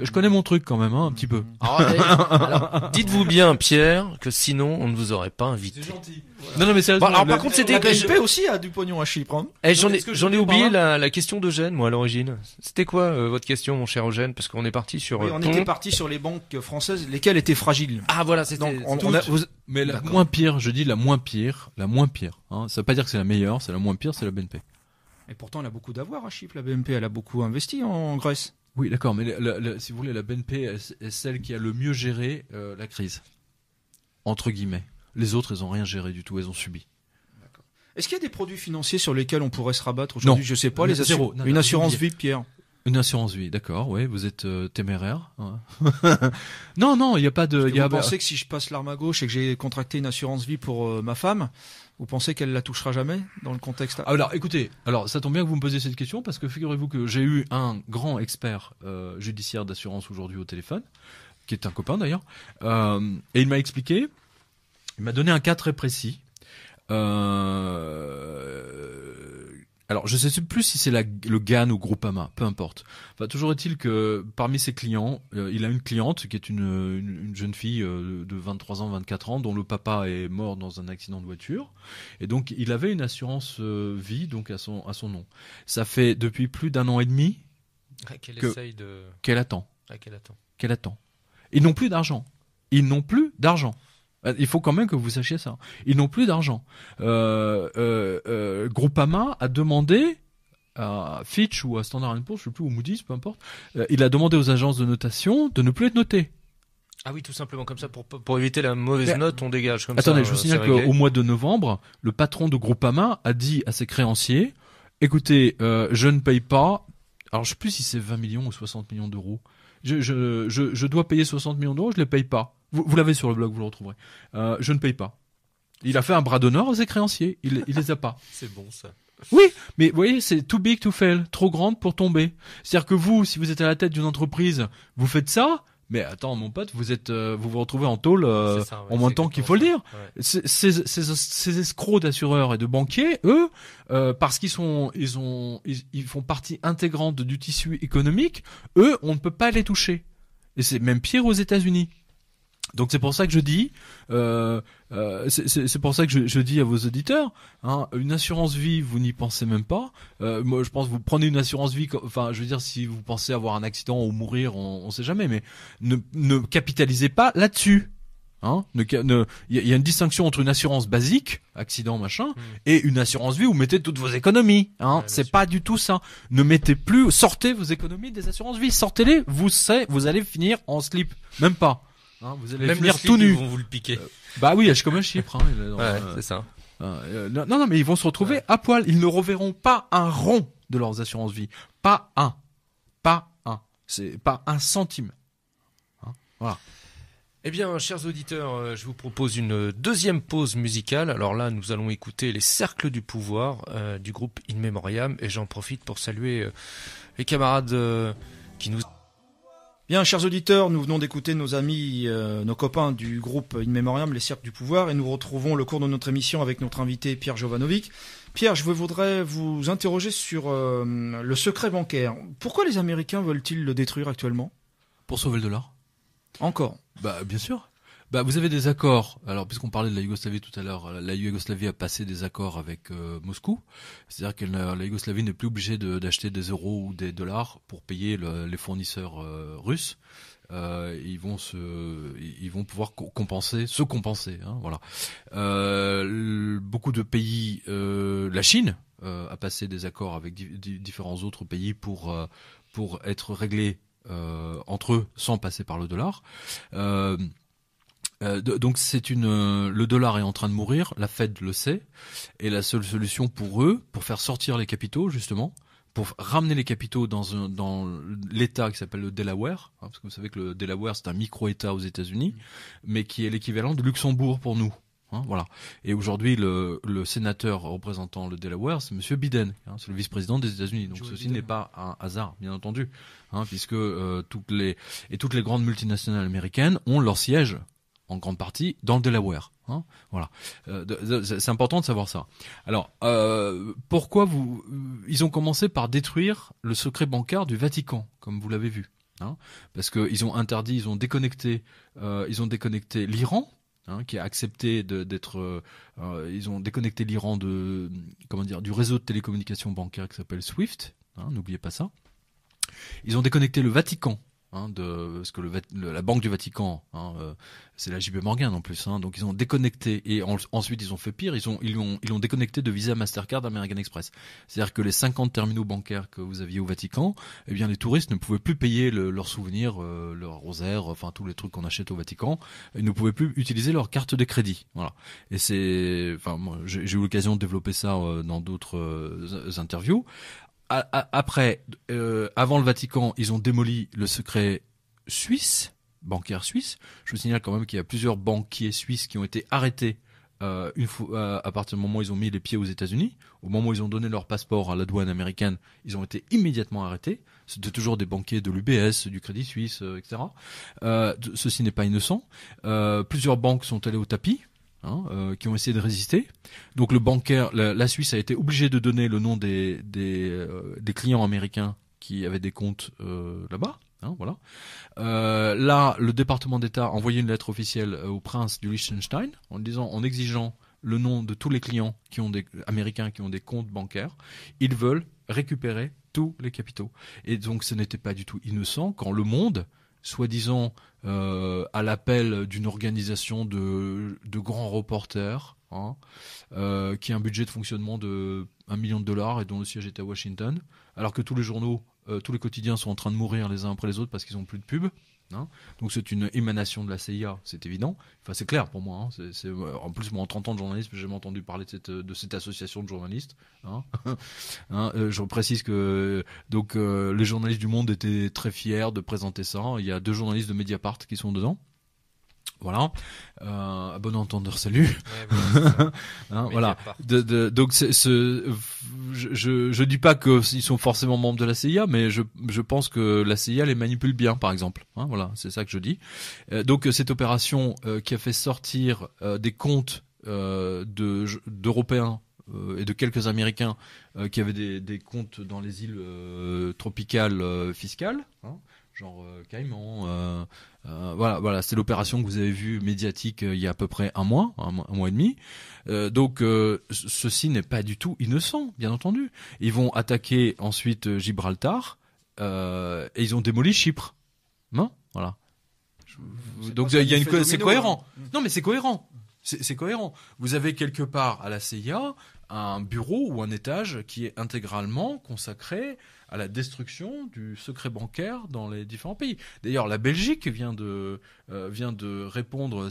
Speaker 3: je connais mon truc quand même, un petit peu.
Speaker 2: Alors, dites-vous bien, Pierre, que sinon on ne vous aurait pas invité.
Speaker 3: C'est gentil. Voilà. Non mais c'est.
Speaker 1: Bon, alors par contre, c'était la BNP aussi a du pognon à Chypre. Hein.
Speaker 2: J'en ai oublié la question d'Eugène, moi à l'origine. C'était quoi votre question, mon cher Eugène, parce qu'on est parti sur.
Speaker 1: Oui, on était parti sur les banques françaises, lesquelles étaient fragiles.
Speaker 2: Ah voilà, c'était.
Speaker 3: Mais la moins pire, je dis la moins pire. Hein, ça veut pas dire que c'est la meilleure, c'est la moins pire, c'est la BNP.
Speaker 1: Et pourtant, elle a beaucoup d'avoir à Chypre, la BNP. Elle a beaucoup investi en Grèce.
Speaker 3: Oui, d'accord, mais si vous voulez, la BNP est celle qui a le mieux géré la crise. Entre guillemets. Les autres, elles ont rien géré du tout, elles ont subi.
Speaker 1: D'accord. Est-ce qu'il y a des produits financiers sur lesquels on pourrait se rabattre aujourd'hui? Je sais pas, une assurance vie, Pierre.
Speaker 3: Une assurance vie, d'accord, oui, vous êtes téméraire. Ouais. non, il n'y a pas de...
Speaker 1: Vous pensez que si je passe l'arme à gauche et que j'ai contracté une assurance vie pour ma femme, vous pensez qu'elle la touchera jamais dans le contexte?
Speaker 3: Alors, écoutez, ça tombe bien que vous me posiez cette question parce que figurez-vous que j'ai eu un grand expert judiciaire d'assurance aujourd'hui au téléphone, qui est un copain d'ailleurs, et il m'a expliqué, il m'a donné un cas très précis. Alors, je sais plus si c'est le GAN ou Groupama, peu importe. Enfin, toujours est-il que parmi ses clients, il a une cliente qui est une jeune fille de 23 ans, 24 ans, dont le papa est mort dans un accident de voiture. Et donc, il avait une assurance vie donc à son nom. Ça fait depuis plus d'1 an et demi qu'elle attend. Qu'elle attend. Ils n'ont plus d'argent. Il faut quand même que vous sachiez ça. Ils n'ont plus d'argent. Groupama a demandé à Fitch ou à Standard & Poor's, je sais plus, ou Moody's, peu importe. Il a demandé aux agences de notation de ne plus être notées.
Speaker 2: Ah oui, tout simplement comme ça pour éviter la mauvaise note, on dégage comme
Speaker 3: attendez,
Speaker 2: ça.
Speaker 3: Je vous signale qu'au mois de novembre, le patron de Groupama a dit à ses créanciers "Écoutez, je ne paye pas. Alors je sais plus si c'est 20 millions ou 60 millions d'euros. Je dois payer 60 millions d'euros, je les paye pas. Vous l'avez sur le blog, vous le retrouverez. Je ne paye pas. Il a fait un bras d'honneur à ses créanciers. Il les a pas.
Speaker 2: C'est bon, ça.
Speaker 3: Oui, mais vous voyez, c'est too big to fail. Trop grande pour tomber. C'est-à-dire que vous, si vous êtes à la tête d'une entreprise, vous faites ça. Mais attends, mon pote, vous vous retrouvez en taulle en moins de temps qu'il faut le dire. Ouais. Ces escrocs d'assureurs et de banquiers, eux, parce ils font partie intégrante du tissu économique, eux, on ne peut pas les toucher. Et c'est même pire aux États-Unis. Donc c'est pour ça que je dis, c'est pour ça que je dis à vos auditeurs, hein, une assurance vie, vous n'y pensez même pas. Moi, je pense que vous prenez une assurance vie, enfin, je veux dire, si vous pensez avoir un accident ou mourir, on sait jamais, mais ne capitalisez pas là-dessus. Hein, il y a une distinction entre une assurance basique, accident machin, et une assurance vie où vous mettez toutes vos économies. Hein, c'est pas du tout ça. Ne mettez plus, sortez vos économies des assurances vie, sortez-les. Vous allez finir en slip, même pas. Hein, vous allez
Speaker 2: même
Speaker 3: finir tout nu.
Speaker 2: Ils vont vous le piquer.
Speaker 3: Bah oui, je suis comme un Chypre. Hein,
Speaker 2: c'est ça.
Speaker 3: Non, mais ils vont se retrouver à poil. Ils ne reverront pas un rond de leurs assurances vie. Pas un. C'est pas un centime. Hein, voilà.
Speaker 2: Eh bien, chers auditeurs, je vous propose une deuxième pause musicale. Alors là, nous allons écouter les Cercles du Pouvoir du groupe In Memoriam. Et j'en profite pour saluer les camarades qui nous...
Speaker 1: Bien, chers auditeurs, nous venons d'écouter nos amis, nos copains du groupe In Memoriam, les Cercles du Pouvoir, et nous retrouvons le cours de notre émission avec notre invité Pierre Jovanovic. Pierre, je voudrais vous interroger sur le secret bancaire. Pourquoi les Américains veulent-ils le détruire actuellement?
Speaker 3: Pour sauver le dollar.
Speaker 1: Encore?
Speaker 3: Bah, bien sûr. Bah, vous avez des accords. Alors, puisqu'on parlait de la Yougoslavie tout à l'heure, la Yougoslavie a passé des accords avec Moscou. C'est-à-dire que la Yougoslavie n'est plus obligée d'acheter des euros ou des dollars pour payer les fournisseurs russes. Ils vont pouvoir se compenser. Hein, voilà. Beaucoup de pays, la Chine a passé des accords avec différents autres pays pour être réglés entre eux sans passer par le dollar. Donc le dollar est en train de mourir, la Fed le sait, et la seule solution pour eux, pour faire sortir les capitaux justement, pour ramener les capitaux dans l'État qui s'appelle le Delaware, parce que vous savez que le Delaware c'est un micro-État aux États-Unis, mais qui est l'équivalent de Luxembourg pour nous. Voilà. Et aujourd'hui, le sénateur représentant le Delaware, c'est Monsieur Biden, c'est le vice-président des États-Unis. Donc ceci n'est pas un hasard, bien entendu, puisque toutes les grandes multinationales américaines ont leur siège en grande partie dans le Delaware. Voilà. C'est important de savoir ça. Alors, pourquoi ils ont commencé par détruire le secret bancaire du Vatican, comme vous l'avez vu, parce que ils ont déconnecté l'Iran. Qui a accepté d'être, ils ont déconnecté l'Iran du réseau de télécommunications bancaires qui s'appelle SWIFT. N'oubliez pas ça. Ils ont déconnecté le Vatican. Parce que la banque du Vatican, c'est la JP Morgan en plus, donc ils ont déconnecté et ensuite ils ont fait pire, ils l'ont déconnecté de Visa, Mastercard, American Express. C'est-à-dire que les 50 terminaux bancaires que vous aviez au Vatican, eh bien les touristes ne pouvaient plus payer leurs souvenirs, leurs rosaires, enfin tous les trucs qu'on achète au Vatican, ils ne pouvaient plus utiliser leur carte de crédit. Voilà. Et moi j'ai eu l'occasion de développer ça dans d'autres interviews. Après, avant le Vatican, ils ont démoli le secret bancaire suisse. Je vous signale quand même qu'il y a plusieurs banquiers suisses qui ont été arrêtés une fois à partir du moment où ils ont mis les pieds aux États-Unis. Au moment où ils ont donné leur passeport à la douane américaine, ils ont été immédiatement arrêtés. C'était toujours des banquiers de l'UBS, du Crédit Suisse, etc. Ceci n'est pas innocent. Plusieurs banques sont allées au tapis. Qui ont essayé de résister. Donc le bancaire, la Suisse a été obligée de donner le nom des clients américains qui avaient des comptes là-bas. Voilà. Là, le département d'État a envoyé une lettre officielle au prince du Liechtenstein en exigeant le nom de tous les clients américains qui ont des comptes bancaires. Ils veulent récupérer tous les capitaux. Et donc ce n'était pas du tout innocent quand le Monde, soi-disant à l'appel d'une organisation de grands reporters, qui a un budget de fonctionnement de $1 million et dont le siège est à Washington, alors que tous les journaux, tous les quotidiens sont en train de mourir les uns après les autres parce qu'ils n'ont plus de pub. Donc c'est une émanation de la CIA, c'est évident. Enfin c'est clair pour moi. En plus moi en 30 ans de journalisme, j'ai jamais entendu parler de cette association de journalistes. Je précise que les journalistes du Monde étaient très fiers de présenter ça. Il y a 2 journalistes de Mediapart qui sont dedans. Voilà, à bon entendeur, salut. Ouais, voilà. Donc je dis pas que ils sont forcément membres de la CIA, mais je pense que la CIA les manipule bien, par exemple. Voilà, c'est ça que je dis. Donc cette opération qui a fait sortir des comptes d'Européens et de quelques Américains qui avaient des comptes dans les îles tropicales fiscales. Genre Caïman, voilà, c'est l'opération que vous avez vue médiatique il y a à peu près un mois et demi. Donc ceci n'est pas du tout innocent, bien entendu. Ils vont attaquer ensuite Gibraltar et ils ont démoli Chypre. Voilà. Donc il y a c'est cohérent. Non mais c'est cohérent. C'est cohérent. Vous avez quelque part à la CIA un bureau ou un étage qui est intégralement consacré à la destruction du secret bancaire dans les différents pays. D'ailleurs, la Belgique vient de répondre.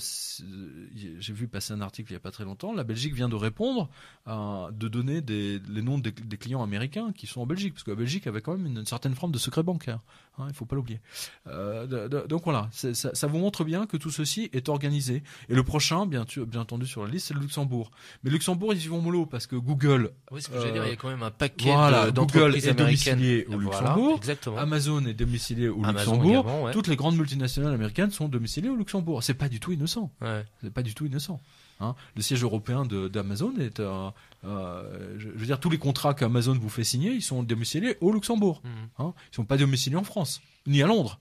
Speaker 3: J'ai vu passer un article il y a pas très longtemps. La Belgique vient de répondre, de donner les noms des clients américains qui sont en Belgique, parce que la Belgique avait quand même une certaine forme de secret bancaire. Il faut pas l'oublier. Donc voilà, ça vous montre bien que tout ceci est organisé. Et le prochain, bien entendu sur la liste, c'est le Luxembourg. Mais Luxembourg, ils y vont mollo parce que Google.
Speaker 2: Oui, ce que j'allais dire, il y a quand même un paquet d'entreprises américaines.
Speaker 3: Au Luxembourg,
Speaker 2: voilà,
Speaker 3: Amazon est domicilié au Luxembourg, également, ouais. Toutes les grandes multinationales américaines sont domiciliées au Luxembourg. C'est pas du tout innocent. Ouais. C'est pas du tout innocent. Le siège européen d'Amazon est, je veux dire, tous les contrats qu'Amazon vous fait signer, ils sont domiciliés au Luxembourg. Ils sont pas domiciliés en France, ni à Londres.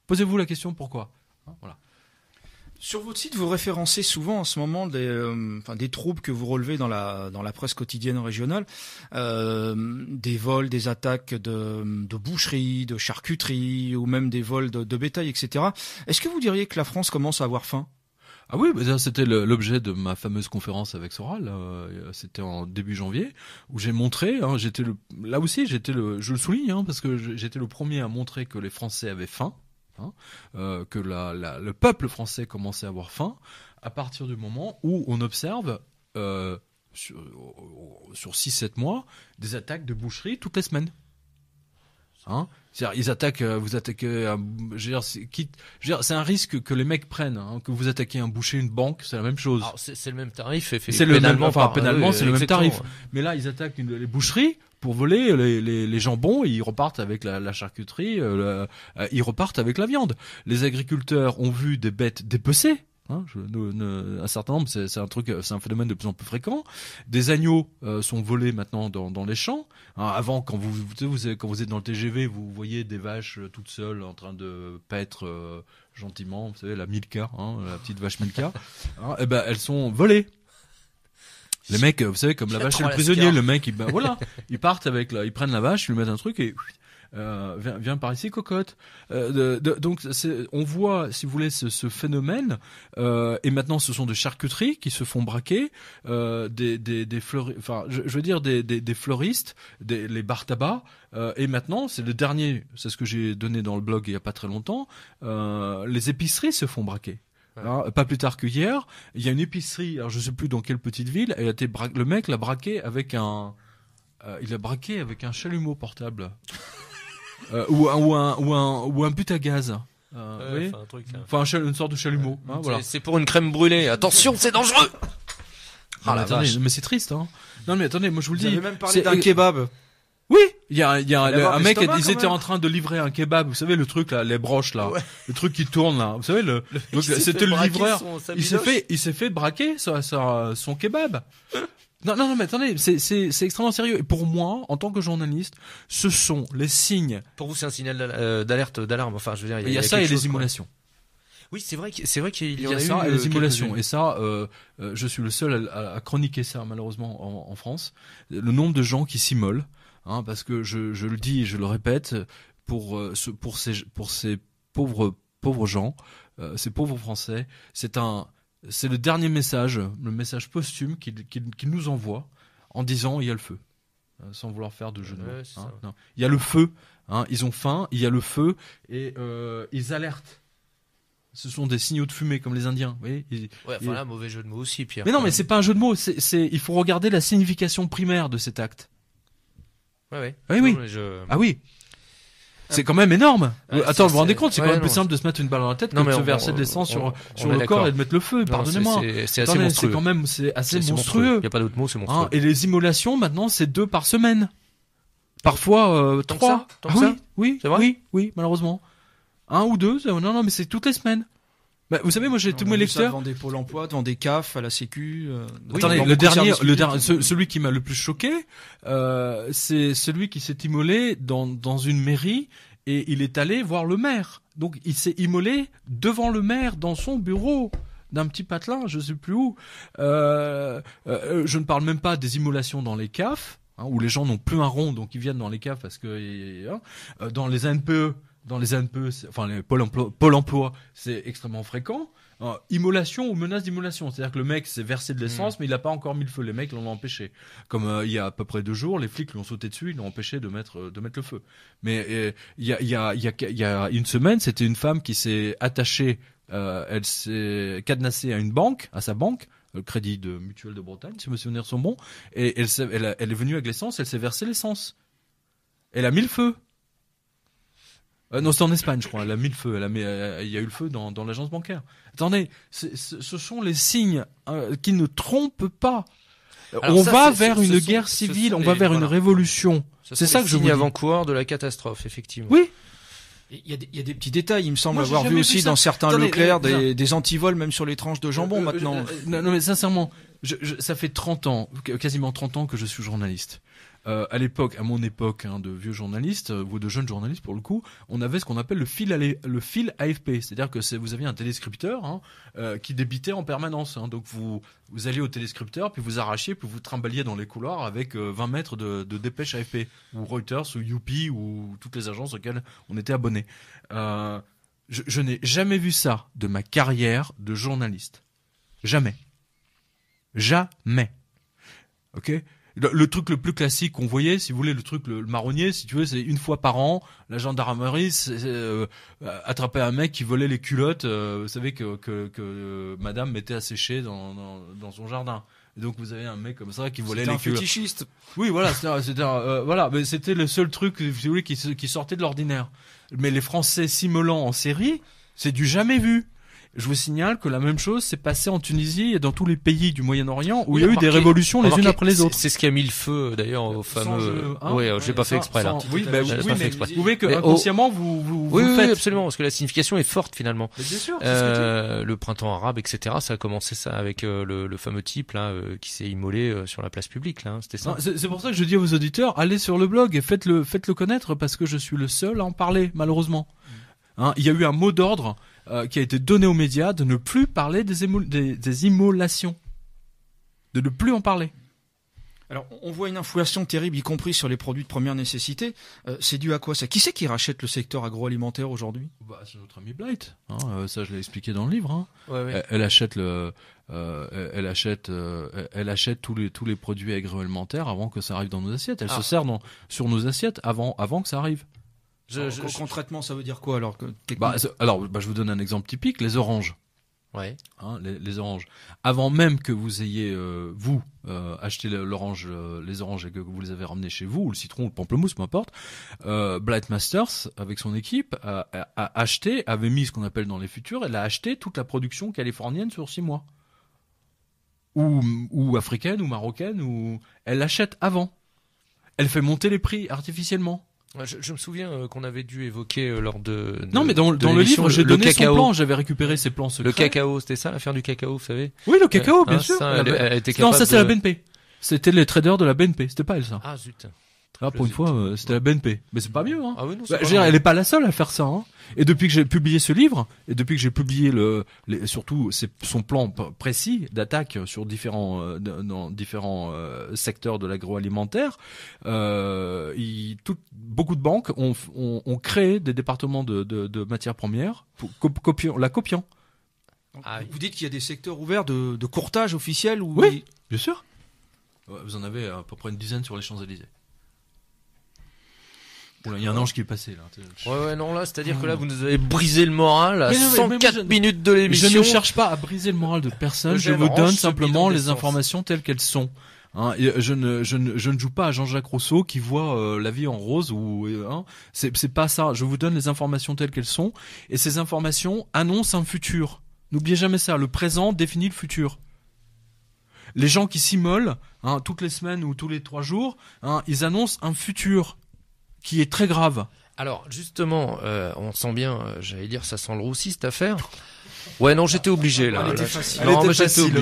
Speaker 3: Posez-vous la question pourquoi. Voilà.
Speaker 1: Sur votre site, vous référencez souvent en ce moment des troubles que vous relevez dans la presse quotidienne régionale, des vols, des attaques de boucheries, de charcuteries, ou même des vols de bétail, etc. Est-ce que vous diriez que la France commence à avoir faim ?
Speaker 3: Ah oui, c'était l'objet de ma fameuse conférence avec Soral. C'était en début janvier où j'ai montré. Je le souligne parce que j'étais le premier à montrer que les Français avaient faim. Que le peuple français commençait à avoir faim à partir du moment où on observe sur 6-7 mois, des attaques de boucherie toutes les semaines. Hein? C'est-à-dire, ils attaquent, vous attaquez, c'est un risque que les mecs prennent, hein, que vous attaquez un boucher, une banque, c'est la même chose.
Speaker 2: Alors, c'est le même tarif,
Speaker 3: c'est pénalement, c'est le même tarif. Mais là, ils attaquent les boucheries pour voler les jambons, et ils repartent avec la charcuterie, ils repartent avec la viande. Les agriculteurs ont vu des bêtes dépecées. Hein, un certain nombre, c'est un phénomène de plus en plus fréquent. Des agneaux sont volés maintenant dans les champs. Hein, avant, quand vous êtes dans le TGV, vous voyez des vaches toutes seules en train de paître gentiment. Vous savez, la Milka, hein, la petite vache Milka. Hein, et ben, elles sont volées. Les mecs, vous savez, comme la vache et le prisonnier, le mec, ils partent ils prennent la vache, ils lui mettent un truc et viens par ici, cocotte. Donc on voit, si vous voulez, ce phénomène. Et maintenant, ce sont des charcuteries qui se font braquer, des fleuristes, les bars tabac. Et maintenant, c'est le dernier. C'est ce que j'ai donné dans le blog il y a pas très longtemps. Les épiceries se font braquer. Alors, pas plus tard que hier, il y a une épicerie. Alors je sais plus dans quelle petite ville. Le mec l'a braqué avec un chalumeau portable. Ou un but à gaz. Oui. Une sorte de chalumeau. Hein, voilà.
Speaker 2: C'est pour une crème brûlée. Attention, c'est dangereux.
Speaker 3: Mais c'est triste, hein. Non, mais attendez, moi je vous le dis.
Speaker 1: Vous avez même parlé d'un kebab.
Speaker 3: Oui, il y a un mec, ils étaient en train de livrer un kebab. Vous savez, le truc, là, les broches, là. Ouais. Le truc qui tourne, là. Vous savez, donc, c'était le livreur. Il s'est fait braquer, son kebab. Non, mais attendez, c'est extrêmement sérieux. Et pour moi, en tant que journaliste, ce sont les signes.
Speaker 2: Pour vous, c'est un signal d'alerte, d'alarme. Enfin, je veux dire,
Speaker 3: il y a ça et les immolations.
Speaker 2: Oui, c'est vrai qu'il y en a
Speaker 3: ça et les immolations. Et ça, je suis le seul à chroniquer ça, malheureusement, en France. Le nombre de gens qui s'immolent, hein, parce que je le dis et je le répète, pour ces pauvres gens, ces pauvres Français, c'est le dernier message, le message posthume qu'il nous envoie en disant il y a le feu, sans vouloir faire de jeu de mots. Hein, non. Il y a le feu, hein, ils ont faim, il y a le feu et ils alertent. Ce sont des signaux de fumée comme les Indiens. Vous voyez,
Speaker 2: là, mauvais jeu de mots aussi, Pierre.
Speaker 3: Mais non, mais c'est pas un jeu de mots. Il faut regarder la signification primaire de cet acte.
Speaker 2: Ouais.
Speaker 3: Oui. Ah oui. C'est quand même énorme. Attends, vous vous rendez compte, c'est quand même plus simple de se mettre une balle dans la tête que de se verser de l'essence sur le corps et de mettre le feu. Pardonnez-moi.
Speaker 2: C'est assez monstrueux.
Speaker 3: C'est assez monstrueux.
Speaker 2: Il y a pas d'autre mot, c'est monstrueux.
Speaker 3: Et les immolations, maintenant, c'est 2 par semaine. Parfois 3. Oui, c'est vrai. Oui, malheureusement. 1 ou 2. Non, mais c'est toutes les semaines. Bah, vous savez, moi j'ai tous mes lecteurs
Speaker 1: devant des pôles emploi, devant des CAF, à la Sécu.
Speaker 3: Attendez, le dernier, celui qui m'a le plus choqué, c'est celui qui s'est immolé dans une mairie et il est allé voir le maire. Donc il s'est immolé devant le maire dans son bureau d'un petit patelin, je sais plus où. Je ne parle même pas des immolations dans les CAF, hein, où les gens n'ont plus un rond, donc ils viennent dans les CAF parce que dans les ANPE. Dans les ANPE, enfin les Pôle emploi, c'est extrêmement fréquent. Immolation ou menace d'immolation, c'est-à-dire que le mec s'est versé de l'essence, mais il n'a pas encore mis le feu. Les mecs l'ont empêché. Comme il y a à peu près 2 jours, les flics lui ont sauté dessus, ils l'ont empêché de mettre le feu. Mais il y a une semaine, c'était une femme qui s'est attachée, elle s'est cadenassée à une banque, à sa banque, le Crédit de Mutuelle de Bretagne, si mes souvenirs sont bons, et elle est venue avec l'essence, elle s'est versé l'essence. Elle a mis le feu. Non, c'est en Espagne, je crois. Elle a mis le feu. Il y a eu le feu dans l'agence bancaire. Attendez, ce sont les signes qui ne trompent pas. Alors on va vers une guerre civile, on va vers une révolution. C'est ça que je vous dis.
Speaker 2: Avant-coureur de la catastrophe, effectivement.
Speaker 3: Oui.
Speaker 1: Il y a des petits détails. Il me semble avoir vu aussi dans certains Leclerc des antivols même sur les tranches de jambon maintenant.
Speaker 3: Non, mais sincèrement, ça fait 30 ans, quasiment 30 ans que je suis journaliste. À mon époque, de vieux journalistes ou de jeunes journalistes pour le coup, on avait ce qu'on appelle le fil AFP, c'est-à-dire que vous aviez un téléscripteur qui débitait en permanence. Donc vous alliez au téléscripteur, puis vous arrachiez, puis vous trimballiez dans les couloirs avec 20 mètres de dépêche AFP ou Reuters ou Youpi ou toutes les agences auxquelles on était abonné. Je n'ai jamais vu ça de ma carrière de journaliste. Jamais. Ok. Le truc le plus classique qu'on voyait, si vous voulez, le marronnier, si tu veux, c'est une fois par an, la gendarmerie attrapait un mec qui volait les culottes, vous savez que madame mettait à sécher dans son jardin. Donc vous avez un mec comme ça qui volait
Speaker 1: les
Speaker 3: un
Speaker 1: fétichiste.
Speaker 3: Oui, voilà, voilà, mais c'était le seul truc, si vous voulez, qui sortait de l'ordinaire. Mais les Français s'immolant en série, c'est du jamais vu. Je vous signale que la même chose s'est passée en Tunisie et dans tous les pays du Moyen-Orient où il y a eu des révolutions les unes après les autres.
Speaker 2: C'est ce qui a mis le feu d'ailleurs au fameux. J'ai pas fait exprès là.
Speaker 3: Oui, mais vous pouvez que inconsciemment vous faites.
Speaker 2: Oui, absolument, parce que la signification est forte finalement.
Speaker 3: Mais bien sûr.
Speaker 2: Le printemps arabe, etc. Ça a commencé ça avec le fameux type là qui s'est immolé sur la place publique là. C'était ça.
Speaker 3: C'est pour ça que je dis à vos auditeurs, allez sur le blog et faites-le connaître parce que je suis le seul à en parler malheureusement. Il y a eu un mot d'ordre qui a été donné aux médias de ne plus parler des immolations, de ne plus en parler.
Speaker 1: Alors, on voit une inflation terrible, y compris sur les produits de première nécessité. C'est dû à quoi ça? Qui c'est qui rachète le secteur agroalimentaire aujourd'hui?
Speaker 3: C'est notre ami Blight. Ça, je l'ai expliqué dans le livre.
Speaker 2: Ouais.
Speaker 3: Elle achète elle achète tous les produits agroalimentaires avant que ça arrive dans nos assiettes. Elle se sert sur nos assiettes avant que ça arrive.
Speaker 1: Concrètement, ça veut dire quoi alors
Speaker 3: je vous donne un exemple typique, les oranges.
Speaker 2: Ouais.
Speaker 3: Les oranges. Avant même que vous ayez acheté l'orange, les oranges et que vous les avez ramenées chez vous, ou le citron, ou le pamplemousse, peu importe, Blight Masters avec son équipe avait mis ce qu'on appelle dans les futurs, elle a acheté toute la production californienne sur 6 mois, ou africaine, ou marocaine, ou elle l'achète avant. Elle fait monter les prix artificiellement.
Speaker 2: Je me souviens qu'on avait dû évoquer lors de
Speaker 3: non, mais dans le livre, j'ai donné son plan, j'avais récupéré ses plans secrets.
Speaker 2: Le cacao, c'était ça l'affaire du cacao, vous savez?
Speaker 3: Oui, le cacao, bien sûr.
Speaker 2: Elle était capable
Speaker 3: non, ça c'est la BNP. C'était les traders de la BNP, c'était pas elle ça.
Speaker 2: Ah zut.
Speaker 3: Là, pour une fois, c'était la BNP. Mais c'est pas mieux, hein.
Speaker 2: Ah oui, non,
Speaker 3: elle est pas la seule à faire ça, hein. Et depuis que j'ai publié ce livre, et depuis que j'ai publié surtout son plan précis d'attaque sur dans différents secteurs de l'agroalimentaire, beaucoup de banques ont créé des départements de matières premières copiant.
Speaker 1: Vous dites qu'il y a des secteurs ouverts de courtage officiel ou
Speaker 3: Oui, bien sûr. Vous en avez à peu près une dizaine sur les Champs-Élysées. Il y a un ange qui est passé là.
Speaker 2: Ouais, non, là, c'est-à-dire que là, vous nous avez brisé le moral à 104 minutes de l'émission.
Speaker 3: Je ne cherche pas à briser le moral de personne, je vous donne simplement les informations telles qu'elles sont. Je ne joue pas à Jean-Jacques Rousseau qui voit la vie en rose c'est pas ça. Je vous donne les informations telles qu'elles sont et ces informations annoncent un futur. N'oubliez jamais ça, le présent définit le futur. Les gens qui s'immolent toutes les semaines ou tous les 3 jours, ils annoncent un futur qui est très grave.
Speaker 2: Alors justement, on sent bien, j'allais dire, ça sent le roussi cette affaire. Ouais, non, j'étais obligé là.
Speaker 1: Elle était facile.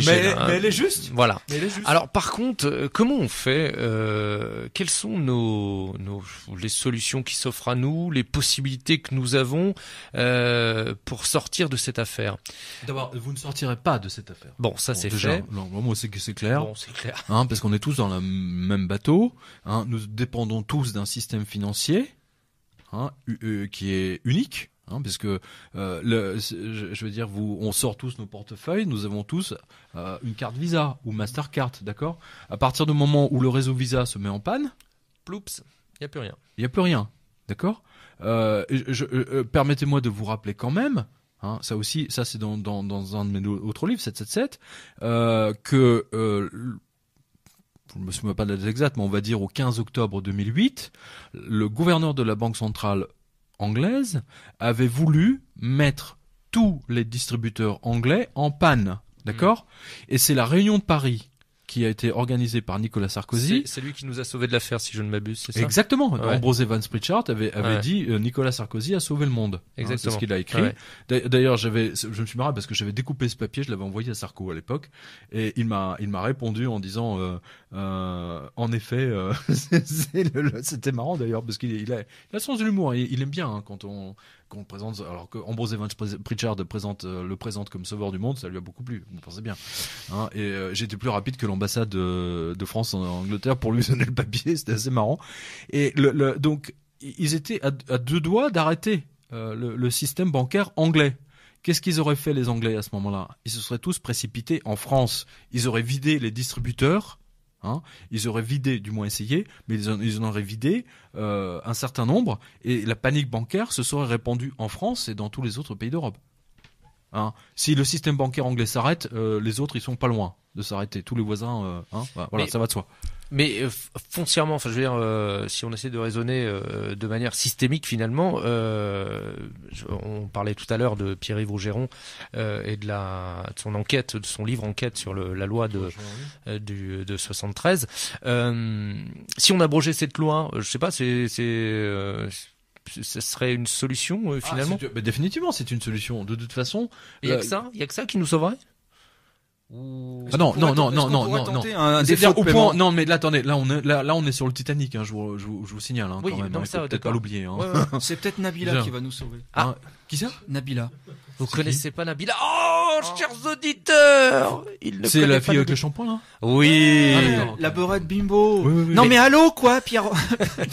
Speaker 3: Mais elle est juste.
Speaker 2: Voilà.
Speaker 3: Mais elle est juste.
Speaker 2: Alors par contre, comment on fait quelles sont les solutions qui s'offrent à nous, les possibilités que nous avons pour sortir de cette affaire?
Speaker 3: D'abord, vous ne sortirez pas de cette affaire.
Speaker 2: Bon, ça c'est fait.
Speaker 3: Moi, c'est clair.
Speaker 2: Bon, c'est clair.
Speaker 3: Parce qu'on est tous dans le même bateau. Nous dépendons tous d'un système financier qui est unique. Parce que je veux dire, on sort tous nos portefeuilles, nous avons tous une carte Visa ou Mastercard, d'accord? À partir du moment où le réseau Visa se met en panne,
Speaker 2: ploups, il y a plus rien.
Speaker 3: Il y a plus rien, d'accord? Permettez-moi de vous rappeler quand même, ça c'est dans un de mes autres livres, 777, que je ne me souviens pas de la date exacte, mais on va dire au 15 octobre 2008, le gouverneur de la Banque centrale anglaise avait voulu mettre tous les distributeurs anglais en panne, d'accord? Et c'est la réunion de Paris qui a été organisée par Nicolas Sarkozy.
Speaker 2: C'est lui qui nous a sauvé de l'affaire, si je ne m'abuse, c'est ça?
Speaker 3: Exactement.
Speaker 2: Ouais.
Speaker 3: Ambrose Evans Pritchard avait dit Nicolas Sarkozy a sauvé le monde.
Speaker 2: Exactement.
Speaker 3: C'est ce qu'il a écrit. Ouais. D'ailleurs, je me suis marré parce que j'avais découpé ce papier, je l'avais envoyé à Sarko à l'époque, et il m'a répondu en disant en effet, c'était marrant d'ailleurs parce qu'il a le sens de l'humour. Il aime bien quand on présente, alors que Ambrose Evans Pritchard le présente comme sauveur du monde, ça lui a beaucoup plu, vous pensez bien. Et j'ai été plus rapide que l'ambassade de France en Angleterre pour lui donner le papier, c'était assez marrant. Et donc, ils étaient à 2 doigts d'arrêter le système bancaire anglais. Qu'est-ce qu'ils auraient fait les Anglais à ce moment-là? Ils se seraient tous précipités en France. Ils auraient vidé les distributeurs. Ils auraient vidé, du moins essayé, mais ils en auraient vidé un certain nombre, et la panique bancaire se serait répandue en France et dans tous les autres pays d'Europe. Si le système bancaire anglais s'arrête, les autres ils sont pas loin. de s'arrêter. Tous les voisins, voilà, ça va de soi.
Speaker 2: Mais foncièrement, enfin, je veux dire, si on essaie de raisonner de manière systémique, finalement, on parlait tout à l'heure de Pierre-Yves Rougeron et de son enquête, de son livre enquête sur la loi de 73. Si on abrogeait cette loi, je sais pas, ce serait une solution finalement.
Speaker 3: Définitivement, c'est une solution. De toute façon,
Speaker 2: il y a que ça qui nous sauverait.
Speaker 3: Non. Non, mais là, attendez, là, on est sur le Titanic, hein, je vous signale, hein,
Speaker 2: oui,
Speaker 3: quand même.
Speaker 2: Non,
Speaker 3: il faut peut-être pas l'oublier, hein.
Speaker 1: Ouais. C'est peut-être Nabila qui va nous sauver.
Speaker 3: Ah, qui ça?
Speaker 1: Nabila.
Speaker 2: Vous connaissez pas Nabila? Oh, chers auditeurs!
Speaker 3: C'est la fille avec le shampoing, là?
Speaker 2: Oui.
Speaker 1: La beurette bimbo.
Speaker 3: Oui.
Speaker 1: Non, mais allô, quoi, Pierre?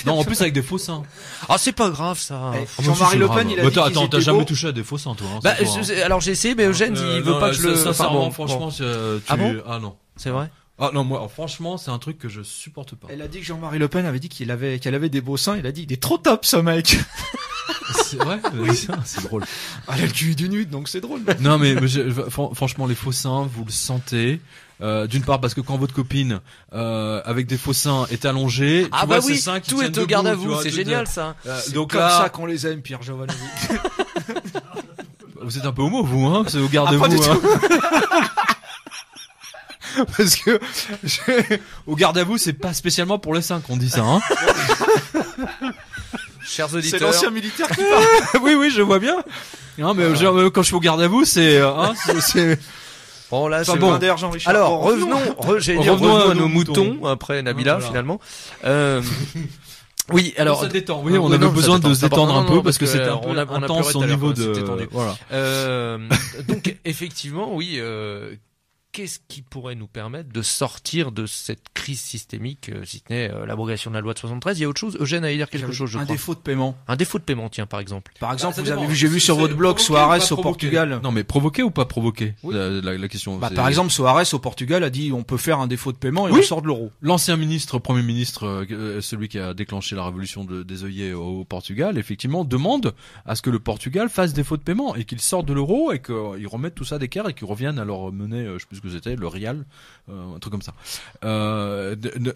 Speaker 3: Non, en plus, avec des faux seins.
Speaker 2: Ah, c'est pas grave, ça.
Speaker 1: Jean-Marie Le Pen, il a dit
Speaker 3: attends, t'as jamais touché à des faux seins, toi, hein?
Speaker 2: Alors j'ai essayé, mais Eugène, il veut pas que je le...
Speaker 3: Sincèrement, franchement,
Speaker 2: Ah
Speaker 3: non.
Speaker 2: C'est vrai?
Speaker 3: Ah non, moi, franchement, c'est un truc que je supporte pas.
Speaker 1: Elle a dit que Jean-Marie Le Pen avait dit qu'elle avait des beaux seins. Il a dit, il est trop top, ce mec.
Speaker 3: C'est vrai, oui. C'est drôle.
Speaker 1: Elle a le cul du nude, donc c'est drôle.
Speaker 3: Non, mais franchement, les faux seins, vous le sentez. D'une part parce que quand votre copine avec des faux seins est allongée, tu vois ses seins qui
Speaker 2: tout est au garde à vous, c'est génial ça.
Speaker 1: Donc comme ça qu'on les aime, Pierre Jovanovic.
Speaker 3: Vous êtes un peu homo, vous, hein? C'est au garde à vous, hein. Parce que au garde à vous, c'est pas spécialement pour les seins qu'on dit ça, hein.
Speaker 2: Chers auditeurs,
Speaker 1: c'est l'ancien militaire qui parle.
Speaker 3: Oui, je vois bien. Non, mais quand je suis au garde à vous, c'est
Speaker 2: bon là,
Speaker 1: c'est bon. Jean-Richard.
Speaker 2: Alors revenons à nos moutons après Nabila finalement. Oui, alors
Speaker 3: ça détend. Oui, on avait besoin de se détendre un peu parce que c'était un peu intense au niveau de
Speaker 2: voilà. Donc effectivement, oui, qu'est-ce qui pourrait nous permettre de sortir de cette crise systémique, si ce n'est l'abrogation de la loi de 73? Il y a autre chose. Eugène allait dire quelque chose, je crois.
Speaker 1: Un défaut de paiement.
Speaker 2: Un défaut de paiement, tiens, par exemple.
Speaker 1: Par exemple, vous avez vu, j'ai vu sur votre blog Soares au Portugal.
Speaker 3: Non, mais provoquer ou pas provoquer? Oui. La question.
Speaker 1: Par exemple, Soares au Portugal a dit on peut faire un défaut de paiement et on sort de l'euro.
Speaker 3: L'ancien Premier ministre, celui qui a déclenché la révolution des œillets au Portugal, effectivement, demande à ce que le Portugal fasse défaut de paiement et qu'il sorte de l'euro et qu'ils remettent tout ça d'équerre et qu'ils reviennent à leur monnaie, je sais plus ce que c'était, le rial, un truc comme ça.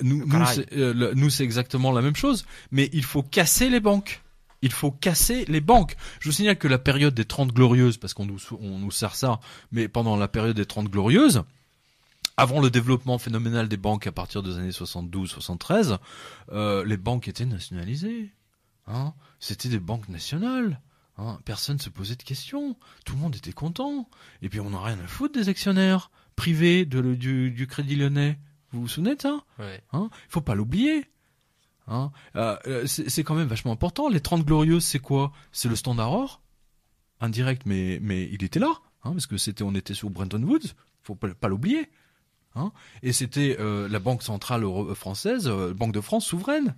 Speaker 3: Nous, c'est exactement la même chose, mais il faut casser les banques. Il faut casser les banques. Je vous signale que la période des 30 glorieuses, parce qu'on nous sert ça, mais pendant la période des 30 glorieuses, avant le développement phénoménal des banques à partir des années 72-73, les banques étaient nationalisées. Hein, c'était des banques nationales. Hein, personne se posait de questions. Tout le monde était content. Et puis on n'a rien à foutre des actionnaires privés du Crédit Lyonnais. Vous vous souvenez de ça?
Speaker 2: Ouais.
Speaker 3: Hein, faut pas l'oublier. Hein, c'est quand même vachement important. Les 30 glorieuses, c'est quoi? C'est le Standard Or, indirect, mais il était là, hein, parce que on était sur Bretton Woods. Faut pas l'oublier. Hein, et c'était la Banque centrale française, Banque de France souveraine.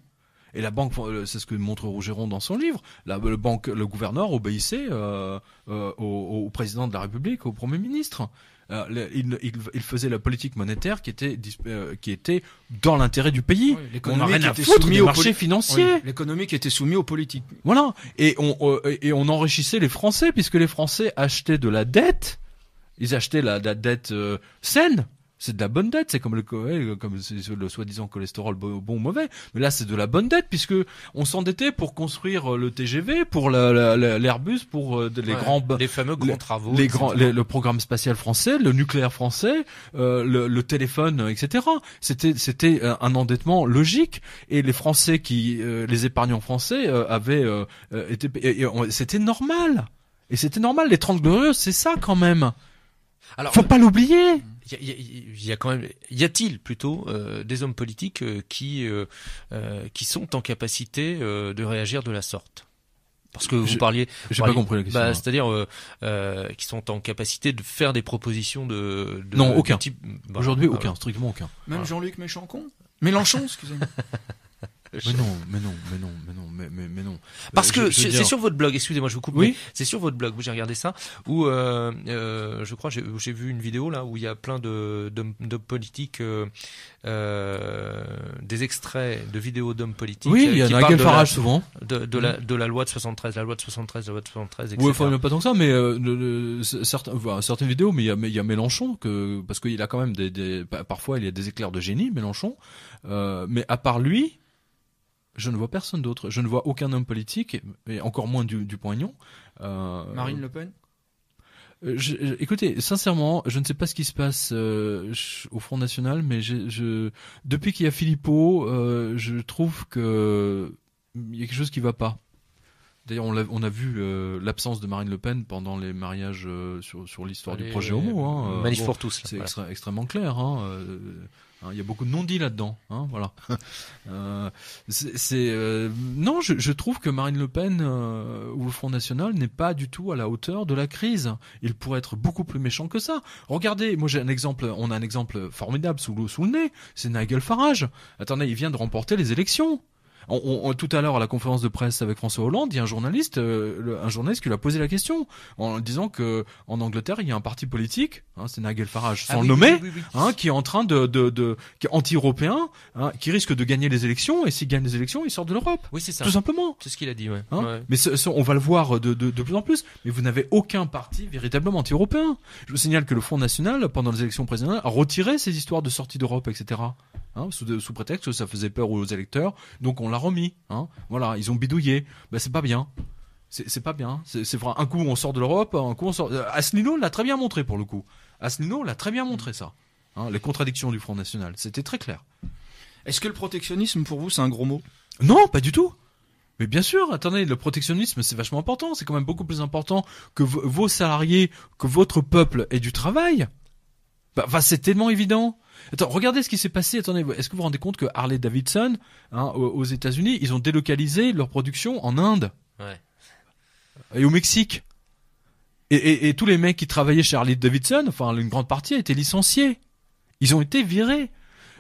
Speaker 3: Et la banque, c'est ce que montre Rougeron dans son livre. Le gouverneur obéissait au président de la République, au Premier ministre. Il faisait la politique monétaire qui était dans l'intérêt du pays.
Speaker 1: Oui,
Speaker 3: on n'a rien à foutre des marchés financiers.
Speaker 1: Oui, l'économie qui était soumise aux politiques.
Speaker 3: Voilà. Et on enrichissait les Français puisque les Français achetaient de la dette. Ils achetaient la dette saine. C'est de la bonne dette, c'est comme le soi-disant cholestérol bon ou mauvais. Mais là, c'est de la bonne dette puisque on s'endettait pour construire le TGV, pour l'Airbus, pour
Speaker 2: les fameux grands travaux,
Speaker 3: le programme spatial français, le nucléaire français, le téléphone, etc. C'était un endettement logique et les Français les épargnants français c'était normal. Et c'était normal. Les 30 glorieuses, c'est ça quand même. Alors, faut pas l'oublier.
Speaker 2: Y a-t-il plutôt des hommes politiques qui sont en capacité de réagir de la sorte? Parce que vous parliez,
Speaker 3: j'ai pas compris la question.
Speaker 2: C'est-à-dire qui sont en capacité de faire des propositions de
Speaker 3: non, aucun.
Speaker 2: Type,
Speaker 3: aujourd'hui, aucun, strictement aucun.
Speaker 1: Même Jean-Luc Mélenchon, excusez-moi.
Speaker 3: Mais non.
Speaker 2: Parce que c'est sur votre blog, excusez-moi, je vous coupe. Oui. C'est sur votre blog, j'ai regardé ça, où je crois j'ai vu une vidéo là où il y a plein d'hommes politiques, des extraits de vidéos d'hommes politiques.
Speaker 3: Oui, il y en a Nigel Farage souvent.
Speaker 2: De la loi de 73, etc.
Speaker 3: Oui, enfin, pas tant que ça, mais certaines vidéos, mais il y a Mélenchon parce qu'il a quand même parfois il y a des éclairs de génie, Mélenchon. Mais à part lui, je ne vois personne d'autre. Je ne vois aucun homme politique, et encore moins Dupont-Aignan.
Speaker 1: Marine Le Pen.
Speaker 3: Écoutez, sincèrement, je ne sais pas ce qui se passe au Front National, mais depuis qu'il y a Philippot, je trouve que il y a quelque chose qui va pas. D'ailleurs, on a vu l'absence de Marine Le Pen pendant les mariages sur l'histoire du projet homo.
Speaker 2: Manif pour tous.
Speaker 3: C'est extrêmement clair. Il y a beaucoup de non-dits là-dedans. Voilà. Non, je trouve que Marine Le Pen ou le Front National n'est pas du tout à la hauteur de la crise. Il pourrait être beaucoup plus méchant que ça. Regardez, moi on a un exemple formidable sous le nez. C'est Nigel Farage. Attendez, il vient de remporter les élections. Tout à l'heure à la conférence de presse avec François Hollande, il y a un journaliste qui lui a posé la question en disant que en Angleterre il y a un parti politique, c'est Nigel Farage, sans le nommer, qui est en train qui est anti-européen, qui risque de gagner les élections, et s'il gagne les élections, il sort de l'Europe.
Speaker 2: Oui, c'est ça.
Speaker 3: Tout simplement.
Speaker 2: C'est ce qu'il a dit, ouais.
Speaker 3: Mais on va le voir de plus en plus. Mais vous n'avez aucun parti véritablement anti-européen. Je vous signale que le Front National, pendant les élections présidentielles, a retiré ces histoires de sortie d'Europe, etc. Sous prétexte que ça faisait peur aux électeurs, donc on l'a remis. Voilà, ils ont bidouillé. C'est pas bien. C'est pas bien. C'est vrai. Un coup on sort de l'Europe, un coup on sort. Asselineau l'a très bien montré pour le coup. Asselineau l'a très bien montré ça. Les contradictions du Front National, c'était très clair.
Speaker 1: Est-ce que le protectionnisme pour vous c'est un gros mot?
Speaker 3: Non, pas du tout. Mais bien sûr, attendez, le protectionnisme c'est vachement important. C'est quand même beaucoup plus important que vos salariés, que votre peuple ait du travail. C'est tellement évident. Attends, regardez ce qui s'est passé. Attendez, est-ce que vous vous rendez compte que Harley Davidson, aux États-Unis, ils ont délocalisé leur production en Inde, et au Mexique, et tous les mecs qui travaillaient chez Harley Davidson, enfin une grande partie, a été licenciés. Ils ont été virés.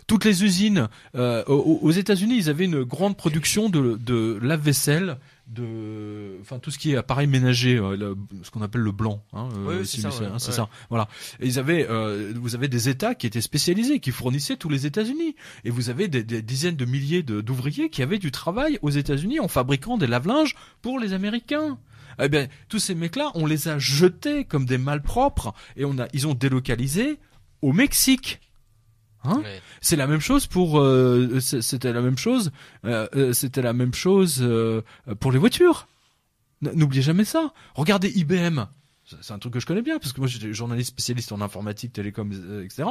Speaker 3: Toutes les usines aux États-Unis, ils avaient une grande production de lave-vaisselle, tout ce qui est appareil ménager, ce qu'on appelle le blanc. C'est ça. Voilà. Et vous avez des États qui étaient spécialisés, qui fournissaient tous les États-Unis. Et vous avez des dizaines de milliers d'ouvriers qui avaient du travail aux États-Unis en fabriquant des lave-linges pour les Américains. Eh bien, tous ces mecs-là, on les a jetés comme des malpropres et ils ont délocalisé au Mexique. C'est la même chose c'était la même chose pour les voitures. N'oubliez jamais ça. Regardez IBM. C'est un truc que je connais bien parce que moi j'étais journaliste spécialiste en informatique, télécom, etc.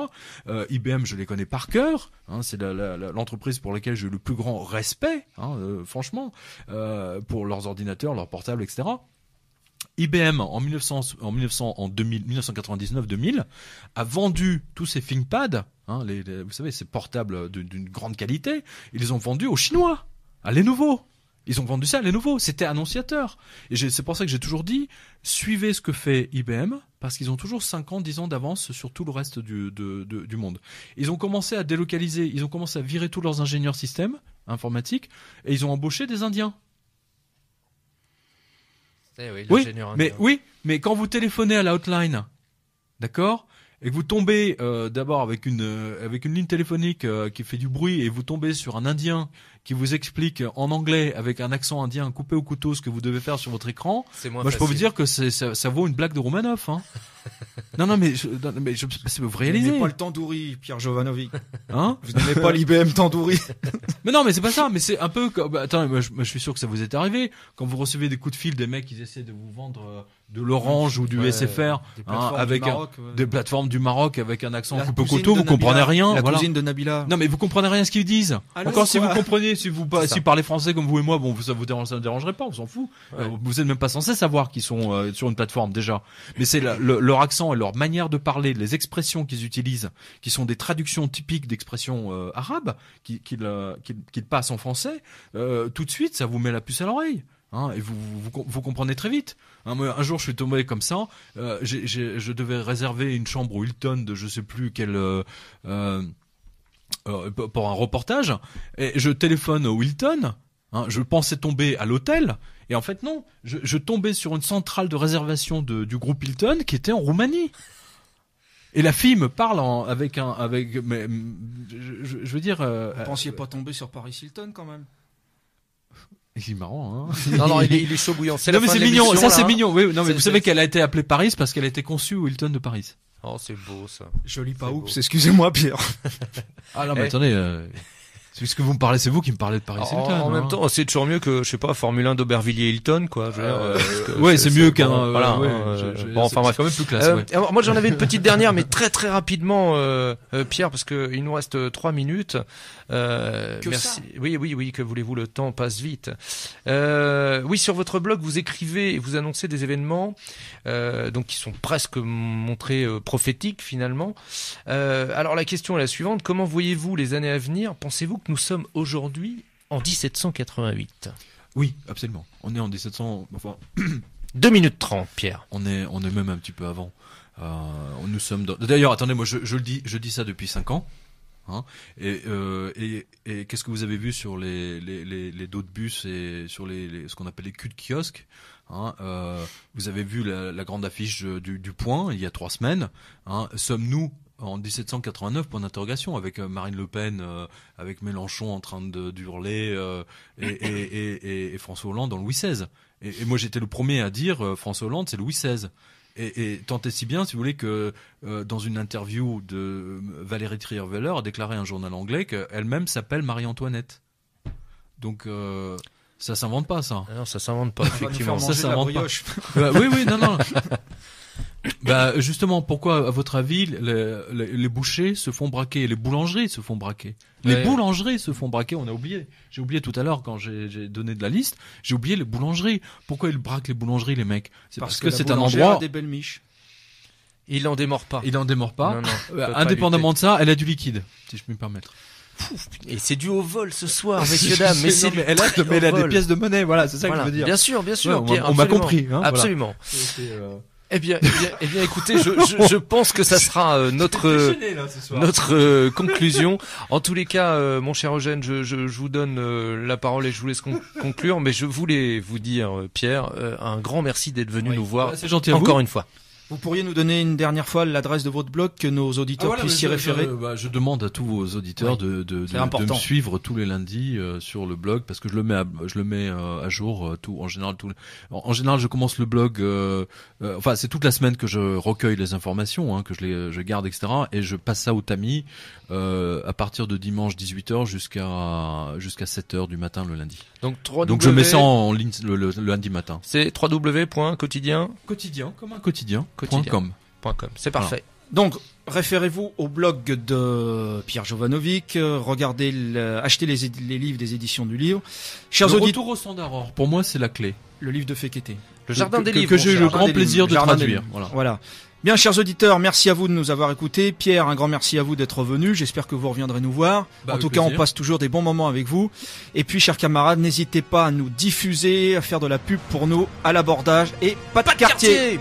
Speaker 3: IBM, je les connais par cœur. C'est l'entreprise pour laquelle j'ai eu le plus grand respect, franchement, pour leurs ordinateurs, leurs portables, etc. IBM en 1999-2000 a vendu tous ces ThinkPad, vous savez, ces portables d'une grande qualité, ils les ont vendus aux Chinois, à Lenovo. Ils ont vendu ça à Lenovo, c'était annonciateur. Et c'est pour ça que j'ai toujours dit, suivez ce que fait IBM, parce qu'ils ont toujours 5 ans, 10 ans d'avance sur tout le reste du monde. Ils ont commencé à délocaliser, ils ont commencé à virer tous leurs ingénieurs systèmes informatiques, et ils ont embauché des Indiens. Mais quand vous téléphonez à la hotline, d'accord, et que vous tombez d'abord avec une ligne téléphonique qui fait du bruit, et vous tombez sur un Indien qui vous explique en anglais avec un accent indien coupé au couteau ce que vous devez faire sur votre écran, je peux vous dire que ça vaut une blague de Romanov. Non, mais vous réalisez.
Speaker 1: Vous n'aimez pas le tandoori, Pierre Jovanovic. Vous n'aimez pas l'IBM tandoori.
Speaker 3: Mais non, mais c'est pas ça. Mais c'est un peu comme. Attends, je suis sûr que ça vous est arrivé quand vous recevez des coups de fil des mecs qui essaient de vous vendre de l'Orange ou du SFR avec des plateformes du Maroc avec un accent coupé au couteau. Vous comprenez rien.
Speaker 1: La cousine de Nabila.
Speaker 3: Non, mais vous comprenez rien à ce qu'ils disent. Encore si vous comprenez, si vous parlez français comme vous et moi, bon, ça ne dérangerait pas, on s'en fout. Vous êtes même pas censé savoir qu'ils sont sur une plateforme déjà. Mais c'est leur accent et leur manière de parler, les expressions qu'ils utilisent, qui sont des traductions typiques d'expressions arabes, qu'ils passent en français. Tout de suite, ça vous met la puce à l'oreille. Et vous comprenez très vite. Un jour, je suis tombé comme ça. Je devais réserver une chambre au Hilton de je sais plus quel pour un reportage, et je téléphone au Hilton. Je pensais tomber à l'hôtel, et en fait non, je tombais sur une centrale de réservation du groupe Hilton qui était en Roumanie. Et la fille me parle mais je veux dire.
Speaker 1: Vous pensiez pas tomber sur Paris Hilton quand même?
Speaker 3: C'est marrant, hein.
Speaker 2: Non, il est chaud bouillant.
Speaker 3: Non, mais c'est mignon. Ça, c'est mignon. Oui, non, mais vous savez qu'elle a été appelée Paris parce qu'elle a été conçue au Hilton de Paris.
Speaker 2: Oh, c'est beau, ça.
Speaker 1: Joli pas oups. Excusez-moi, Pierre.
Speaker 3: Ah, non, mais attendez, puisque vous me parlez, c'est vous qui me parlez de Paris Hilton.
Speaker 2: En même temps, c'est toujours mieux que, je sais pas, Formule 1 d'Aubervilliers Hilton, quoi.
Speaker 3: Ouais, c'est mieux qu'un,
Speaker 2: voilà,
Speaker 3: bon, enfin, bref, quand même plus classe,
Speaker 2: alors, moi, j'en avais une petite dernière, mais très, très rapidement, Pierre, parce que il nous reste 3 minutes. Merci. Oui, que voulez-vous, le temps passe vite. Oui, sur votre blog, vous écrivez et vous annoncez des événements, donc qui sont presque montrés prophétiques, finalement. Alors, la question est la suivante. Comment voyez-vous les années à venir? Pensez-vous que nous sommes aujourd'hui en 1788?
Speaker 3: Oui, absolument. On est en 1700, enfin.
Speaker 2: 2 minutes 30, Pierre.
Speaker 3: On est même un petit peu avant. Nous sommes d'ailleurs, attendez, moi, je dis ça depuis 5 ans. Et qu'est-ce que vous avez vu sur les dos de bus et sur ce qu'on appelle les culs de kiosque? Vous avez vu la grande affiche du Point il y a 3 semaines. Sommes-nous en 1789, point d'interrogation, avec Marine Le Pen, avec Mélenchon en train d'hurler, et François Hollande dans Louis XVI. Et moi j'étais le premier à dire François Hollande c'est Louis XVI. Et tant et si bien, si vous voulez, que dans une interview de Valérie Trierweiler a déclaré à un journal anglais qu'elle-même s'appelle Marie-Antoinette. Donc ça s'invente pas, ça.
Speaker 2: Non, ça s'invente pas, effectivement.
Speaker 3: Ça s'invente pas. Oui, non. Justement, pourquoi, à votre avis, les bouchers se font braquer, les boulangeries se font braquer? Les boulangeries se font braquer, on a oublié. J'ai oublié tout à l'heure quand j'ai donné de la liste, j'ai oublié les boulangeries. Pourquoi ils braquent les boulangeries, les mecs? C'est parce que c'est un endroit.
Speaker 1: A des belles miches.
Speaker 2: Il en démord pas.
Speaker 3: Non, indépendamment de ça, elle a du liquide, si je puis me permettre.
Speaker 2: Et c'est dû au vol ce soir, messieurs dames. Mais
Speaker 3: elle a des pièces de monnaie, voilà, c'est ça que je veux dire.
Speaker 2: Bien sûr,
Speaker 3: Pierre, on m'a compris.
Speaker 2: Absolument. Voilà. Eh bien, écoutez, je pense que ça sera notre conclusion. En tous les cas, mon cher Eugène, je vous donne la parole et je vous laisse conclure. Mais je voulais vous dire, Pierre, un grand merci d'être venu nous voir.
Speaker 3: C'est gentil
Speaker 2: encore une fois.
Speaker 1: Vous pourriez nous donner une dernière fois l'adresse de votre blog, que nos auditeurs puissent s'y référer?
Speaker 3: Je demande à tous vos auditeurs de me suivre tous les lundis sur le blog, parce que je le mets à jour en général je commence le blog enfin c'est toute la semaine que je recueille les informations, que je garde, etc., et je passe ça au tamis à partir de dimanche 18h jusqu'à 7h du matin le lundi. Donc je mets ça en ligne le lundi matin.
Speaker 2: C'est www.quotidien
Speaker 3: comme un quotidien.
Speaker 2: .com. C'est parfait.
Speaker 1: Voilà. Donc, référez-vous au blog de Pierre Jovanovic, achetez les livres des éditions du livre.
Speaker 3: Le retour au standard or, pour moi, c'est la clé.
Speaker 1: Le livre de Fekete.
Speaker 2: Le jardin des livres.
Speaker 3: Que j'ai eu le grand plaisir de traduire.
Speaker 1: Voilà. Bien, chers auditeurs, merci à vous de nous avoir écoutés. Pierre, un grand merci à vous d'être venu. J'espère que vous reviendrez nous voir. En tout cas, on passe toujours des bons moments avec vous. Et puis, chers camarades, n'hésitez pas à nous diffuser, à faire de la pub pour nous, à l'abordage et pas de quartier.